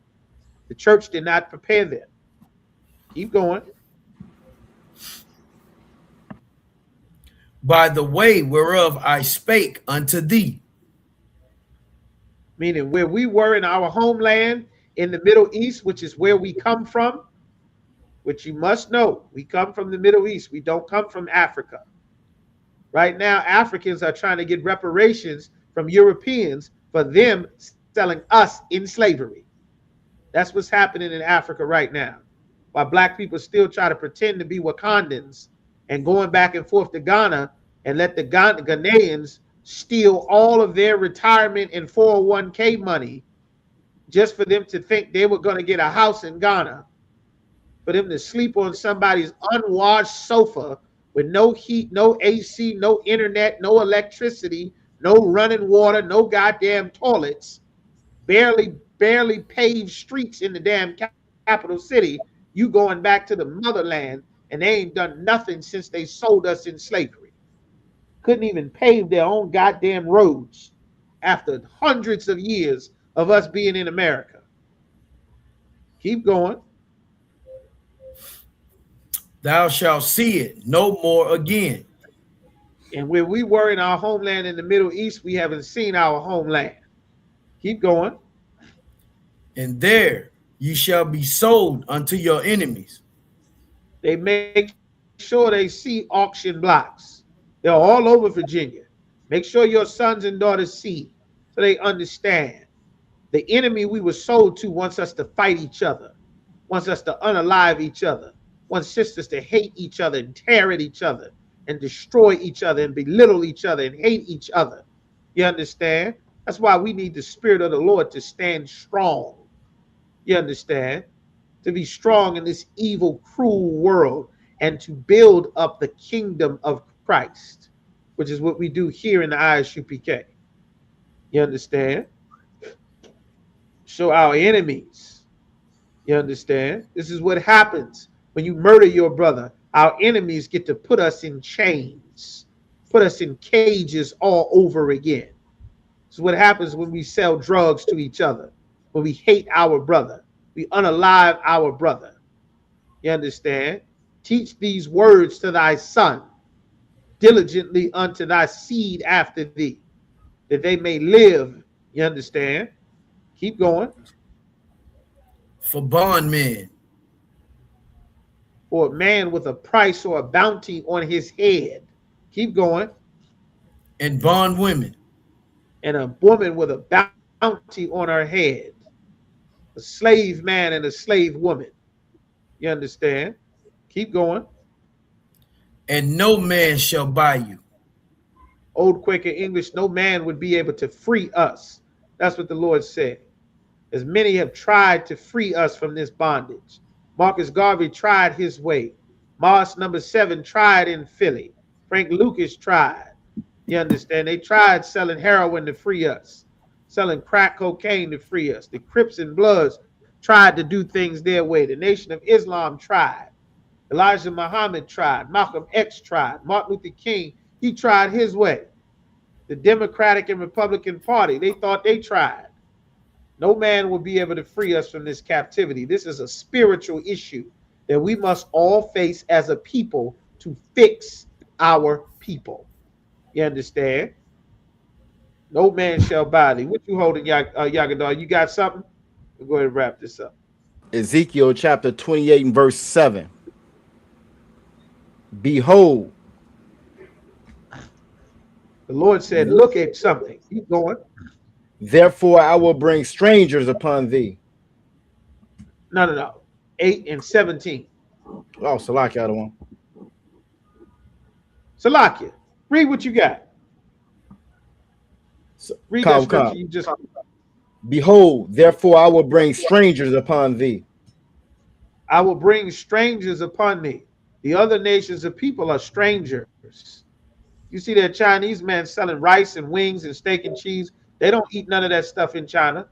The church did not prepare them. Keep going. By the way whereof I spake unto thee. Meaning where we were in our homeland in the Middle East, which is where we come from, which you must know, we come from the Middle East. We don't come from Africa. Right now, Africans are trying to get reparations from Europeans for them selling us in slavery. That's what's happening in Africa right now. While black people still try to pretend to be Wakandans and going back and forth to Ghana and let the Ghanaians steal all of their retirement and 401k money just for them to think they were going to get a house in Ghana, for them to sleep on somebody's unwashed sofa with no heat, no AC, no internet, no electricity, no running water, no goddamn toilets, barely paved streets in the damn capital city. You going back to the motherland, and they ain't done nothing since they sold us in slavery. Couldn't even pave their own goddamn roads after hundreds of years of us being in America. Keep going. Thou shalt see it no more again. And where we were in our homeland in the Middle East, we haven't seen our homeland. Keep going. And there ye shall be sold unto your enemies. They make sure they see auction blocks. They're all over Virginia. Make sure your sons and daughters see so they understand. The enemy we were sold to wants us to fight each other, wants us to unalive each other, wants sisters to hate each other and tear at each other and destroy each other and belittle each other and hate each other. You understand? That's why we need the Spirit of the Lord to stand strong. You understand? To be strong in this evil, cruel world and to build up the kingdom of Christ, which is what we do here in the ISUPK. You understand? Show our enemies. You understand? This is what happens when you murder your brother. Our enemies get to put us in chains, put us in cages all over again. This is what happens when we sell drugs to each other, when we hate our brother, we unalive our brother. You understand? Teach these words to thy son, diligently unto thy seed after thee, that they may live. You understand? Keep going. For bondmen, or a man with a price or a bounty on his head. Keep going. and bondwomen, And a woman with a bounty on her head. A slave man and a slave woman. You understand? Keep going. and no man shall buy you. Old Quaker English, no man would be able to free us. That's what the Lord said. As many have tried to free us from this bondage. Marcus Garvey tried his way. Moss number 7 tried in Philly. Frank Lucas tried. You understand? They tried selling heroin to free us, selling crack cocaine to free us. The Crips and Bloods tried to do things their way. The Nation of Islam tried. Elijah Muhammad tried. Malcolm X tried. Martin Luther King, he tried his way. The Democratic and Republican Party, they thought they tried. No man will be able to free us from this captivity. This is a spiritual issue that we must all face as a people to fix our people. You understand? No man shall buy thee. What you holding, Yagadar? You got something? We'll go ahead and wrap this up. Ezekiel chapter 28 and verse 7. Behold, The Lord said, look at something. Keep going. therefore I will bring strangers upon thee. No. 8 and 17. Oh, Salaki, other one. Salakia, read what you got. Read that scripture you just. Behold, therefore I will bring strangers upon thee. I will bring strangers upon thee. The other nations of people are strangers. You see that Chinese man selling rice and wings and steak and cheese. They don't eat none of that stuff in China.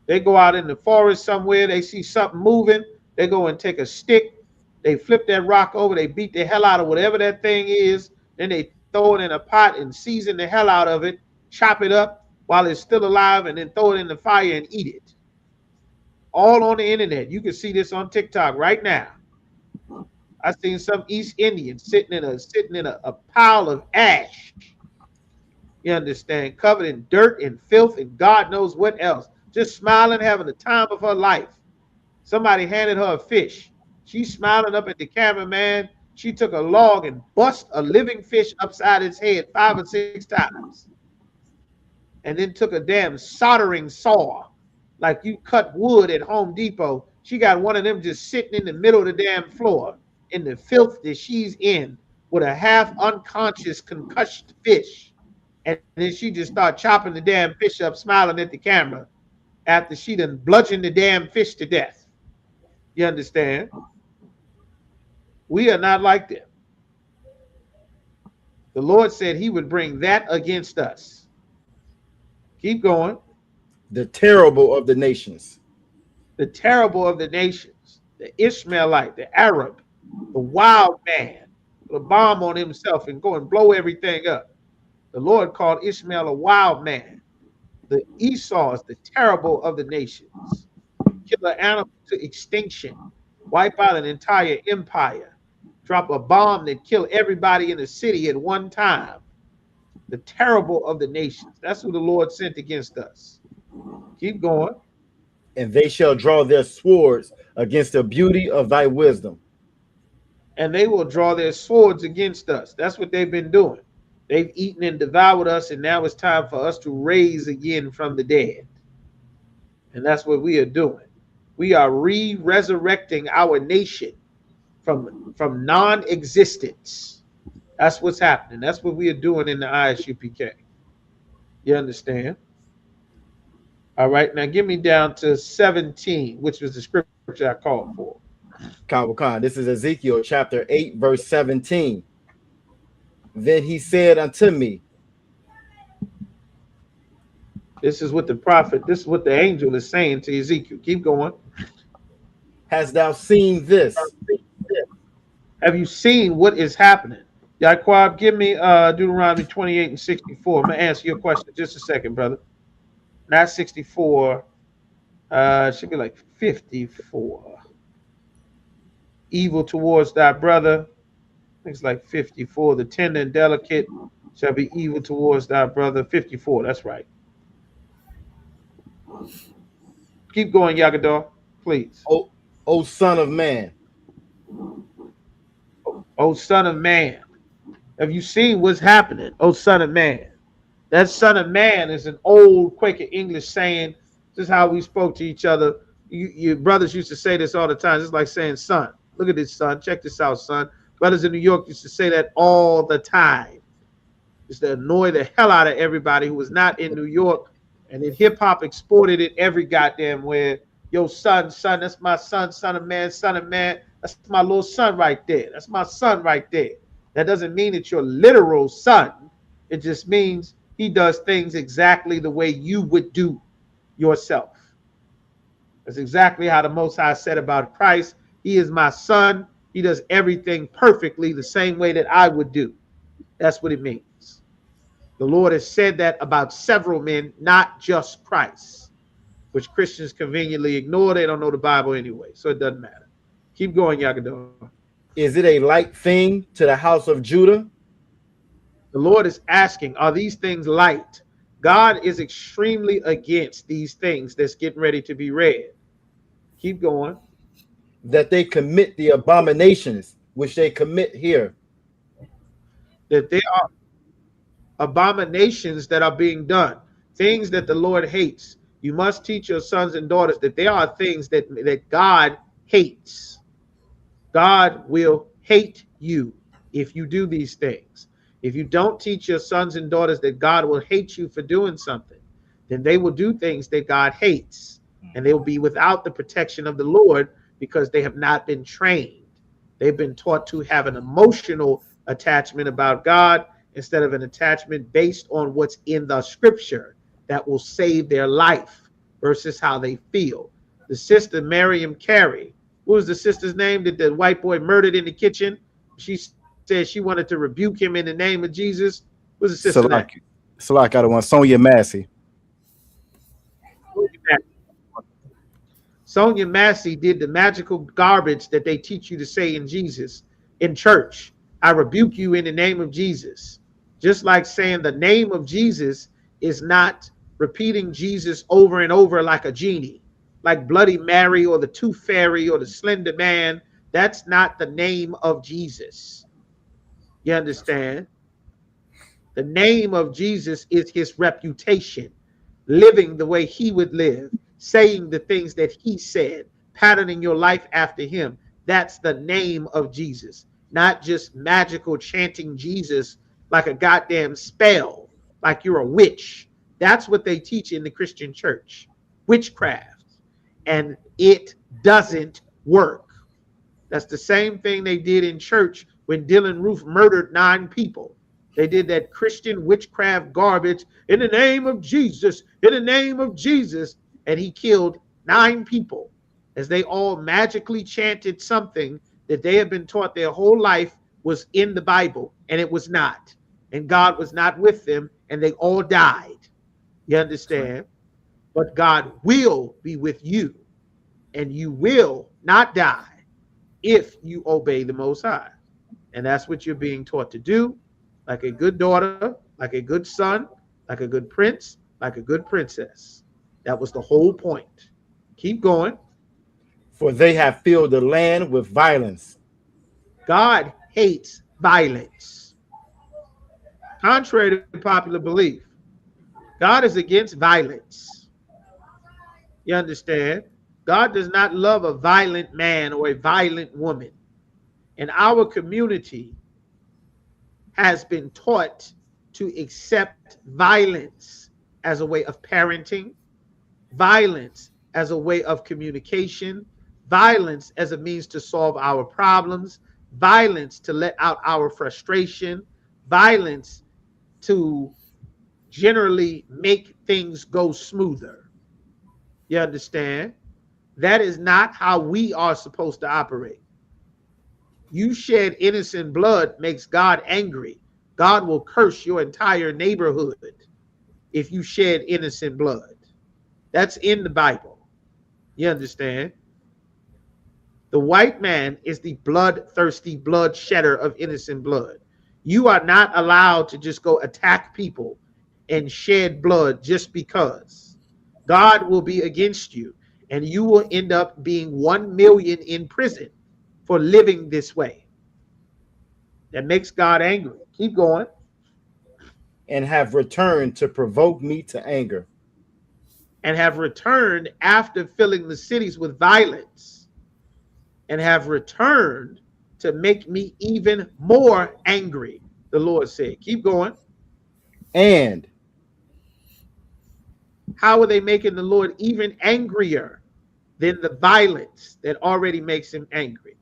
They go out in the forest somewhere. They see something moving. They go and take a stick. They flip that rock over. They beat the hell out of whatever that thing is. Then they throw it in a pot and season the hell out of it. Chop it up while it's still alive and then throw it in the fire and eat it. All on the internet. You can see this on TikTok right now. I seen some East Indians sitting in a pile of ash. You understand? Covered in dirt and filth and God knows what else. Just smiling, having the time of her life. Somebody handed her a fish. She's smiling up at the cameraman. She took a log and bust a living fish upside its head 5 or 6 times. And then took a damn soldering saw, like you cut wood at Home Depot. She got one of them just sitting in the middle of the damn floor in the filth that she's in with a half unconscious concussed fish. And then she just started chopping the damn fish up, smiling at the camera after she done bludgeoned the damn fish to death. You understand? We are not like them. The Lord said he would bring that against us. Keep going. The terrible of the nations. The terrible of the nations, the Ishmaelite, the Arab, the wild man, put a bomb on himself and go and blow everything up. The Lord called Ishmael a wild man. The Esau is the terrible of the nations. Kill an animal to extinction, wipe out an entire empire, drop a bomb that kill everybody in the city at one time. The terrible of the nations. That's who the Lord sent against us. Keep going. And they shall draw their swords against the beauty of thy wisdom. And they will draw their swords against us. That's what they've been doing. They've eaten and devoured us, and now it's time for us to raise again from the dead. And that's what we are doing. We are resurrecting our nation from non-existence. That's what's happening. That's what we are doing in the ISUPK. You understand? All right, now give me down to 17, which was the scripture I called for. Khan, this is Ezekiel chapter 8, verse 17. Then he said unto me, this is what the prophet, this is what the angel is saying to Ezekiel. Keep going. hast thou seen this? Have you seen what is happening? Yaquab, give me Deuteronomy 28 and 64. I'm going to answer your question in just a second, brother. Not 64. It should be like 54. Evil towards thy brother. I think it's like 54. The tender and delicate shall be evil towards thy brother. 54. That's right. Keep going, Yagador, please. O son of man. Oh, son of man. Have you seen what's happening? Oh, son of man. That son of man is an old Quaker English saying. This is how we spoke to each other. Your brothers used to say this all the time. It's like saying son. Look at this, son. Check this out, son. Brothers in New York used to say that all the time. Just to annoy the hell out of everybody who was not in New York. And then hip-hop exported it every goddamn where. Yo, son, that's my son, son of man, son of man. That's my little son right there. That's my son right there. That doesn't mean it's your literal son. It just means he does things exactly the way you would do yourself. That's exactly how the Most High said about Christ. He is my son. He does everything perfectly the same way that I would do. That's what it means. The Lord has said that about several men, not just Christ, which Christians conveniently ignore. They don't know the Bible anyway, so it doesn't matter. Keep going, Yagador. Is it a light thing to the house of Judah? The Lord is asking, are these things light? God is extremely against these things that's getting ready to be read. Keep going. That they commit the abominations which they commit here. That there are abominations that are being done, things that the Lord hates. You must teach your sons and daughters that there are things that God hates. God will hate you if you do these things. If you don't teach your sons and daughters that God will hate you for doing something, then they will do things that God hates, and they will be without the protection of the Lord because they have not been trained. They've been taught to have an emotional attachment about God instead of an attachment based on what's in the scripture that will save their life versus how they feel. The sister Miriam Carey, what was the sister's name that the white boy murdered in the kitchen? She said she wanted to rebuke him in the name of Jesus. What was the sister name? Salak got one. Sonia Massey. Sonia Massey did the magical garbage that they teach you to say in Jesus in church. I rebuke you in the name of Jesus. Just like saying the name of Jesus is not repeating Jesus over and over like a genie, like Bloody Mary or the Tooth Fairy or the Slender Man. That's not the name of Jesus. You understand? The name of Jesus is his reputation, living the way he would live, saying the things that he said, patterning your life after him. That's the name of Jesus, not just magical chanting Jesus like a goddamn spell, like you're a witch. That's what they teach in the Christian church, witchcraft. And it doesn't work. That's the same thing they did in church when Dylan Roof murdered 9 people. They did that Christian witchcraft garbage in the name of Jesus, in the name of Jesus. And he killed 9 people as they all magically chanted something that they had been taught their whole life was in the Bible, and it was not. And God was not with them, and they all died. You understand? But God will be with you, and you will not die if you obey the Most High. And that's what you're being taught to do, like a good daughter, like a good son, like a good prince, like a good princess. That was the whole point. Keep going. For they have filled the land with violence. God hates violence. Contrary to popular belief, God is against violence. You understand? God does not love a violent man or a violent woman. And our community has been taught to accept violence as a way of parenting, violence as a way of communication, violence as a means to solve our problems, violence to let out our frustration, violence to generally make things go smoother. You understand? That is not how we are supposed to operate. You shed innocent blood makes God angry. God will curse your entire neighborhood if you shed innocent blood. That's in the Bible. You understand? The white man is the bloodthirsty blood shedder of innocent blood. You are not allowed to just go attack people and shed blood just because. God will be against you, and you will end up being 1 million in prison for living this way. That makes God angry. Keep going. And have returned to provoke me to anger. And have returned after filling the cities with violence. And have returned to make me even more angry, the Lord said. Keep going. And how are they making the Lord even angrier than the violence that already makes him angry?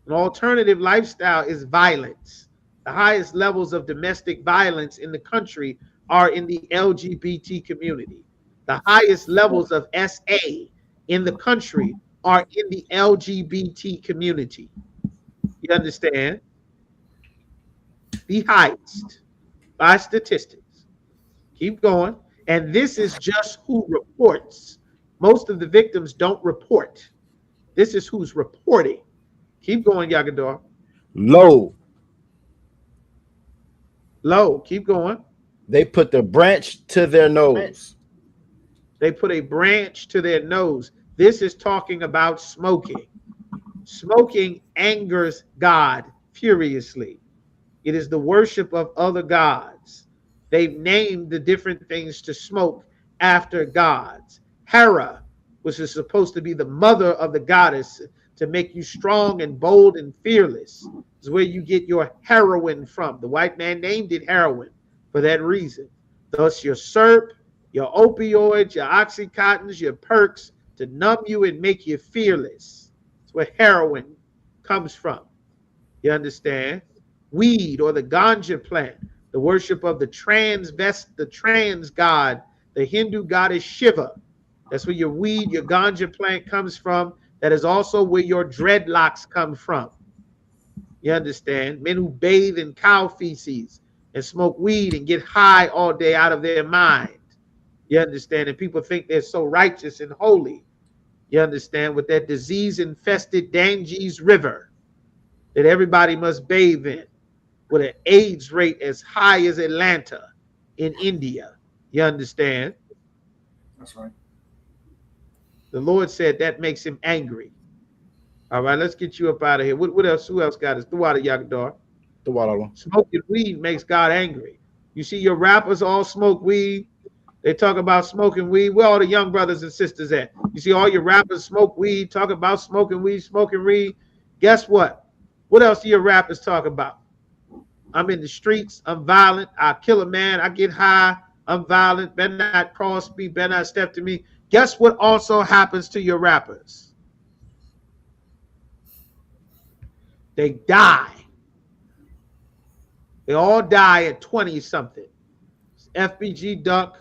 An alternative lifestyle is violence. The highest levels of domestic violence in the country are in the LGBT community. The highest levels of SA in the country are in the LGBT community. You understand? The highest by statistics. Keep going. And this is just who reports. Most of the victims don't report. This is who's reporting. Keep going, Yagador. Lo, Keep going. they put the branch to their nose. They put a branch to their nose. This is talking about smoking. Smoking angers God furiously. It is the worship of other gods. They've named the different things to smoke after gods. Hera, which is supposed to be the mother of the goddess, to make you strong and bold and fearless, is where you get your heroin from. The white man named it heroin for that reason. Thus your syrup, your opioids, your oxycontins, your perks to numb you and make you fearless. That's where heroin comes from. You understand? Weed or the ganja plant, the worship of the trans god, the Hindu goddess Shiva. That's where your weed, your ganja plant comes from. That is also where your dreadlocks come from. You understand? Men who bathe in cow feces and smoke weed and get high all day out of their mind. You understand? And people think they're so righteous and holy. You understand? With that disease-infested Ganges River that everybody must bathe in, with an AIDS rate as high as Atlanta in India. You understand? That's right. The Lord said that makes him angry. All right, let's get you up out of here. What else? Who else got us? Throughout Yagadar. The water. Smoking weed makes God angry. You see your rappers all smoke weed. They talk about smoking weed. Where all the young brothers and sisters at? You see all your rappers smoke weed, talk about smoking weed, smoking weed. Guess what? What else do your rappers talk about? I'm in the streets. I'm violent. I kill a man. I get high. I'm violent. Better not cross me. Better not step to me. Guess what also happens to your rappers? They die. They all die at 20 something. FBG Duck,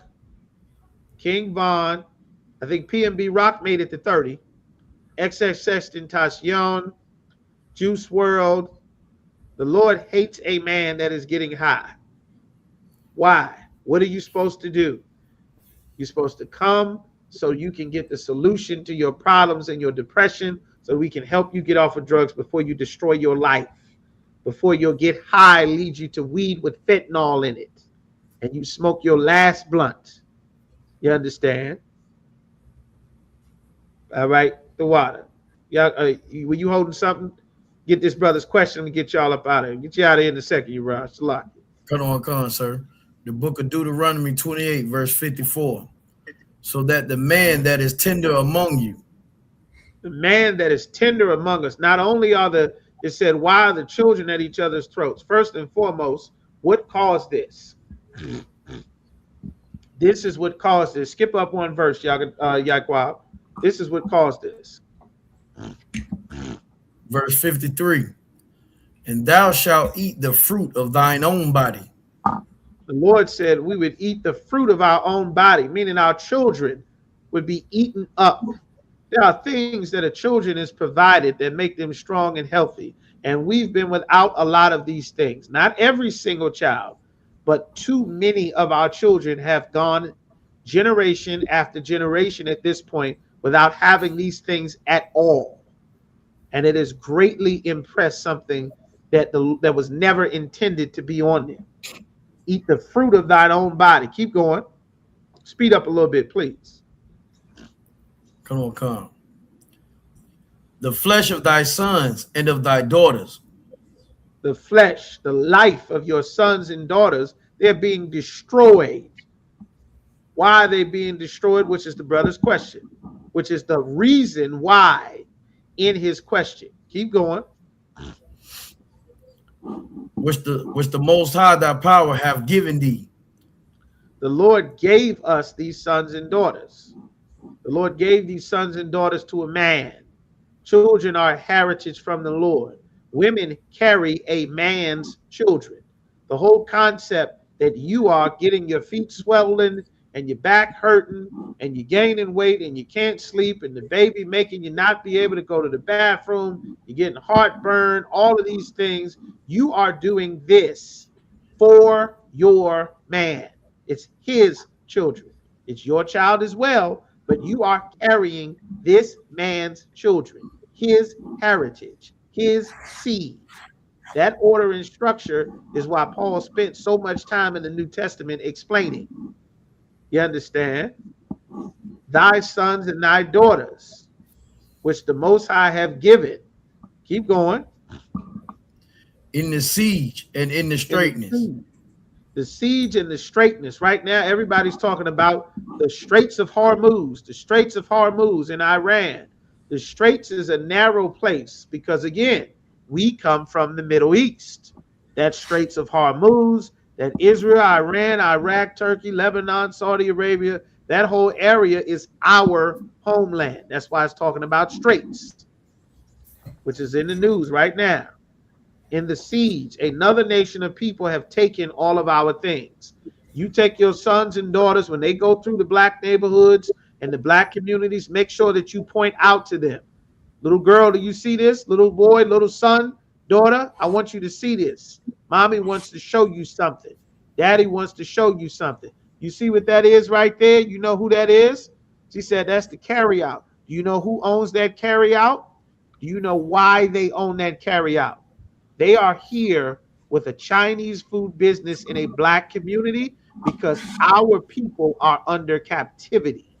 King Von, I think PNB Rock made it to 30. XXXTentacion, Juice World. The Lord hates a man that is getting high. Why? What are you supposed to do? You're supposed to come so you can get the solution to your problems and your depression, so we can help you get off of drugs before you destroy your life, before you'll get high, lead you to weed with fentanyl in it, and you smoke your last blunt. You understand? All right, the water. Y'all, were you holding something? Get this brother's question and get y'all up out of here. Get you out of here in a second, you Raj. Come on, sir. The book of Deuteronomy 28, verse 54. So that the man that is tender among you. The man that is tender among us. Not only it said, why are the children at each other's throats? First and foremost, what caused this? This is what caused this. Skip up one verse, Yaquab. This is what caused this. Verse 53. And thou shalt eat the fruit of thine own body. The Lord said we would eat the fruit of our own body, meaning our children would be eaten up. There are things that a children is provided that make them strong and healthy. And we've been without a lot of these things. Not every single child, but too many of our children have gone generation after generation at this point without having these things at all. And it has greatly impressed something that was never intended to be on there. Eat the fruit of thine own body. Keep going. Speed up a little bit, please. Come. The flesh of thy sons and of thy daughters. The flesh, the life of your sons and daughters, they're being destroyed. Why are they being destroyed? Which is the brother's question, which is the reason why in his question. Keep going. Which the Most High thy power have given thee. The Lord gave us these sons and daughters. The Lord gave these sons and daughters to a man. Children are a heritage from the Lord. Women carry a man's children. The whole concept that you are getting your feet swollen and your back hurting and you're gaining weight and you can't sleep and the baby making you not be able to go to the bathroom, you're getting heartburn, all of these things, you are doing this for your man. It's his children. It's your child as well, but you are carrying this man's children, his heritage, his seed. That order and structure is why Paul spent so much time in the New Testament explaining. You understand? Thy sons and thy daughters, which the Most High have given. Keep going. In the siege and in the straightness. The siege and the straightness. Right now, everybody's talking about the Straits of Hormuz, the Straits of Hormuz in Iran. The Straits is a narrow place because, again, we come from the Middle East. That Straits of Hormuz, that Israel, Iran, Iraq, Turkey, Lebanon, Saudi Arabia, that whole area is our homeland. That's why it's talking about straits, which is in the news right now. In the siege, another nation of people have taken all of our things. You take your sons and daughters when they go through the black neighborhoods and the black communities, make sure that you point out to them. Little girl, do you see this? Little boy, little son, daughter, I want you to see this. Mommy wants to show you something. Daddy wants to show you something. You see what that is right there? You know who that is? She said, that's the carryout. Do you know who owns that carryout? Do you know why they own that carryout? They are here with a Chinese food business in a black community because our people are under captivity.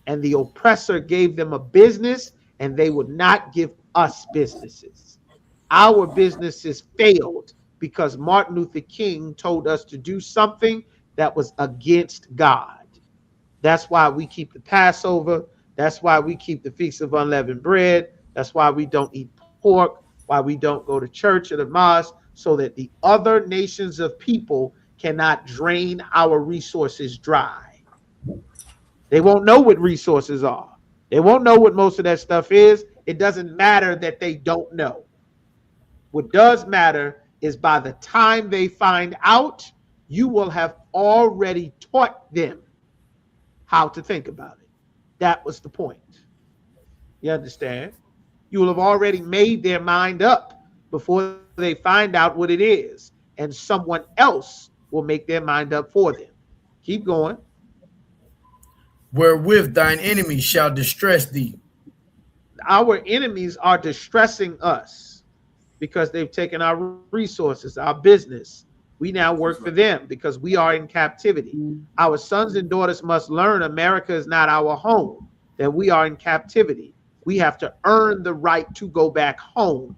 And the oppressor gave them a business and they would not give us businesses. Our businesses failed because Martin Luther King told us to do something that was against God. That's why we keep the Passover. That's why we keep the Feast of Unleavened Bread. That's why we don't eat pork, why we don't go to church or the mosque, so that the other nations of people cannot drain our resources dry. They won't know what resources are. They won't know what most of that stuff is. It doesn't matter that they don't know. What does matter is by the time they find out, you will have already taught them how to think about it. That was the point. You understand? You will have already made their mind up before they find out what it is, and someone else will make their mind up for them. Keep going. Wherewith thine enemies shall distress thee. Our enemies are distressing us because they've taken our resources, our business. We now work for them because we are in captivity. Our sons and daughters must learn America is not our home, that we are in captivity. We have to earn the right to go back home.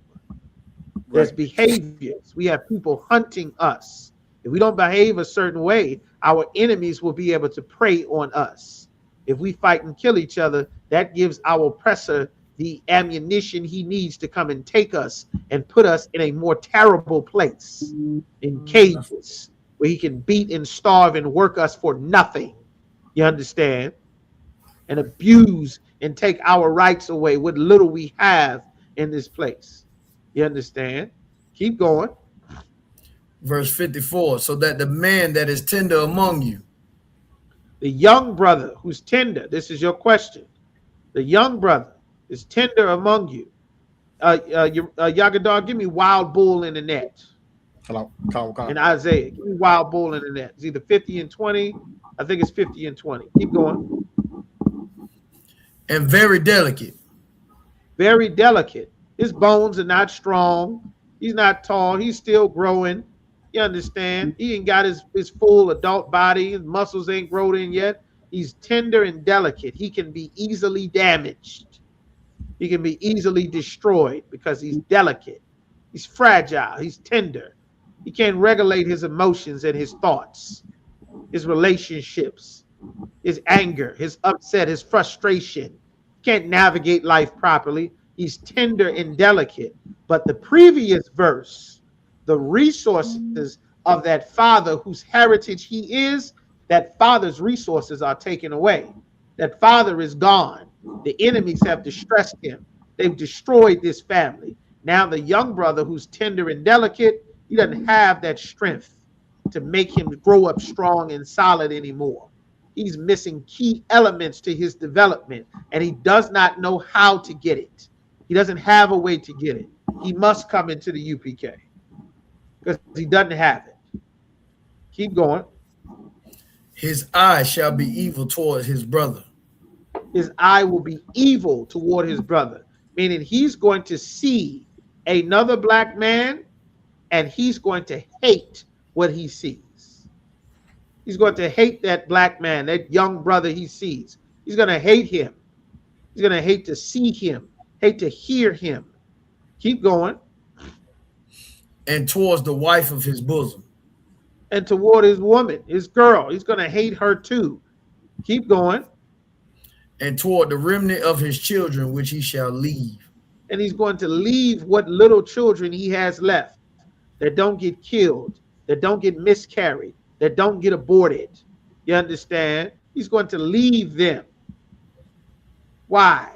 There's behaviors. We have people hunting us. If we don't behave a certain way, our enemies will be able to prey on us. If we fight and kill each other, that gives our oppressor the ammunition he needs to come and take us and put us in a more terrible place, in cages where he can beat and starve and work us for nothing. You understand? And abuse and take our rights away, what little we have in this place. You understand? Keep going. Verse 54, so that the man that is tender among you. The young brother who's tender, this is your question. The young brother is tender among you. Yagadar, give me wild bull in the net. Hello. In Isaiah, give me wild bull in the net. It's either 50 and 20. I think it's 50 and 20. Keep going. And very delicate. Very delicate. His bones are not strong. He's not tall. He's still growing. You understand? He ain't got his full adult body. His muscles ain't grown in yet. He's tender and delicate. He can be easily damaged. He can be easily destroyed because he's delicate. He's fragile. He's tender. He can't regulate his emotions and his thoughts, his relationships, his anger, his upset, his frustration. Can't navigate life properly. He's tender and delicate. But the previous verse, the resources of that father whose heritage he is, that father's resources are taken away. That father is gone. The enemies have distressed him. They've destroyed this family. Now the young brother who's tender and delicate, he doesn't have that strength to make him grow up strong and solid anymore. He's missing key elements to his development, and he does not know how to get it. He doesn't have a way to get it. He must come into the UPK because he doesn't have it. Keep going. His eye shall be evil towards his brother. His eye will be evil toward his brother, meaning he's going to see another black man and he's going to hate what he sees. He's going to hate that black man, that young brother he sees. He's going to hate him. He's going to hate to see him, hate to hear him. Keep going. And towards the wife of his bosom. And toward his woman, his girl. He's going to hate her too. Keep going. And toward the remnant of his children, which he shall leave. And he's going to leave what little children he has left that don't get killed, that don't get miscarried, that don't get aborted. You understand? He's going to leave them. Why?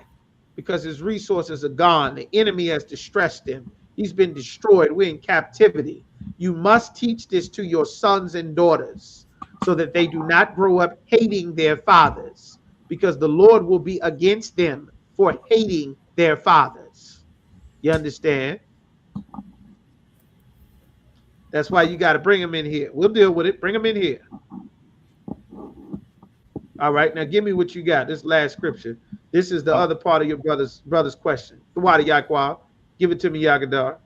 Because his resources are gone. The enemy has distressed him. He's been destroyed. We're in captivity. You must teach this to your sons and daughters so that they do not grow up hating their fathers, because the Lord will be against them for hating their fathers. You understand? That's why you got to bring them in here. We'll deal with it. Bring them in here. All right. Now give me what you got. This last scripture. This is the other part of your brother's question. The water Yaqua. Give it to me, Yagadar.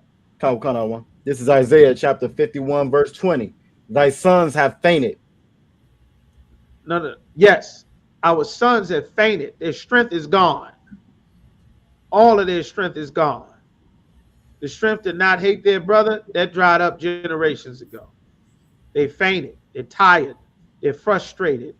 This is Isaiah chapter 51, verse 20. Thy sons have fainted. No. Yes. Our sons have fainted. Their strength is gone. All of their strength is gone. The strength to not hate their brother, that dried up generations ago. They fainted. They're tired. They're frustrated.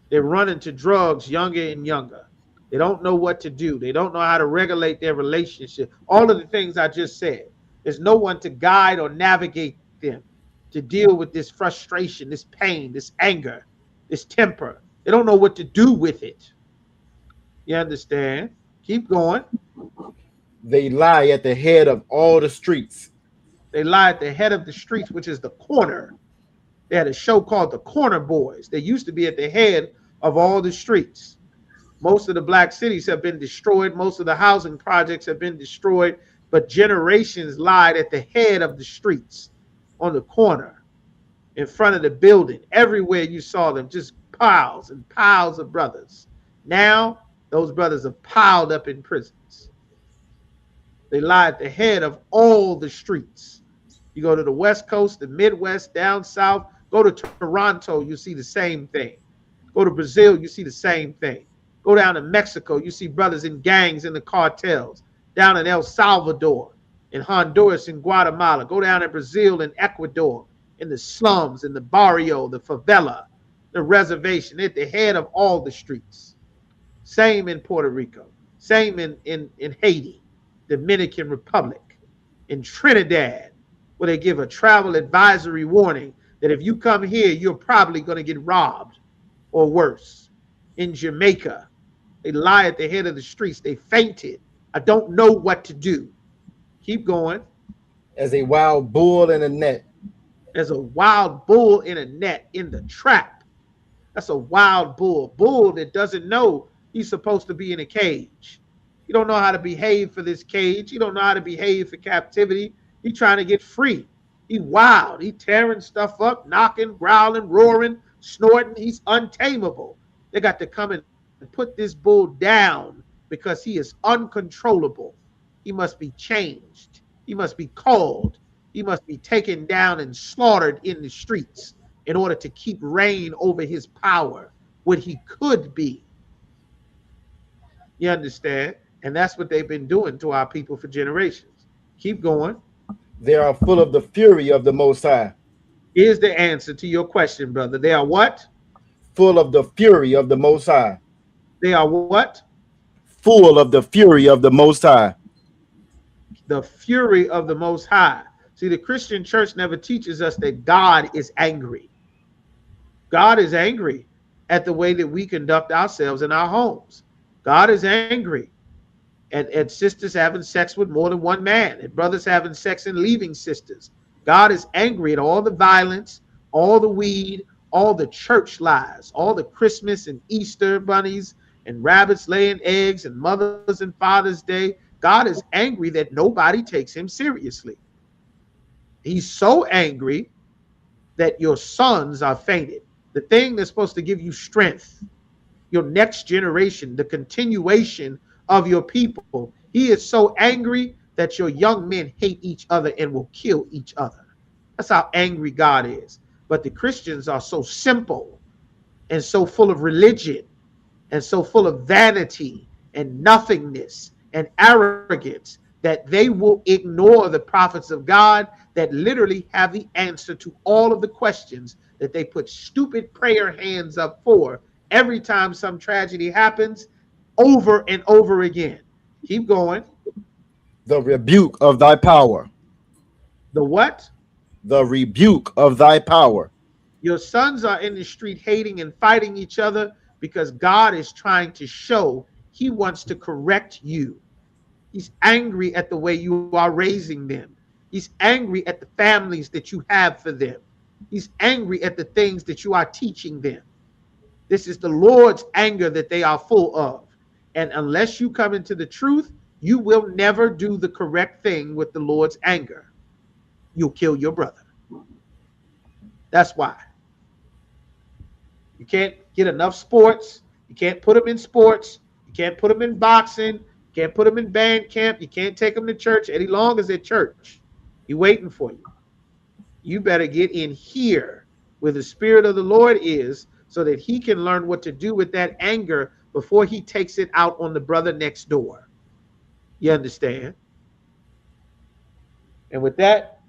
They're running to drugs younger and younger. They don't know what to do. They don't know how to regulate their relationship. All of the things I just said. There's no one to guide or navigate them to deal with this frustration, this pain, this anger, this temper. They don't know what to do with it. You understand? Keep going. They lie at the head of all the streets. They lie at the head of the streets, which is the corner. They had a show called The Corner Boys. They used to be at the head of all the streets. Most of the black cities have been destroyed. Most of the housing projects have been destroyed. But generations lied at the head of the streets, on the corner, in front of the building. Everywhere you saw them, just piles and piles of brothers. Now, those brothers are piled up in prisons. They lie at the head of all the streets. You go to the West Coast, the Midwest, down south, go to Toronto, you see the same thing. Go to Brazil, you see the same thing. Go down to Mexico, you see brothers in gangs in the cartels. Down in El Salvador, in Honduras, in Guatemala. Go down in Brazil, in Ecuador, in the slums, in the barrio, the favela, the reservation, at the head of all the streets. Same in Puerto Rico. Same in Haiti, Dominican Republic, in Trinidad, where they give a travel advisory warning that if you come here, you're probably going to get robbed or worse. In Jamaica, they lie at the head of the streets. They fainted. I don't know what to do. Keep going. As a wild bull in a net. As a wild bull in a net, in the trap. That's a wild bull. Bull that doesn't know he's supposed to be in a cage. He don't know how to behave for this cage. He don't know how to behave for captivity. He's trying to get free. He wild. He tearing stuff up, knocking, growling, roaring, snorting. He's untamable. They got to come and put this bull down because he is uncontrollable. He must be changed. He must be called. He must be taken down and slaughtered in the streets in order to keep reign over his power, what he could be. You understand? And that's what they've been doing to our people for generations. Keep going. They are full of the fury of the Most High. Here's the answer to your question, brother. They are what? Full of the fury of the Most High. They are what? Full of the fury of the Most High. The fury of the Most High. See, the Christian church never teaches us that God is angry. God is angry at the way that we conduct ourselves in our homes. God is angry at sisters having sex with more than one man, at brothers having sex and leaving sisters. God is angry at all the violence, all the weed, all the church lies, all the Christmas and Easter bunnies and rabbits laying eggs and Mother's and Father's Day. God is angry that nobody takes him seriously. He's so angry that your sons are fainted. The thing that's supposed to give you strength, your next generation, the continuation of your people. He is so angry that your young men hate each other and will kill each other. That's how angry God is. But the Christians are so simple and so full of religion and so full of vanity and nothingness and arrogance that they will ignore the prophets of God that literally have the answer to all of the questions that they put stupid prayer hands up for every time some tragedy happens, over and over again. Keep going. The rebuke of thy power. The what? The rebuke of thy power. Your sons are in the street hating and fighting each other because God is trying to show he wants to correct you. He's angry at the way you are raising them. He's angry at the families that you have for them. He's angry at the things that you are teaching them. This is the Lord's anger that they are full of. And unless you come into the truth, you will never do the correct thing with the Lord's anger. You'll kill your brother. That's why. You can't get enough sports. You can't put them in sports. You can't put them in boxing. You can't put them in band camp. You can't take them to church any longer as at church. He's waiting for you. You better get in here where the Spirit of the Lord is so that he can learn what to do with that anger before he takes it out on the brother next door. You understand? And with that,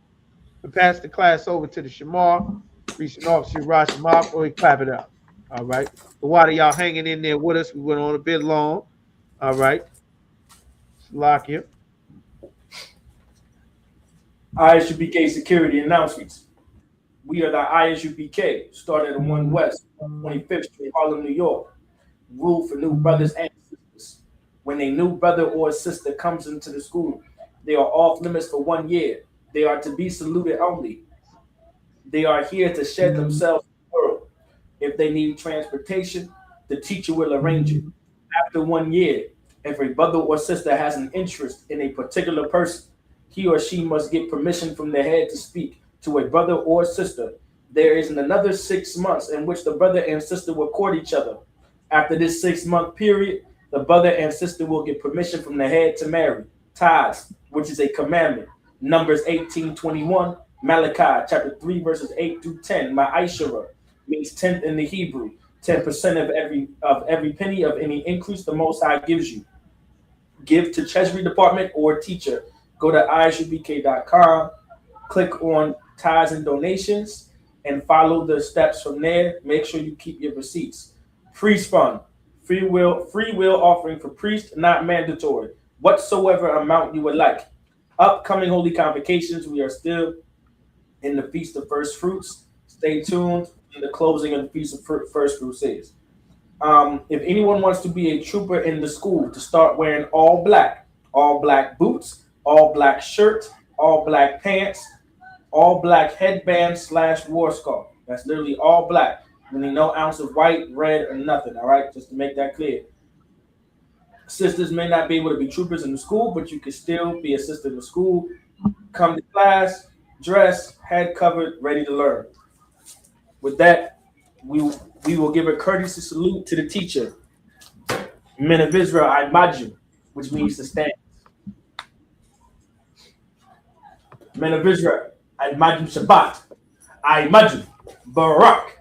we pass the class over to the Shamar, Recent Officer Ross Shamar, before we clap it up. All right. The water y'all hanging in there with us. We went on a bit long. All right. Salakia. ISUPK security announcements. We are the ISUPK, started at 1 West, 25th Street, Harlem, New York. Rule for new brothers and sisters. When a new brother or sister comes into the school, they are off limits for 1 year. They are to be saluted only. They are here to shed themselves in the world. If they need transportation, the teacher will arrange it. After 1 year, if a brother or sister has an interest in a particular person, he or she must get permission from the head to speak to a brother or sister. There is another 6 months in which the brother and sister will court each other. After this 6-month period, the brother and sister will get permission from the head to marry. Tithes, which is a commandment. Numbers 18:21, Malachi chapter 3 verses 8 through 10. Ma'ashara means tenth in the Hebrew. 10% of every penny of any increase the Most High gives you. Give to Treasury Department or teacher. Go to ISUPK.com, click on tithes and donations, and follow the steps from there. Make sure you keep your receipts. Priest fund, free will offering for priests, not mandatory. Whatsoever amount you would like. Upcoming holy convocations, we are still in the Feast of First Fruits. Stay tuned in the closing of the Feast of First Fruits is. If anyone wants to be a trooper in the school, to start wearing all black boots, all black shirt, all black pants, all black headband / war scarf. That's literally all black. Meaning no ounce of white, red, or nothing. All right, just to make that clear. Sisters may not be able to be troopers in the school, but you can still be a sister in the school. Come to class, dress, head covered, ready to learn. With that, we will give a courtesy salute to the teacher. Men of Israel, I maju, which means to stand. Men of Israel, I maju Shabbat. I maju Barak.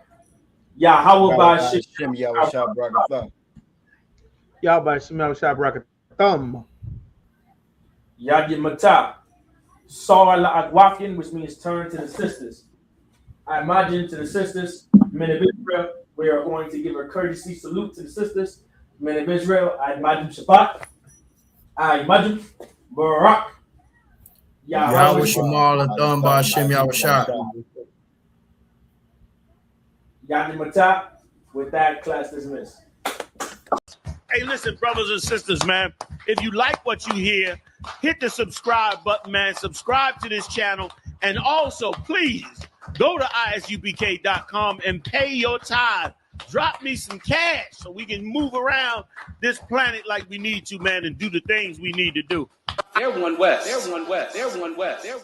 Yahweh Ba'ashem Yahushua Barakatah. Yahweh Shemel Shabrakathum. Yagid Matah. Sar La'akwafian, which means turn to the sisters. I imagine to the sisters, men of Israel, we are going to give a courtesy salute to the sisters. Men of Israel, I imagine Shabbat. I imagine Barak. Yahweh Shemal Adam Ba'ashem Yahushua. Yagid Matah. With that, class dismissed. Hey, listen, brothers and sisters, man. If you like what you hear, hit the subscribe button, man. Subscribe to this channel. And also, please, go to ISUPK.com and pay your tithe. Drop me some cash so we can move around this planet like we need to, man, and do the things we need to do. They're 1 West. They're 1 West. They're 1 West. They're